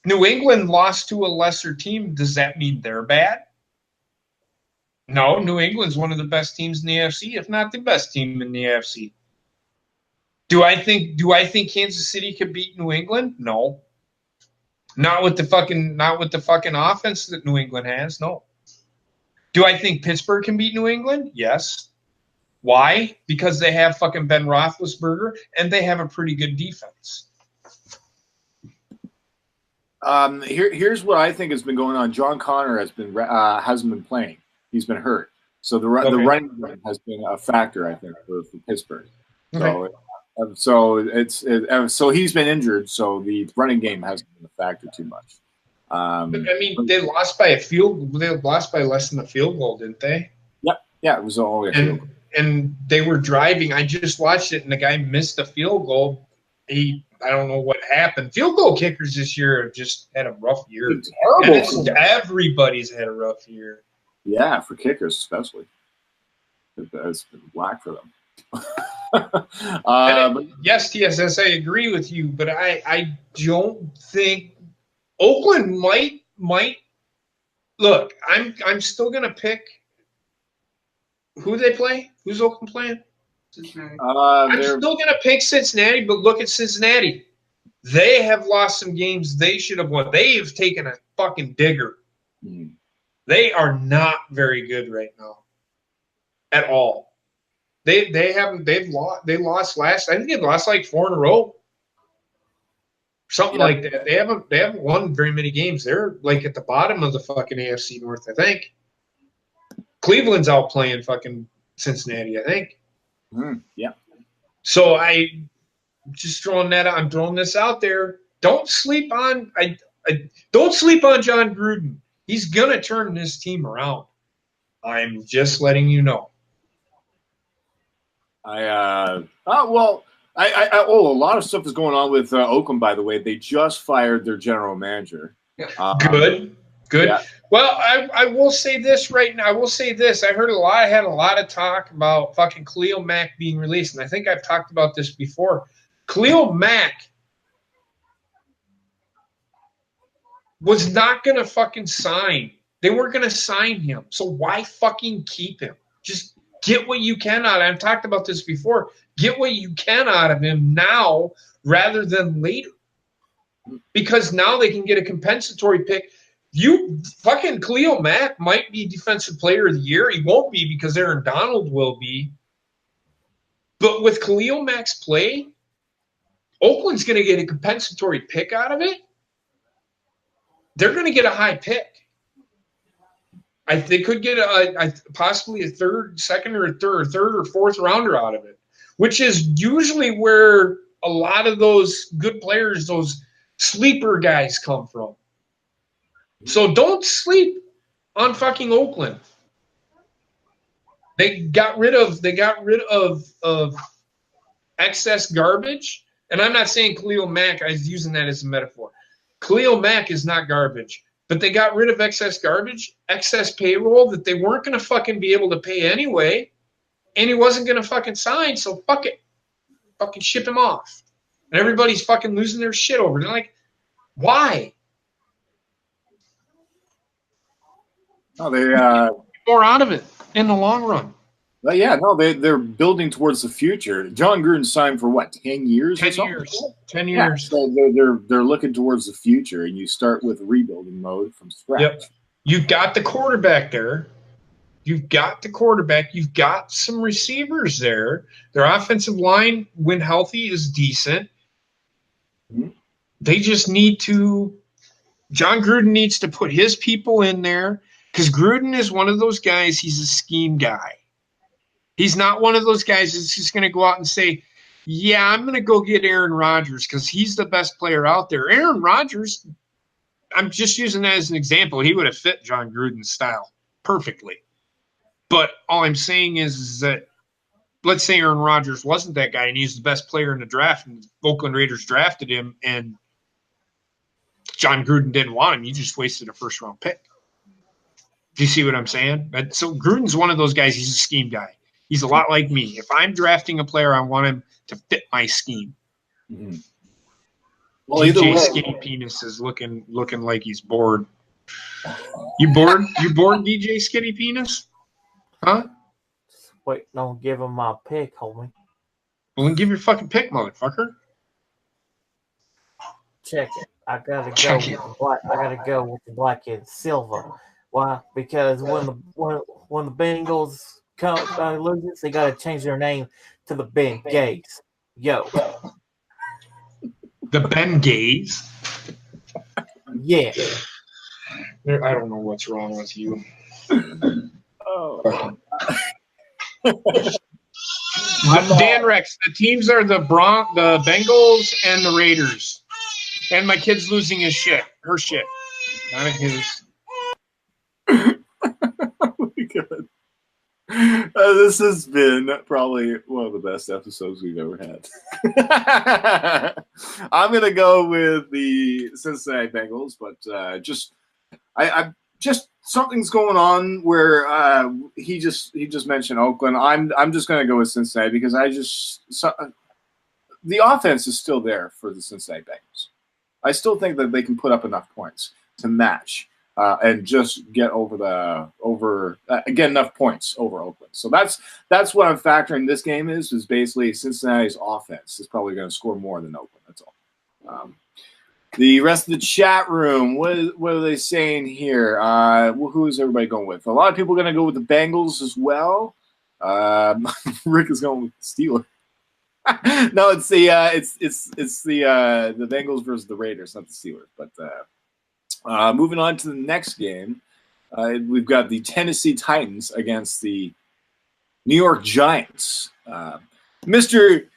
New England lost to a lesser team. Does that mean they're bad? No, New England's one of the best teams in the AFC, if not the best team in the AFC. Do I think Kansas City could beat New England? No. Not with the fucking offense that New England has. No. Do I think Pittsburgh can beat New England? Yes. Why? Because they have fucking Ben Roethlisberger and they have a pretty good defense. Here's what I think has been going on. John Connor hasn't been playing. He's been hurt. So the running game has been a factor, I think, for Pittsburgh. Okay. So he's been injured. So the running game hasn't been a factor too much. But, I mean, they lost by less than a field goal, didn't they? Yep. Yeah, it was only a field goal. And they were driving. I just watched it, and the guy missed a field goal. I don't know what happened. Field goal kickers this year have just had a rough year. It's terrible. And everybody's had a rough year. Yeah, for kickers especially. It's been whack for them. Yes, TSS, I agree with you, but I don't think Oakland might look. I'm still gonna pick who they play. Who's Oakland playing? Cincinnati. I'm still gonna pick Cincinnati, but look at Cincinnati. They have lost some games they should have won. They have taken a fucking digger. Mm. They are not very good right now, at all. They lost last. I think they lost like 4 in a row, something like that. They haven't won very many games. They're like at the bottom of the fucking AFC North, I think. Cleveland's out playing fucking Cincinnati, I think. Yeah. So I just throwing that out. I'm throwing this out there. Don't sleep on don't sleep on John Gruden. He's gonna turn this team around. I'm just letting you know. A lot of stuff is going on with Oakland, by the way. They just fired their general manager. Good. Yeah. Well, I will say this right now. I will say this. I had a lot of talk about fucking Khalil Mack being released, and I think I've talked about this before. Khalil Mack was not going to fucking sign. They weren't going to sign him. So why fucking keep him? Just get what you can out of him. I've talked about this before. Get what you can out of him now rather than later. Because now they can get a compensatory pick. You fucking Khalil Mack might be Defensive Player of the Year. He won't be because Aaron Donald will be. But with Khalil Mack's play, Oakland's going to get a compensatory pick out of it. They're going to get a high pick. They could get possibly a second or third or fourth rounder out of it, which is usually where a lot of those good players, those sleeper guys, come from. So don't sleep on fucking Oakland. They got rid of excess garbage, and I'm not saying Khalil Mack. I was using that as a metaphor. Khalil Mack is not garbage, but they got rid of excess garbage, excess payroll that they weren't going to fucking be able to pay anyway, and he wasn't going to fucking sign. So fuck it, fucking ship him off, and everybody's fucking losing their shit over it. They're like, why? No, they more out of it in the long run. Well, yeah, no, they're building towards the future. John Gruden signed for what, 10 years? 10 years. 10 years. Yeah, so they're looking towards the future, and you start with rebuilding mode from scratch. Yep. You've got the quarterback there. You've got some receivers there. Their offensive line, when healthy, is decent. Mm-hmm. They just need to – John Gruden needs to put his people in there because Gruden is one of those guys, he's a scheme guy. He's not one of those guys that's just going to go out and say, yeah, I'm going to go get Aaron Rodgers because he's the best player out there. Aaron Rodgers, I'm just using that as an example. He would have fit John Gruden's style perfectly. But all I'm saying is that let's say Aaron Rodgers wasn't that guy and he's the best player in the draft and the Oakland Raiders drafted him and John Gruden didn't want him. You just wasted a first-round pick. Do you see what I'm saying? So Gruden's one of those guys. He's a scheme guy. He's a lot like me. If I'm drafting a player, I want him to fit my scheme. Mm-hmm. Well, DJ Skinny Penis is looking like he's bored. You bored? You bored, DJ Skinny Penis? Huh? Wait, don't give him my pick, homie. Well, then give your fucking pick, motherfucker. Check it. I gotta go with the black. I gotta go with the black and silver. Why? Because when the Bengals come loses, they gotta change their name to the Bengays. Yo, The Ben Gays. yeah. I don't know what's wrong with you. Oh. Dan Rex, the teams are the Bengals and the Raiders. And my kid's losing his shit. Her shit. Not his. Oh my God. This has been probably one of the best episodes we've ever had. I'm going to go with the Cincinnati Bengals, but I just something's going on where he just mentioned Oakland. I'm just going to go with Cincinnati because the offense is still there for the Cincinnati Bengals. I still think that they can put up enough points to match and just get get enough points over Oakland. So that's what I'm factoring this game is basically Cincinnati's offense is probably going to score more than Oakland. That's all. The rest of the chat room, what are they saying here? Who is everybody going with? A lot of people are going to go with the Bengals as well. Rick is going with the Steelers. No, it's the Bengals versus the Raiders, not the Steelers. But moving on to the next game, we've got the Tennessee Titans against the New York Giants. Mr.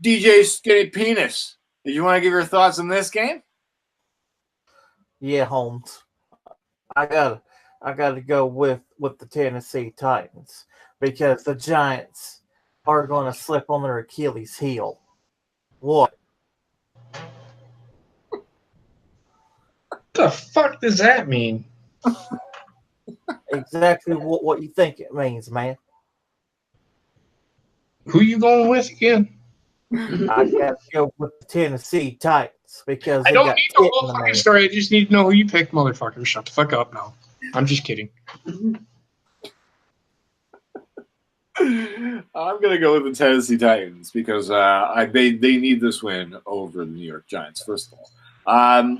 DJ Skinny Penis, did you want to give your thoughts on this game? Yeah, Holmes. I gotta go with the Tennessee Titans because the Giants are going to slip on their Achilles heel. What? The fuck does that mean? Exactly what you think it means, man. Who you going with again? I gotta go with the Tennessee Titans because I they don't got need the Pitt whole in the fucking name. story. I just need to know who you picked, motherfucker. Shut the fuck up now. I'm just kidding. I'm going to go with the Tennessee Titans because they need this win over the New York Giants, first of all.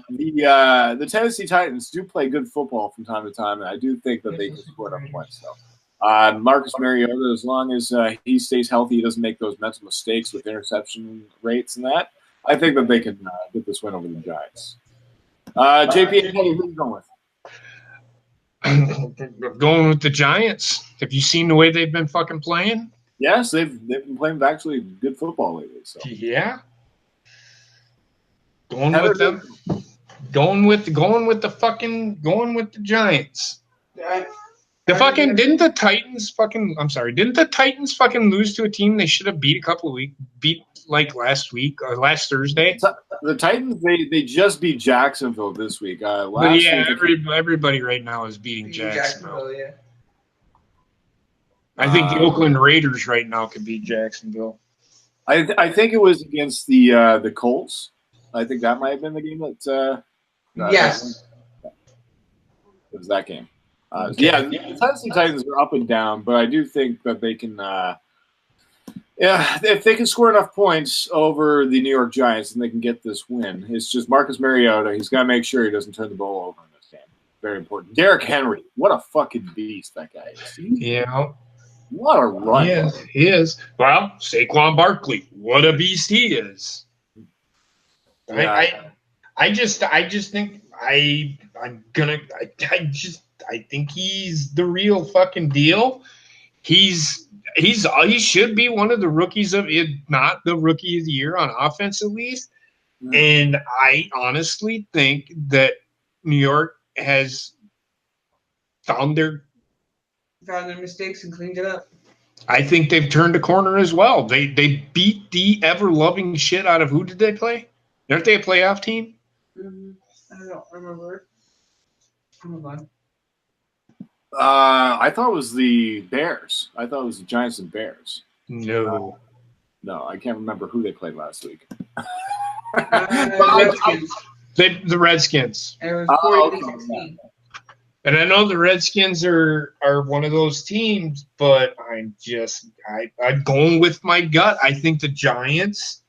The Tennessee Titans do play good football from time to time, and I do think that they can score enough points. So, Marcus Mariota, as long as he stays healthy, he doesn't make those mental mistakes with interception rates and that, I think that they can get this win over the Giants. JP, who are you going with? I'm going with the Giants. Have you seen the way they've been fucking playing? Yes, they've been playing actually good football lately. So yeah, going with them. Going with the Giants. Didn't the Titans fucking lose to a team they should have beat like last week or last Thursday? The Titans, they just beat Jacksonville this week. Everybody right now is beating Jacksonville. Yeah. I think the Oakland Raiders right now could beat Jacksonville. I think it was against the Colts. I think that might have been the game that. Yes. It was that game. Yeah, the Tennessee Titans are up and down, but I do think that they can. If they can score enough points over the New York Giants, then they can get this win. It's just Marcus Mariota. He's got to make sure he doesn't turn the ball over in this game. Very important. Derrick Henry, what a fucking beast that guy is. Yeah. What a run. He is. Well, Saquon Barkley, what a beast he is. Yeah. I just think I think he's the real fucking deal. He should be one of the rookies of it, not the rookie of the year on offense at least. Mm. And I honestly think that New York has found their mistakes and cleaned it up. I think they've turned a corner as well. They beat the ever-loving shit out of who did they play? Aren't they a playoff team? I don't remember. Hold on. I thought it was the Bears. I thought it was the Giants and Bears. No. No, I can't remember who they played last week. Redskins. The Redskins. It was 40-16. And I know the Redskins are one of those teams, but I'm going with my gut. I think the Giants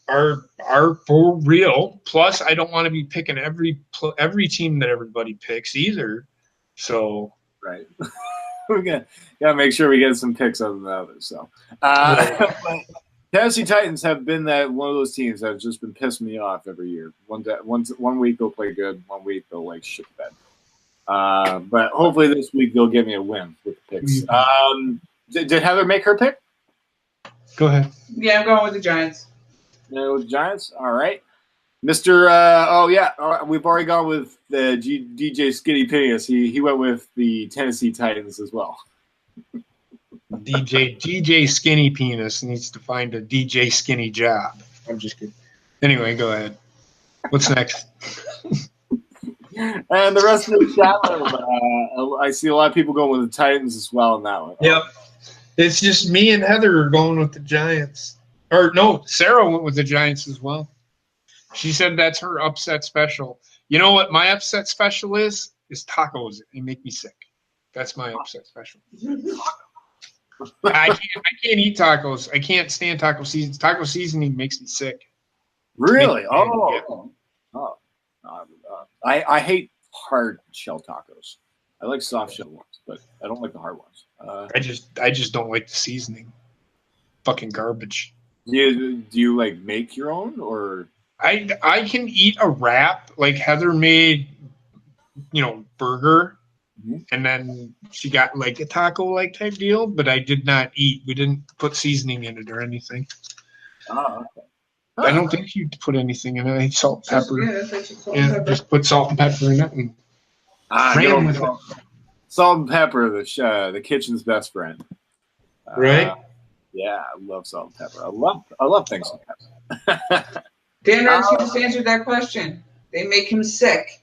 are for real. Plus, I don't want to be picking every team that everybody picks either. So right, we gotta make sure we get some picks other than the others. So, Tennessee Titans have been one of those teams that have just been pissing me off every year. One week they'll play good, one week they'll like shit the bed. But hopefully this week they'll give me a win with the picks. Did Heather make her pick? Go ahead. Yeah, I'm going with the Giants. Yeah, with the Giants. All right, Mr. We've already gone with the DJ Skinny Penis. He went with the Tennessee Titans as well. DJ Skinny Penis needs to find a DJ Skinny job. I'm just kidding. Anyway, go ahead. What's next? And the rest of the chat room, I see a lot of people going with the Titans as well in that one. Yep. It's just me and Heather are going with the Giants. Or no, Sarah went with the Giants as well. She said that's her upset special. You know what my upset special is? Is tacos. They make me sick. That's my upset special. I can't eat tacos. I can't stand taco seasoning. Taco seasoning makes me sick. Really? I hate hard shell tacos. I like soft shell ones, but I don't like the hard ones. I just don't like the seasoning. Fucking garbage. Do you like make your own, or I can eat a wrap like Heather made, burger, and then she got like a taco like type deal, but I did not eat. We didn't put seasoning in it or anything. Oh, okay. I don't think you put anything in it. Salt, pepper. Pepper. Just put salt and pepper in it and ran with it. Salt and pepper, the kitchen's best friend. Right? Yeah, I love salt and pepper. I love things like that. Dan Rex just answered that question. They make him sick.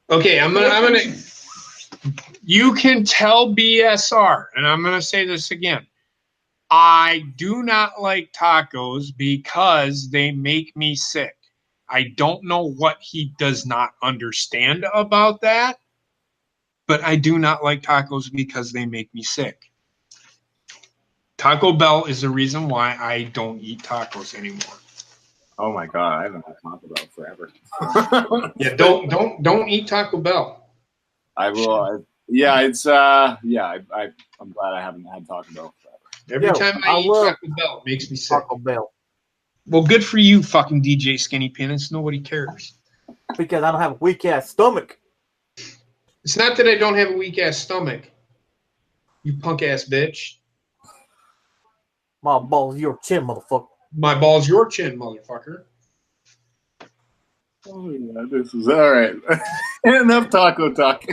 Okay, I'm gonna. You can tell BSR, and I'm gonna say this again. I do not like tacos because they make me sick. I don't know what he does not understand about that, but I do not like tacos because they make me sick. Taco Bell is the reason why I don't eat tacos anymore. Oh my god, I haven't had Taco Bell forever. Yeah, don't eat Taco Bell. I will. I'm glad I haven't had Taco Bell forever. Every time I eat Taco Bell, it makes me sick. Taco Bell. Well, good for you, fucking DJ Skinny Penis. Nobody cares. Because I don't have a weak ass stomach. It's not that I don't have a weak ass stomach. You punk ass bitch. My balls, your chin, motherfucker. My balls, your chin, motherfucker. Oh yeah, this is all right. Enough taco talk.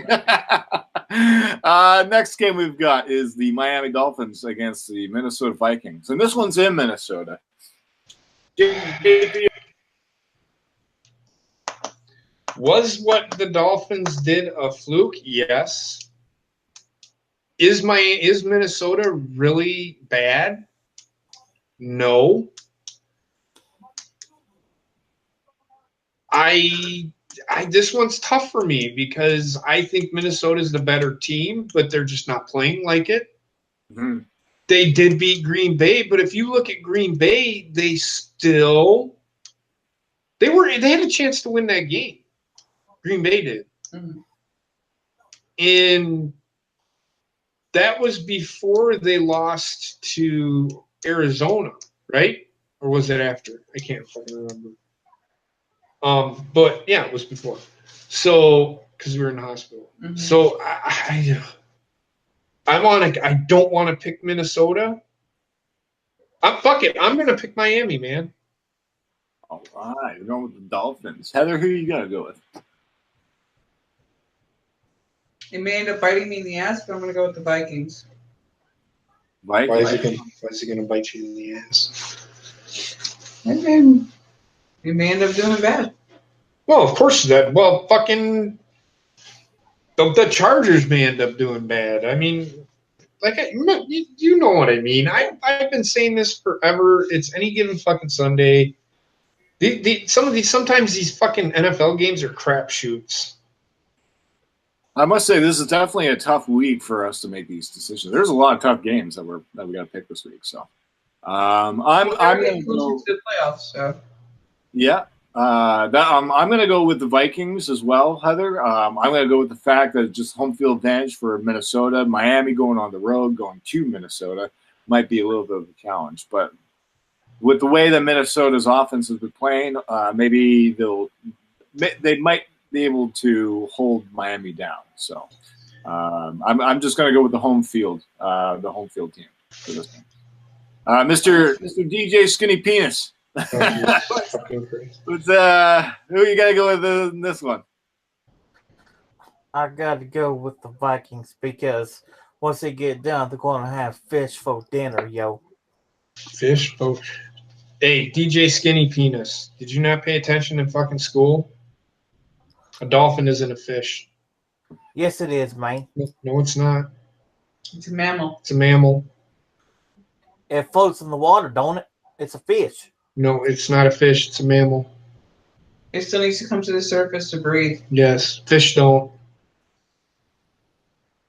Next game we've got is the Miami Dolphins against the Minnesota Vikings, and this one's in Minnesota. Was what the Dolphins did a fluke? Yes. Is Minnesota really bad? No. This one's tough for me because I think Minnesota's the better team, but they're just not playing like it. Mm-hmm. They did beat Green Bay, but if you look at Green Bay, they had a chance to win that game. Green Bay did. Mm-hmm. And that was before they lost to Arizona, right? Or was it after? I can't fucking remember. But yeah, it was before. So, because we were in the hospital. Mm-hmm. So I don't want to pick Minnesota. Fuck it. I'm gonna pick Miami, man. All right, we're going with the Dolphins. Heather, who are you gonna go with? It may end up biting me in the ass, but I'm gonna go with the Vikings. Why is he gonna bite you in the ass? And then you may end up doing bad. Well, of course that. Well, fucking the Chargers may end up doing bad. I mean, like you know what I mean. I've been saying this forever. It's any given fucking Sunday. Sometimes these fucking NFL games are crapshoots. I must say this is definitely a tough week for us to make these decisions. There's a lot of tough games that we got to pick this week. So I'm going to go to the playoffs. So. Yeah. I'm going to go with the Vikings as well, Heather. I'm going to go with the fact that just home field advantage for Minnesota. Miami going on the road, going to Minnesota, might be a little bit of a challenge. But with the way that Minnesota's offense has been playing, maybe they might be able to hold Miami down. So I'm just going to go with the home field team for this one. Mr. DJ Skinny Penis. Who you got to go with in this one? I got to go with the Vikings because once they get done, they're going to have fish for dinner, yo. Fish for. Hey, DJ Skinny Penis. Did you not pay attention in fucking school? A dolphin isn't a fish. Yes, it is, man. No, it's not. It's a mammal. It's a mammal. It floats in the water, don't it? It's a fish. No, it's not a fish. It's a mammal. It still needs to come to the surface to breathe. Yes, fish don't.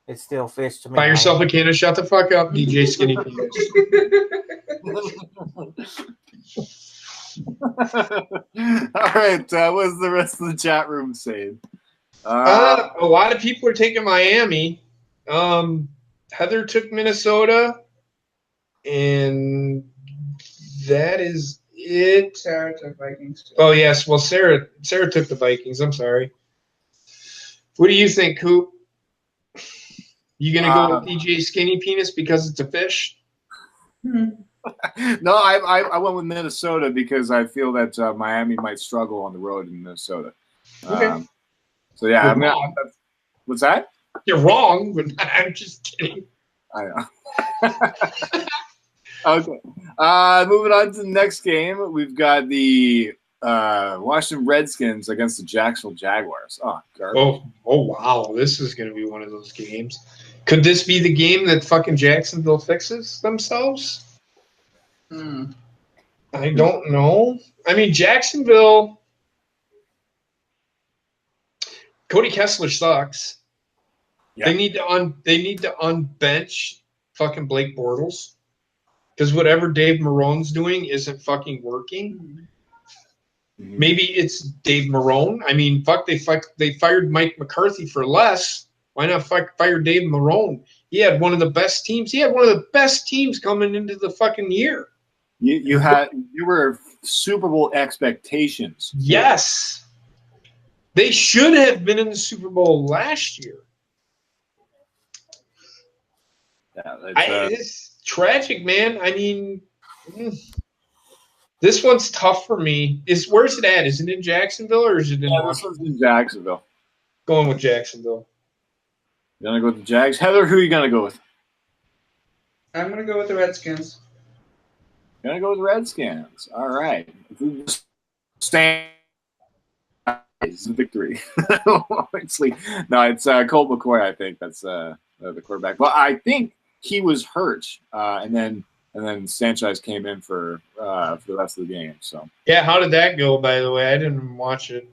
It's still fish to me. Buy yourself a can of shut the fuck up, DJ Skinny Penis. All right, what's the rest of the chat room saying? A lot of people are taking Miami. Heather took Minnesota, and that is it. Sarah took Vikings. Oh yes, well Sarah took the Vikings. I'm sorry. What do you think, Coop? You gonna go with DJ Skinny Penis because it's a fish? No, I went with Minnesota because I feel that Miami might struggle on the road in Minnesota. Okay. So yeah, what's that? You're wrong, but I'm just kidding. I know. Okay. Moving on to the next game, we've got the Washington Redskins against the Jacksonville Jaguars. Oh, garbage. Oh wow, this is going to be one of those games. Could this be the game that fucking Jacksonville fixes themselves? I don't know. I mean, Jacksonville. Cody Kessler sucks. Yeah. They need to unbench fucking Blake Bortles because whatever Dave Marone's doing isn't fucking working. Mm-hmm. Maybe it's Dave Marone. I mean, they fired Mike McCarthy for less. Why not fire Dave Marone? He had one of the best teams. He had one of the best teams coming into the fucking year. You were Super Bowl expectations. Yes. They should have been in the Super Bowl last year. Yeah, it's tragic, man. I mean, this one's tough for me. Where's it at? Is it in Jacksonville or is it in? Yeah, this one's in Jacksonville. Going with Jacksonville. You gonna go with the Jags, Heather? Who are you gonna go with? I'm gonna go with the Redskins. Gonna go with the Redskins. All right. Stand. It's a victory. Obviously, no, it's Colt McCoy. I think that's the quarterback. But I think he was hurt, and then Sanchez came in for the rest of the game. So yeah, how did that go? By the way, I didn't watch it.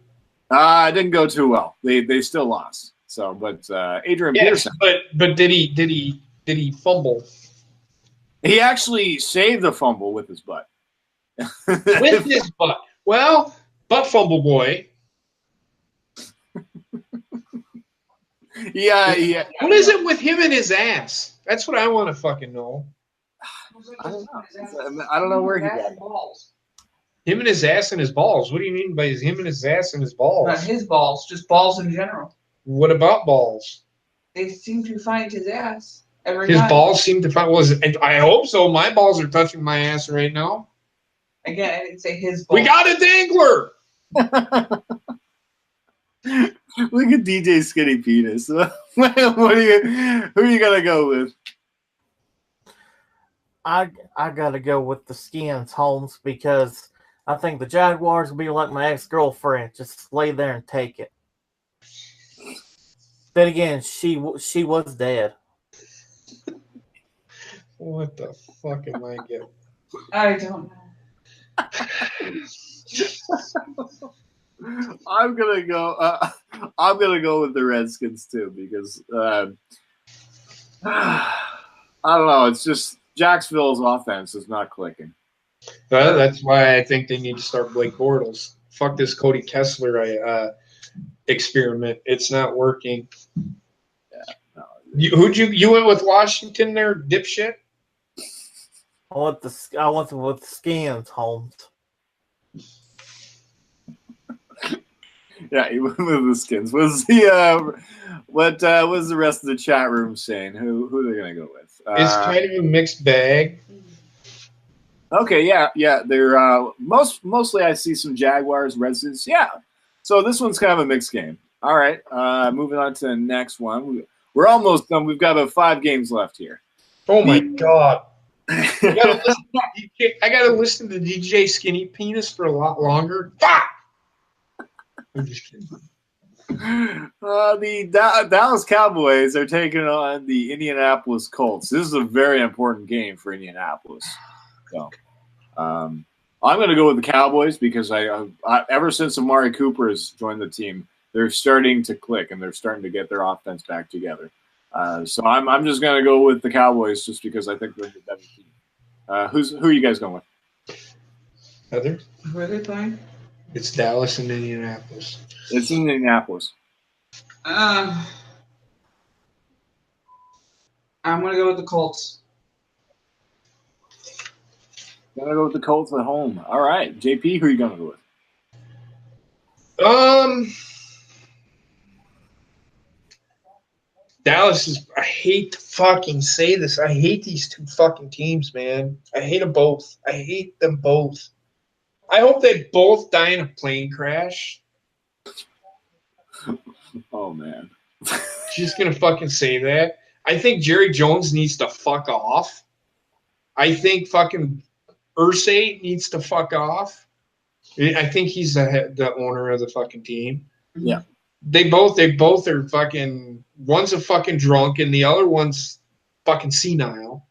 It didn't go too well. They still lost. So, but Adrian Peterson. But did he fumble? He actually saved the fumble with his butt. With his butt. Well, butt fumble boy. Yeah. What is it with him and his ass? That's what I want to fucking know. I don't know where he got balls. Him and his ass and his balls. What do you mean by him and his ass and his balls? Not his balls, just balls in general. What about balls? They seem to find his ass every His time. balls seem to find. I hope so. My balls are touching my ass right now. Again, I didn't say his balls. We got a dangler. Look at DJ Skinny Penis. Who are you gonna go with? I gotta go with the Skins, Holmes, because I think the Jaguars will be like my ex-girlfriend, just lay there and take it. Then again, she was dead. What the fuck am I getting? I don't know. I'm gonna go with the Redskins too because I don't know. It's just Jacksonville's offense is not clicking. That's why I think they need to start Blake Bortles. Fuck this Cody Kessler experiment. It's not working. Yeah. No. You went with Washington there, dipshit? I went with the Skins, Holmes. Yeah, he went with the Skins. What was the rest of the chat room saying? Who are they gonna go with? It's kind of a mixed bag. Okay, yeah. They're mostly I see some Jaguars, Redskins. Yeah. So this one's kind of a mixed game. All right. Moving on to the next one. We're almost done. We've got about 5 games left here. Oh my god. I gotta listen to DJ Skinny Penis for a lot longer. Fuck! I'm just kidding. The Dallas Cowboys are taking on the Indianapolis Colts. This is a very important game for Indianapolis. So, I'm going to go with the Cowboys because I ever since Amari Cooper has joined the team, they're starting to click and they're starting to get their offense back together. So I'm just going to go with the Cowboys just because I think they're the better team. Who are you guys going with? Heather? Who are they playing? It's Dallas and Indianapolis. It's Indianapolis. I'm going to go with the Colts. Gonna go with the Colts at home. All right, JP, who are you gonna go with? Dallas is. I hate to fucking say this. I hate these two fucking teams, man. I hate them both. I hate them both. I hope they both die in a plane crash. Oh man, She's gonna fucking say that. I think Jerry Jones needs to fuck off. I think fucking Irsay needs to fuck off. I think he's the owner of the fucking team. Yeah. They both are fucking. One's a fucking drunk and the other one's fucking senile.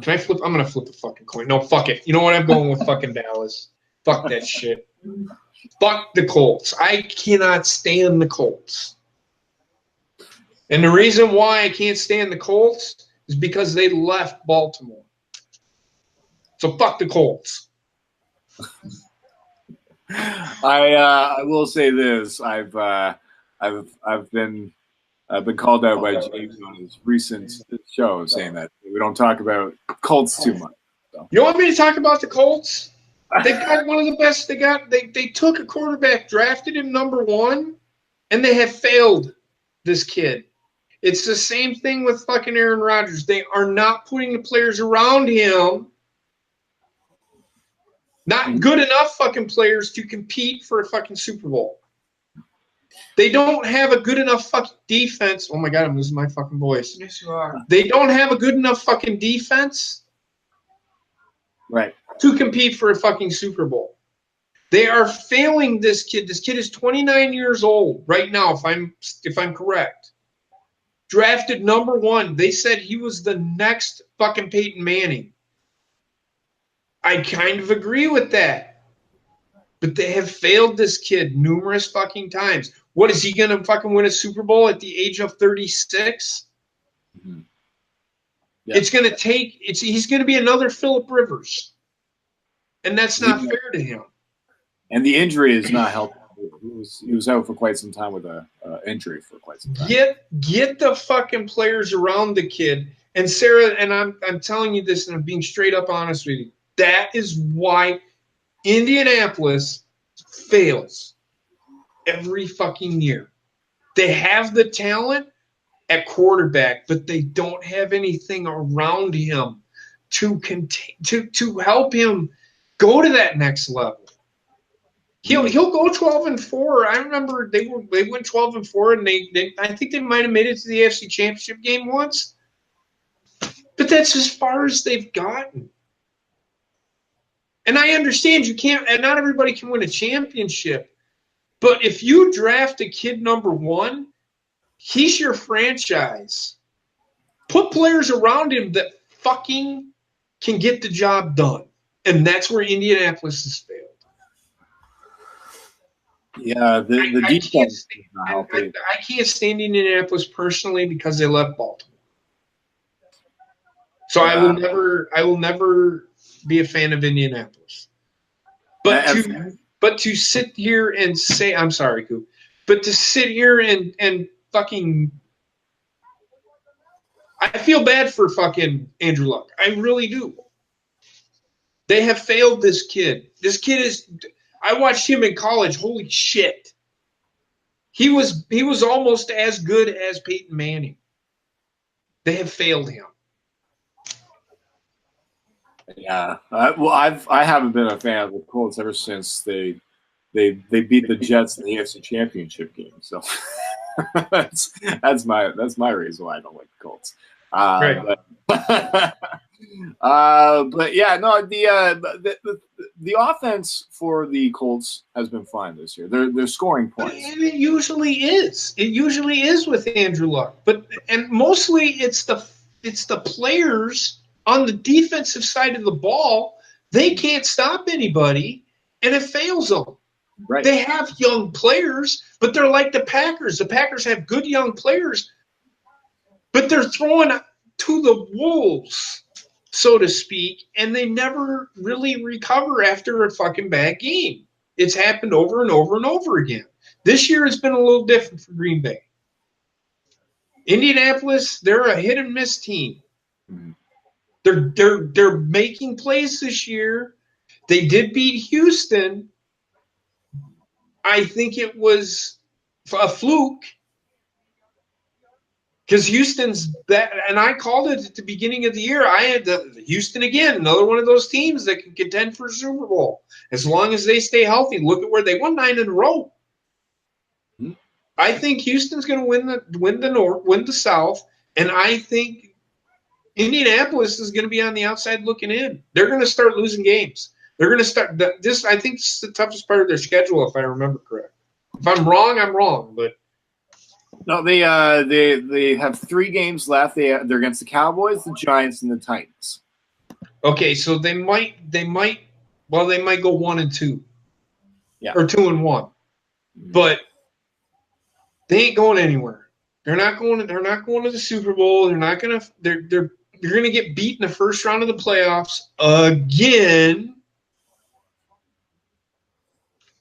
Can I flip? I'm gonna flip a fucking coin. No, fuck it. You know what? I'm going with fucking Dallas. Fuck that shit. Fuck the Colts. I cannot stand the Colts. And the reason why I can't stand the Colts is because they left Baltimore. So fuck the Colts. I will say this: I've been called out by James on his recent show saying that we don't talk about Colts too much. So. You want me to talk about the Colts? They got one of the best. They took a quarterback, drafted him number 1, and they have failed this kid. It's the same thing with fucking Aaron Rodgers. They are not putting the players around him. Not good enough fucking players to compete for a fucking Super Bowl. They don't have a good enough fucking defense. Oh my god, I'm losing my fucking voice. Yes, you are. They don't have a good enough fucking defense, Right, to compete for a fucking Super Bowl. They are failing this kid. This kid is 29 years old right now, if I'm correct. Drafted number 1. They said he was the next fucking Peyton Manning. I kind of agree with that. But they have failed this kid numerous fucking times. What, is he going to fucking win a Super Bowl at the age of 36? Mm-hmm. Yeah. It's going to take – he's going to be another Phillip Rivers. And that's not fair to him. And the injury is not helping. He was out for quite some time with an injury for quite some time. Get the fucking players around the kid. And Sarah, and I'm telling you this, and I'm being straight up honest with you. That is why Indianapolis fails every fucking year. They have the talent at quarterback, but they don't have anything around him to help him go to that next level. He'll go 12-4. I remember they went 12-4, and I think they might have made it to the AFC Championship game once. But that's as far as they've gotten. And I understand you can't, and not everybody can win a championship. But if you draft a kid number 1, he's your franchise. Put players around him that fucking can get the job done. And that's where Indianapolis has failed. Yeah, the defense. I can't stand Indianapolis personally because they left Baltimore. So I will never be a fan of Indianapolis. But to sit here and say, I'm sorry, Coop, but to sit here and fucking, I feel bad for fucking Andrew Luck. I really do. They have failed this kid. This kid is, I watched him in college. Holy shit. He was almost as good as Peyton Manning. They have failed him. Yeah. I haven't been a fan of the Colts ever since they beat the Jets in the AFC Championship game. So that's my reason why I don't like the Colts. Right. But yeah, no, the offense for the Colts has been fine this year. They're scoring points. And it usually is. It usually is with Andrew Luck. And mostly it's the players on the defensive side of the ball. They can't stop anybody, and it fails them. Right. They have young players, but they're like the Packers. The Packers have good young players, but they're throwing to the wolves, so to speak, and they never really recover after a fucking bad game. It's happened over and over and over again. This year has been a little different for Green Bay. Indianapolis, they're a hit and miss team. Mm-hmm. They're making plays this year. They did beat Houston. I think it was a fluke because Houston's that, and I called it at the beginning of the year. I had Houston again, another one of those teams that can contend for a Super Bowl as long as they stay healthy. Look at where they won 9 in a row. Mm-hmm. I think Houston's going to win the North, win the South, and I think Indianapolis is going to be on the outside looking in. They're going to start losing games. They're going to start this. I think this is the toughest part of their schedule, if I remember correct. If I'm wrong, I'm wrong. But no, they have 3 games left. They're against the Cowboys, the Giants, and the Titans. Okay, so they might go 1-2, yeah, or 2-1, but they ain't going anywhere. They're not going to the Super Bowl. They're not going to. They're going to get beat in the first round of the playoffs again.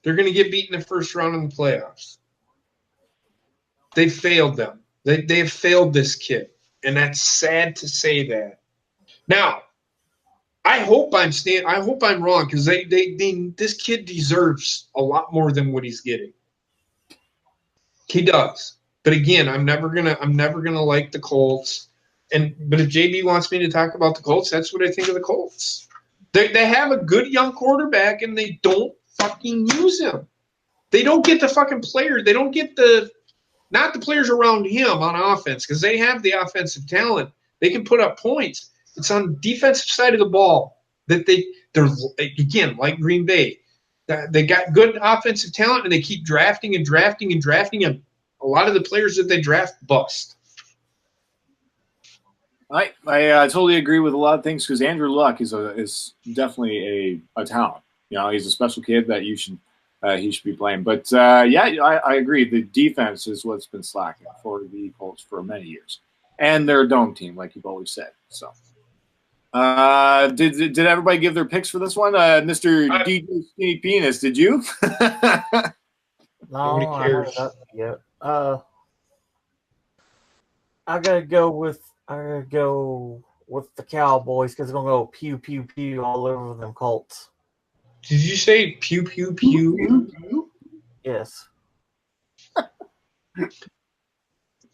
They're going to get beat in the first round of the playoffs. They failed them. They have failed this kid, and that's sad to say that. Now, I hope I'm wrong because this kid deserves a lot more than what he's getting. He does. But again, I'm never gonna like the Colts. But if JB wants me to talk about the Colts, that's what I think of the Colts. They have a good young quarterback, and they don't fucking use him. They don't get the fucking players. They don't get not the players around him on offense because they have the offensive talent. They can put up points. It's on the defensive side of the ball that they're again like Green Bay. They got good offensive talent, and they keep drafting and drafting and drafting, and a lot of the players that they draft bust. I totally agree with a lot of things because Andrew Luck is definitely a talent. You know, he's a special kid that he should be playing. But I agree. The defense is what's been slacking for the Colts for many years, and they're a dome team, like you've always said. So, did everybody give their picks for this one, Mr. DJ Skinny Penis? Did you? No, I haven't done it yet. I gotta go with the Cowboys because they're gonna go pew pew pew all over them Colts. Did you say pew pew pew? Yes.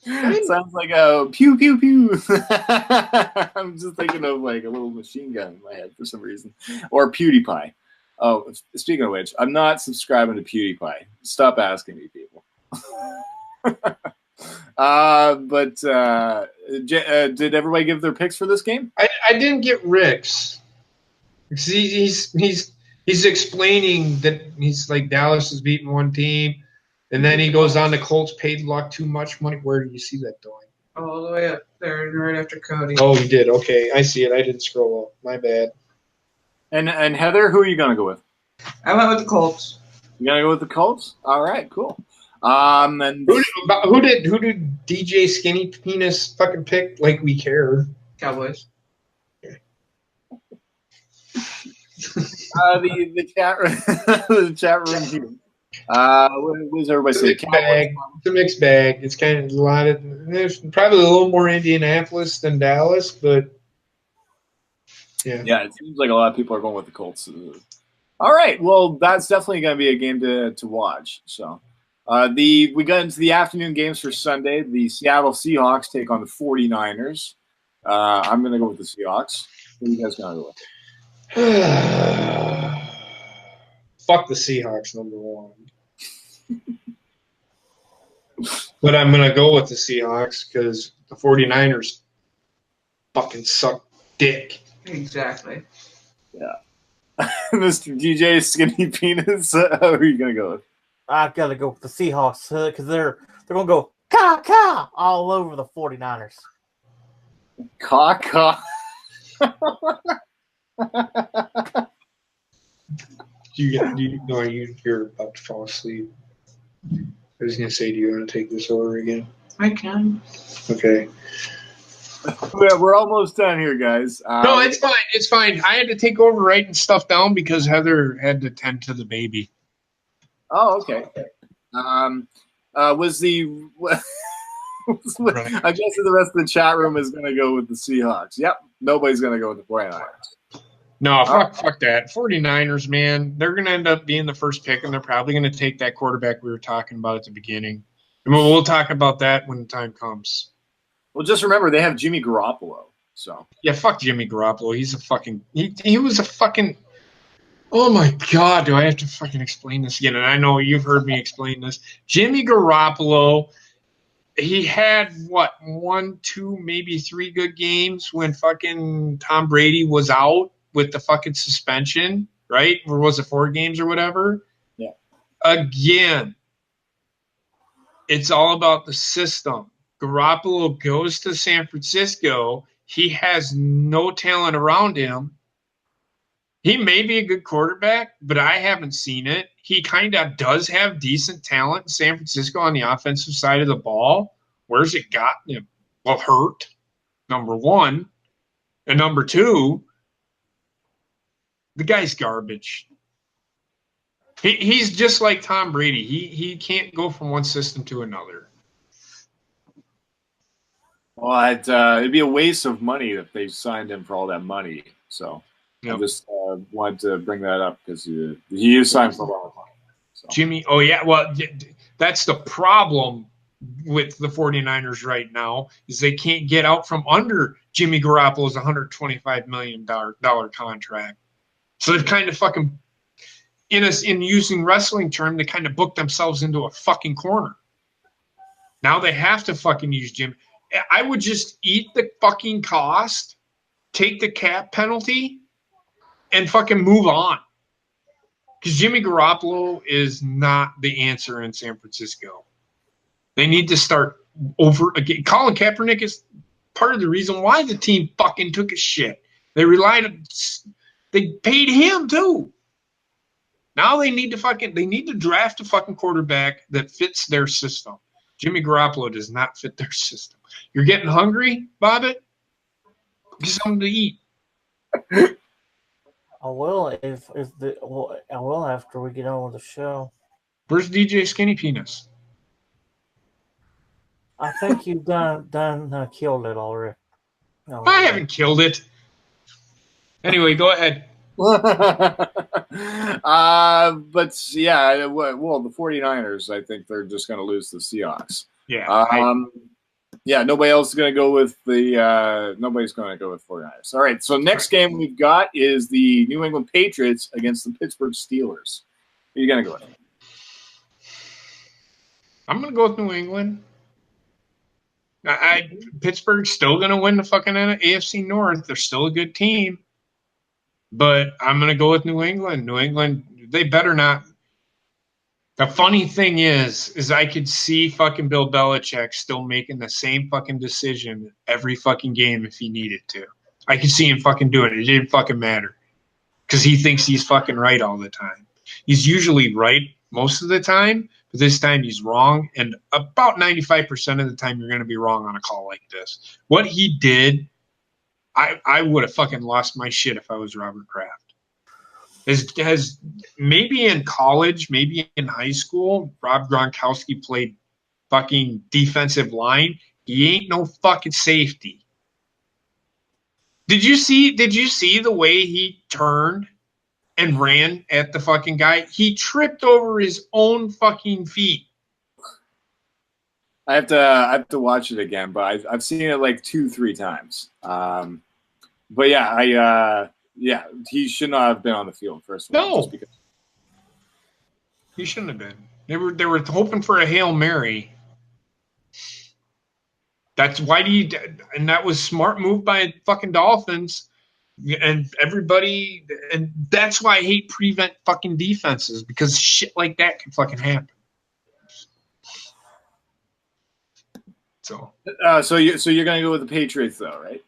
Sounds like a pew pew pew. I'm just thinking of like a little machine gun in my head for some reason, or PewDiePie. Oh, speaking of which, I'm not subscribing to PewDiePie. Stop asking me, people. Did everybody give their picks for this game? I didn't get Rick's. He's explaining that he's like Dallas is beating one team, and then he goes on the Colts paid Luck too much money. Where do you see that going? All the way up there, right after Cody. Oh, he did. Okay, I see it. I didn't scroll up. My bad. And Heather, who are you gonna go with? I went with the Colts. You gonna go with the Colts? All right, cool. And who did DJ Skinny Penis fucking pick? Like we care. Cowboys. The chat room, the chat room here. What does everybody say? It's a mixed bag. It's kind of a lot of. There's probably a little more Indianapolis than Dallas, but yeah. Yeah, it seems like a lot of people are going with the Colts. All right, well, that's definitely going to be a game to watch. So, we got into the afternoon games for Sunday. The Seattle Seahawks take on the 49ers. I'm going to go with the Seahawks. What are you guys going to go with? Fuck the Seahawks, number one. But I'm going to go with the Seahawks because the 49ers fucking suck dick. Exactly. Yeah. Mr. DJ Skinny Penis, how are you going to go with? I got to go with the Seahawks because they're going to go ka all over the 49ers. Ka. You're about to fall asleep. I was going to say, do you want to take this over again? I can. Okay. We're almost done here, guys. No, it's fine. It's fine. I had to take over writing stuff down because Heather had to tend to the baby. Oh, okay. Was the I guess the rest of the chat room is going to go with the Seahawks. Yep. Nobody's going to go with the 49ers. No, fuck that. 49ers, man, they're going to end up being the first pick, and they're probably going to take that quarterback we were talking about at the beginning. And we'll talk about that when the time comes. Well, just remember, they have Jimmy Garoppolo. So yeah, fuck Jimmy Garoppolo. He's a fucking he was a fucking – oh, my God, do I have to fucking explain this again? And I know you've heard me explain this. Jimmy Garoppolo – he had, 1, 2, maybe 3 good games when fucking Tom Brady was out with the fucking suspension, right? Or was it 4 games or whatever? Yeah. Again, it's all about the system. Garoppolo goes to San Francisco. He has no talent around him. He may be a good quarterback, but I haven't seen it. He kind of does have decent talent in San Francisco on the offensive side of the ball. Where's it gotten him? Well, hurt, number one. And number two, the guy's garbage. He's just like Tom Brady. He can't go from one system to another. Well, it'd be a waste of money if they signed him for all that money. So I just wanted to bring that up because he is signed for a lot of money. So. Jimmy, oh, yeah. Well, that's the problem with the 49ers right now is they can't get out from under Jimmy Garoppolo's $125 million contract. So they've kind of fucking, in using wrestling term, they kind of booked themselves into a fucking corner. Now they have to fucking use Jimmy. I would just eat the fucking cost, take the cap penalty, and fucking move on. Because Jimmy Garoppolo is not the answer in San Francisco. They need to start over again. Colin Kaepernick is part of the reason why the team fucking took a shit. They paid him too. Now they need to draft a fucking quarterback that fits their system. Jimmy Garoppolo does not fit their system. You're getting hungry, Bobbit? Get something to eat. I will I will after we get on with the show. Where's DJ Skinny Penis? I think you've done killed it already. No, I haven't killed it. Anyway, go ahead. But yeah, well, the 49ers, I think they're just going to lose to the Seahawks. Yeah. Yeah, nobody else is going to go with nobody's going to go with 49ers. All right, so next game we've got is the New England Patriots against the Pittsburgh Steelers. Who are you going to go with? I'm going to go with New England. Pittsburgh's still going to win the fucking AFC North. They're still a good team. But I'm going to go with New England. New England, they better not. The funny thing is I could see fucking Bill Belichick still making the same fucking decision every fucking game if he needed to. I could see him fucking doing it. It didn't fucking matter. Because he thinks he's fucking right all the time. He's usually right most of the time, but this time he's wrong. And about 95% of the time you're going to be wrong on a call like this. What he did, I would have fucking lost my shit if I was Robert Kraft. has maybe in college, maybe in high school, Rob Gronkowski played fucking defensive line. He ain't no fucking safety. Did you see the way he turned and ran at the fucking guy? He tripped over his own fucking feet. I have to watch it again, but I've seen it like 2-3 times. But yeah, he should not have been on the field first of all. No, just because. He shouldn't have been. They were hoping for a Hail Mary. That's why and that was smart move by fucking Dolphins and everybody, and that's why I hate prevent fucking defenses, because shit like that can fucking happen. So you're gonna go with the Patriots though, right?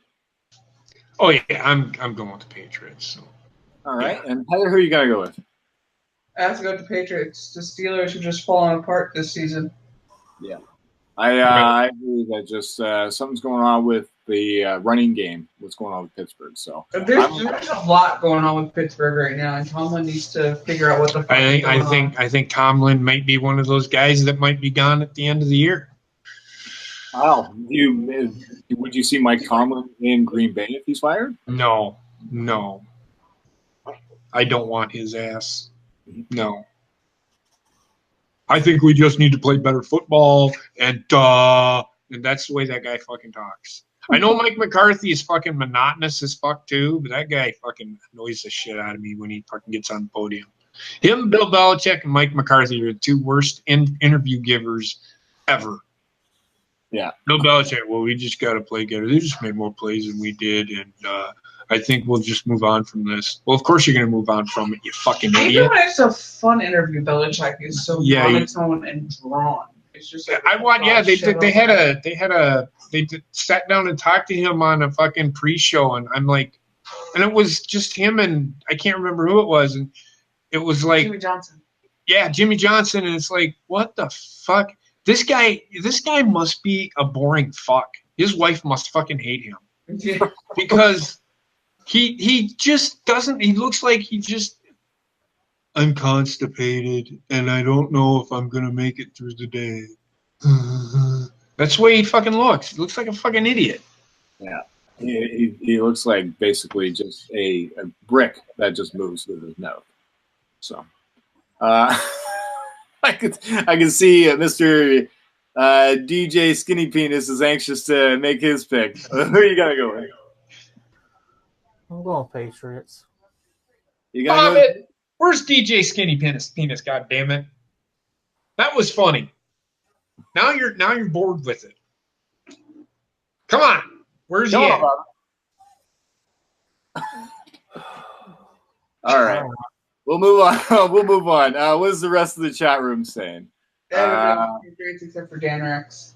Oh yeah, I'm going with the Patriots. So. All right, yeah. And Heather, who are you gonna go with? I have to go with the Patriots. The Steelers are just falling apart this season. Yeah, I agree that just something's going on with the running game. What's going on with Pittsburgh? So there's a lot going on with Pittsburgh right now, and Tomlin needs to figure out what the fuck I think Tomlin might be one of those guys that might be gone at the end of the year. Wow, would you see Mike Tomlin in Green Bay if he's fired? No, I don't want his ass. No. I think we just need to play better football, and that's the way that guy fucking talks. I know Mike McCarthy is fucking monotonous as fuck too, but that guy fucking annoys the shit out of me when he fucking gets on the podium. Him, Bill Belichick, and Mike McCarthy are the two worst interview givers ever. Yeah. Bill Belichick, well, we just got to play better. They just made more plays than we did, and I think we'll just move on from this. Well, of course you're going to move on from it, you fucking idiot. Even when it's a fun interview, Belichick is so monotone and drawn. It's just they sat down and talked to him on a fucking pre-show, and I'm like, and it was just him and I can't remember who it was, and it was like Jimmy Johnson. Yeah, Jimmy Johnson, and it's like, what the fuck? This guy must be a boring fuck. His wife must fucking hate him. Yeah. Because he just doesn't, he looks like I'm constipated and I don't know if I'm going to make it through the day. That's the way he fucking looks. He looks like a fucking idiot. Yeah. He looks like basically just a brick that just moves with his mouth. So, I can see Mr. DJ Skinny Penis is anxious to make his pick. Who are you gonna go with? I'm going Patriots. You gotta go. Bobbit, where's DJ Skinny Penis? God damn it! That was funny. Now you're bored with it. Come on, where's he at? All right. We'll move on. What is the rest of the chat room saying? Patriots except for Dan Rex.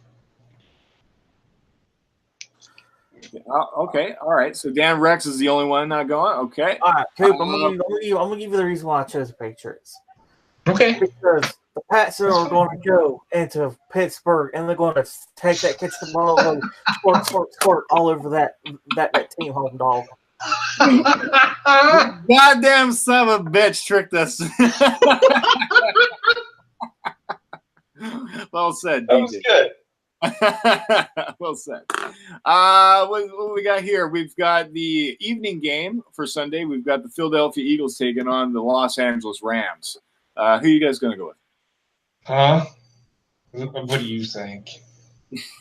Okay. All right. So Dan Rex is the only one not going. Okay. All right, Coop. I'm gonna give you the reason why I chose the Patriots. Okay. Because the Pats are going to go into Pittsburgh and they're going to catch the ball, and squirt all over that team home dog. Goddamn son of a bitch tricked us. Well said, That was good. Well said. What we got here? We've got the evening game for Sunday. We've got the Philadelphia Eagles taking on the Los Angeles Rams. Who are you guys going to go with? Huh? What do you think?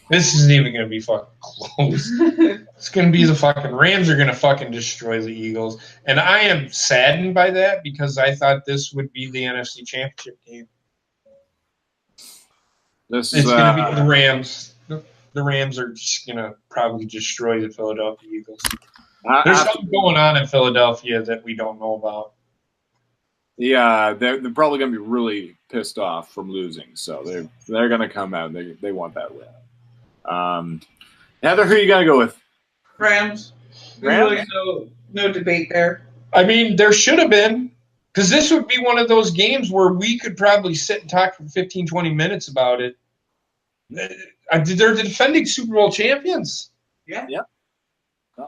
This isn't even going to be fucking close. It's going to be the fucking Rams are going to fucking destroy the Eagles. And I am saddened by that because I thought this would be the NFC Championship game. It's going to be the Rams. The Rams are just going to probably destroy the Philadelphia Eagles. There's something going on in Philadelphia that we don't know about. Yeah, they're probably going to be really pissed off from losing. So they're going to come out. They want that win. Heather, who are you going to go with? Rams. Rams? Really no debate there. I mean, there should have been, because this would be one of those games where we could probably sit and talk for 15, 20 minutes about it. They're the defending Super Bowl champions. Yeah.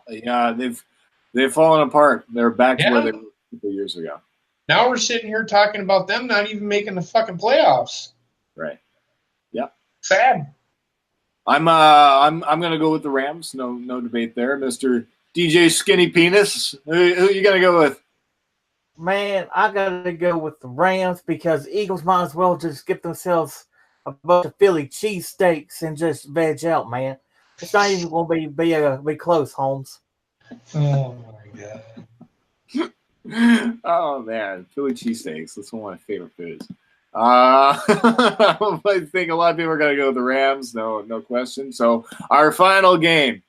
Yeah, they've fallen apart. They're back to where they were a couple years ago. Now we're sitting here talking about them not even making the fucking playoffs. Right. Yep. Sad. I'm gonna go with the Rams. No debate there, Mr. DJ Skinny Penis. Who you gonna go with? Man, I gotta go with the Rams because Eagles might as well just get themselves a bunch of Philly cheesesteaks and just veg out, man. It's not even gonna be close, Holmes. Oh my god. Oh man, Philly cheesesteaks. That's one of my favorite foods. I think a lot of people are gonna go with the Rams. No question. So our final game,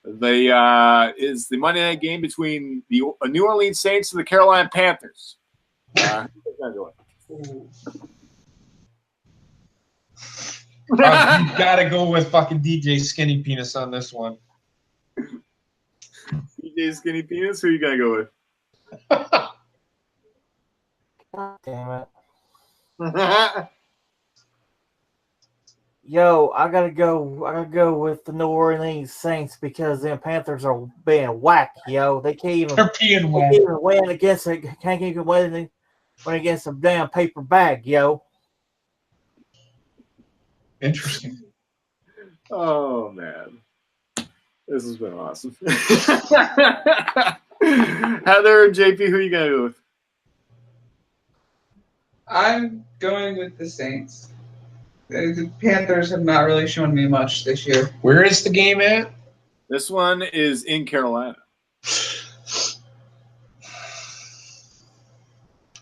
is the Monday night game between the New Orleans Saints and the Carolina Panthers. You gotta go with fucking DJ Skinny Penis on this one. DJ Skinny Penis. Who you gonna go with? God damn it. Yo, I gotta go with the New Orleans Saints because them Panthers are being whack, yo. They can't even win against it. Can't even win against a damn paper bag, yo. Interesting. Oh man, this has been awesome. Heather and JP, who you gonna go with? I'm going with the Saints. The Panthers have not really shown me much this year. Where is the game at? This one is in Carolina.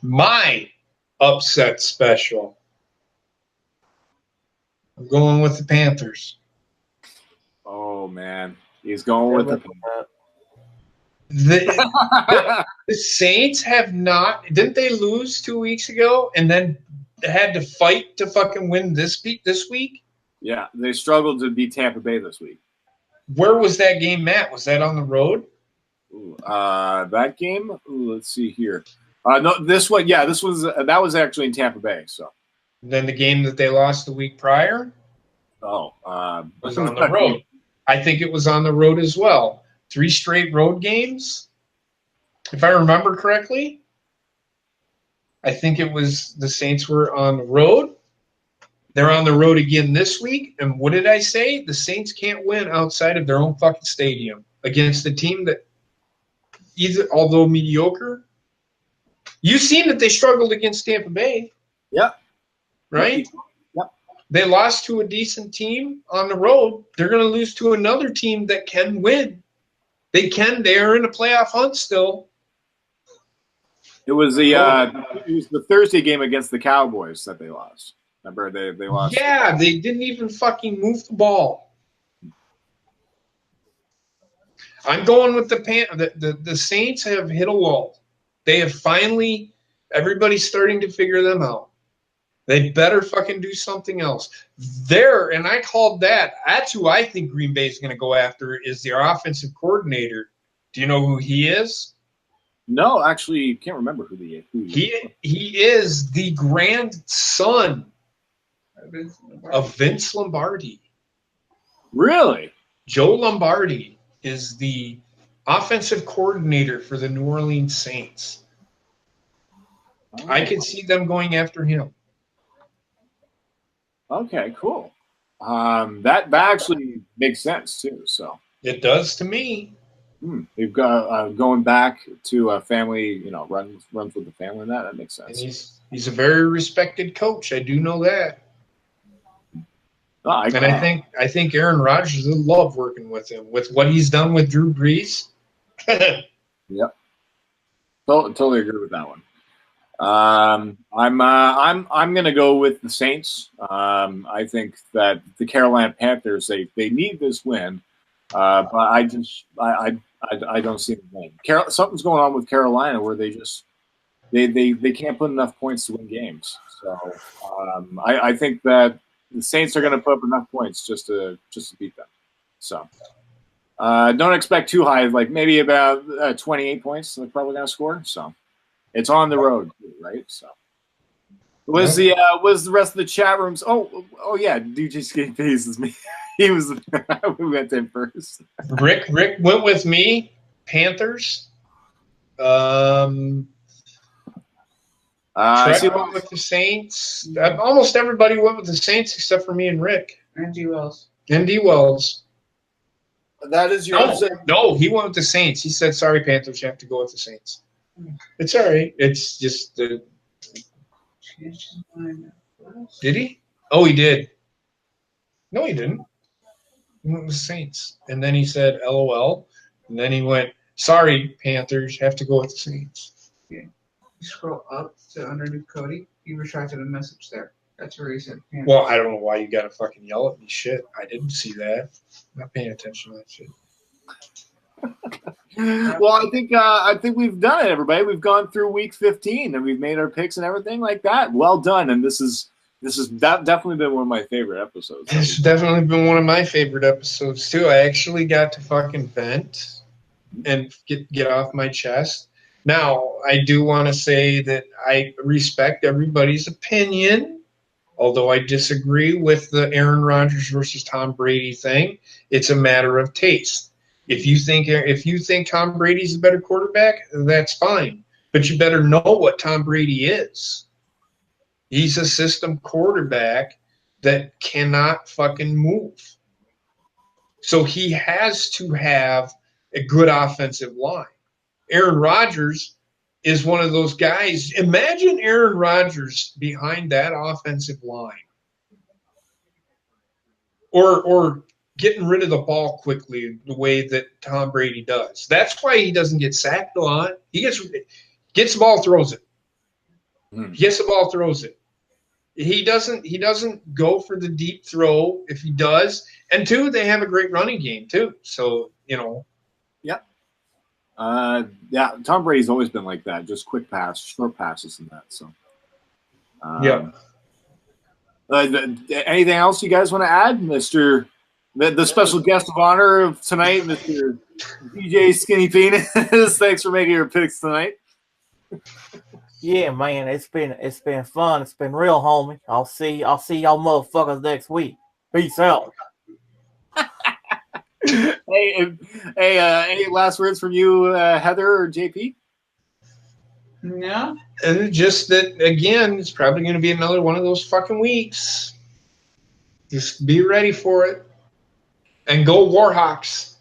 My upset special. I'm going with the Panthers. Oh man, he's going with the The Saints have not. Didn't they lose 2 weeks ago and then had to fight to fucking win this week? Yeah, they struggled to beat Tampa Bay this week. Where was that game at? Was that on the road? Ooh, that game. Ooh, let's see here. No, this one. Yeah, that was actually in Tampa Bay. So then the game that they lost the week prior. Oh, was on the road. I think it was on the road as well. 3 straight road games, if I remember correctly. I think it was the Saints were on the road. They're on the road again this week. And what did I say? The Saints can't win outside of their own fucking stadium against a team that, although mediocre, you've seen that they struggled against Tampa Bay. Yep. Right? Yep. They lost to a decent team on the road. They're going to lose to another team that can win. They are in a playoff hunt still. It was the Thursday game against the Cowboys that they lost. Remember, they lost. Yeah, they didn't even fucking move the ball. I'm going with the Saints have hit a wall. They have finally, everybody's starting to figure them out. They better fucking do something else. And I called that. That's who I think Green Bay is going to go after is their offensive coordinator. Do you know who he is? No, actually, can't remember who he is. He is the grandson of Vince Lombardi. Really? Joe Lombardi is the offensive coordinator for the New Orleans Saints. Oh. I could see them going after him. Okay, cool. That actually makes sense too. So it does to me. We've got going back to a family, runs with the family. And that makes sense. And he's a very respected coach. I do know that. I think Aaron Rodgers will love working with him with what he's done with Drew Brees. Yep, totally agree with that one. I'm gonna go with the Saints. I think that the Carolina Panthers they need this win, but I don't see them winning. Something's going on with Carolina where they can't put enough points to win games. So I think that the Saints are going to put up enough points just to beat them. So don't expect too high, like maybe about 28 points they're probably going to score. So it's on the road, right? So was the rest of the chat rooms? Oh yeah, DJ Skinny Face is me. He was. We went to him first. Rick went with me. Panthers. Trevor went with the Saints. Almost everybody went with the Saints except for me and Rick. And D. Wells. And D. Wells. That is your No, he went with the Saints. He said, sorry, Panthers, you have to go with the Saints. It's all right. It's just the... Did he? Oh, he did. No, he didn't. He went with the Saints. And then he said, LOL. And then he went, sorry, Panthers, have to go with the Saints. Yeah. You scroll up to underneath Cody. You retracted a message there. That's where he said Panthers. Well, I don't know why you got to fucking yell at me. Shit, I didn't see that. I'm not paying attention to that shit. Well, I think we've done it, everybody. We've gone through week 15 and we've made our picks and everything like that. Well done. And this has definitely been one of my favorite episodes. It's definitely been one of my favorite episodes too. I actually got to fucking vent and get off my chest. Now, I do want to say that I respect everybody's opinion, although I disagree with the Aaron Rodgers versus Tom Brady thing. It's a matter of taste. If you think Tom Brady's a better quarterback, that's fine. But you better know what Tom Brady is. He's a system quarterback that cannot fucking move. So he has to have a good offensive line. Aaron Rodgers is one of those guys. Imagine Aaron Rodgers behind that offensive line. Or getting rid of the ball quickly the way that Tom Brady does. That's why he doesn't get sacked a lot. He gets the ball, throws it. He gets the ball, throws it. He doesn't go for the deep throw if he does. And two, they have a great running game too. So, Yeah, Tom Brady's always been like that. Just quick pass, short passes and that. So, anything else you guys want to add, Mr. The special guest of honor of tonight, Mr. DJ Skinny Penis? Thanks for making your picks tonight. Yeah, man, it's been fun. It's been real, homie. I'll see y'all motherfuckers next week. Peace out. Hey, any last words from you, Heather or JP? No. And just that, again, it's probably going to be another one of those fucking weeks. Just be ready for it. And go Warhawks.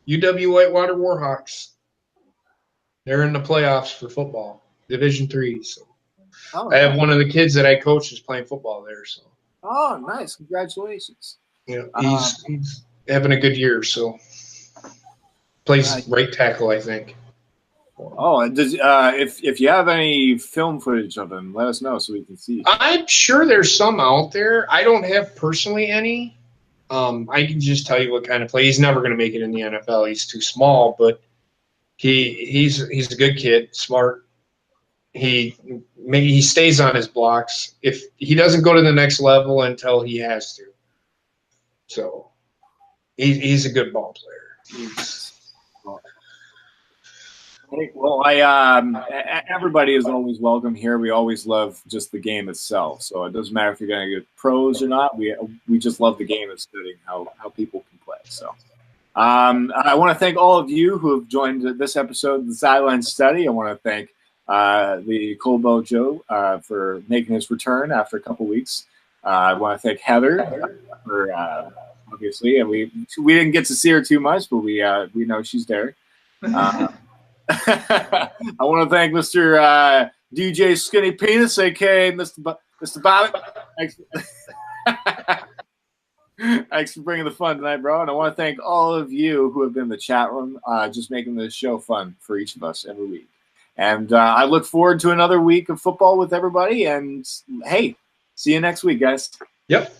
UW Whitewater Warhawks. They're in the playoffs for football, Division III. So I have one of the kids that I coach is playing football there. So. Oh, nice! Congratulations. Yeah, he's having a good year. So plays right tackle, I think. Oh, and if you have any film footage of him, let us know so we can see. I'm sure there's some out there. I don't have personally any. I can just tell you what kind of play. He's never going to make it in the NFL. He's too small, but he's a good kid, smart. He stays on his blocks. If he doesn't go to the next level until he has to. So he's a good ball player. Well, everybody is always welcome here. We always love just the game itself. So it doesn't matter if you're going to get pros or not. We just love the game and studying how people can play. So I want to thank all of you who have joined this episode of the Sideline Study. I want to thank the Colbo Joe for making his return after a couple weeks. I want to thank Heather for obviously, and we didn't get to see her too much, but we know she's there. I want to thank Mr. DJ Skinny Penis, aka Mr. Bobbit. Thanks for bringing the fun tonight, bro. And I want to thank all of you who have been in the chat room, just making this show fun for each of us every week. And I look forward to another week of football with everybody. And hey, see you next week, guys. Yep.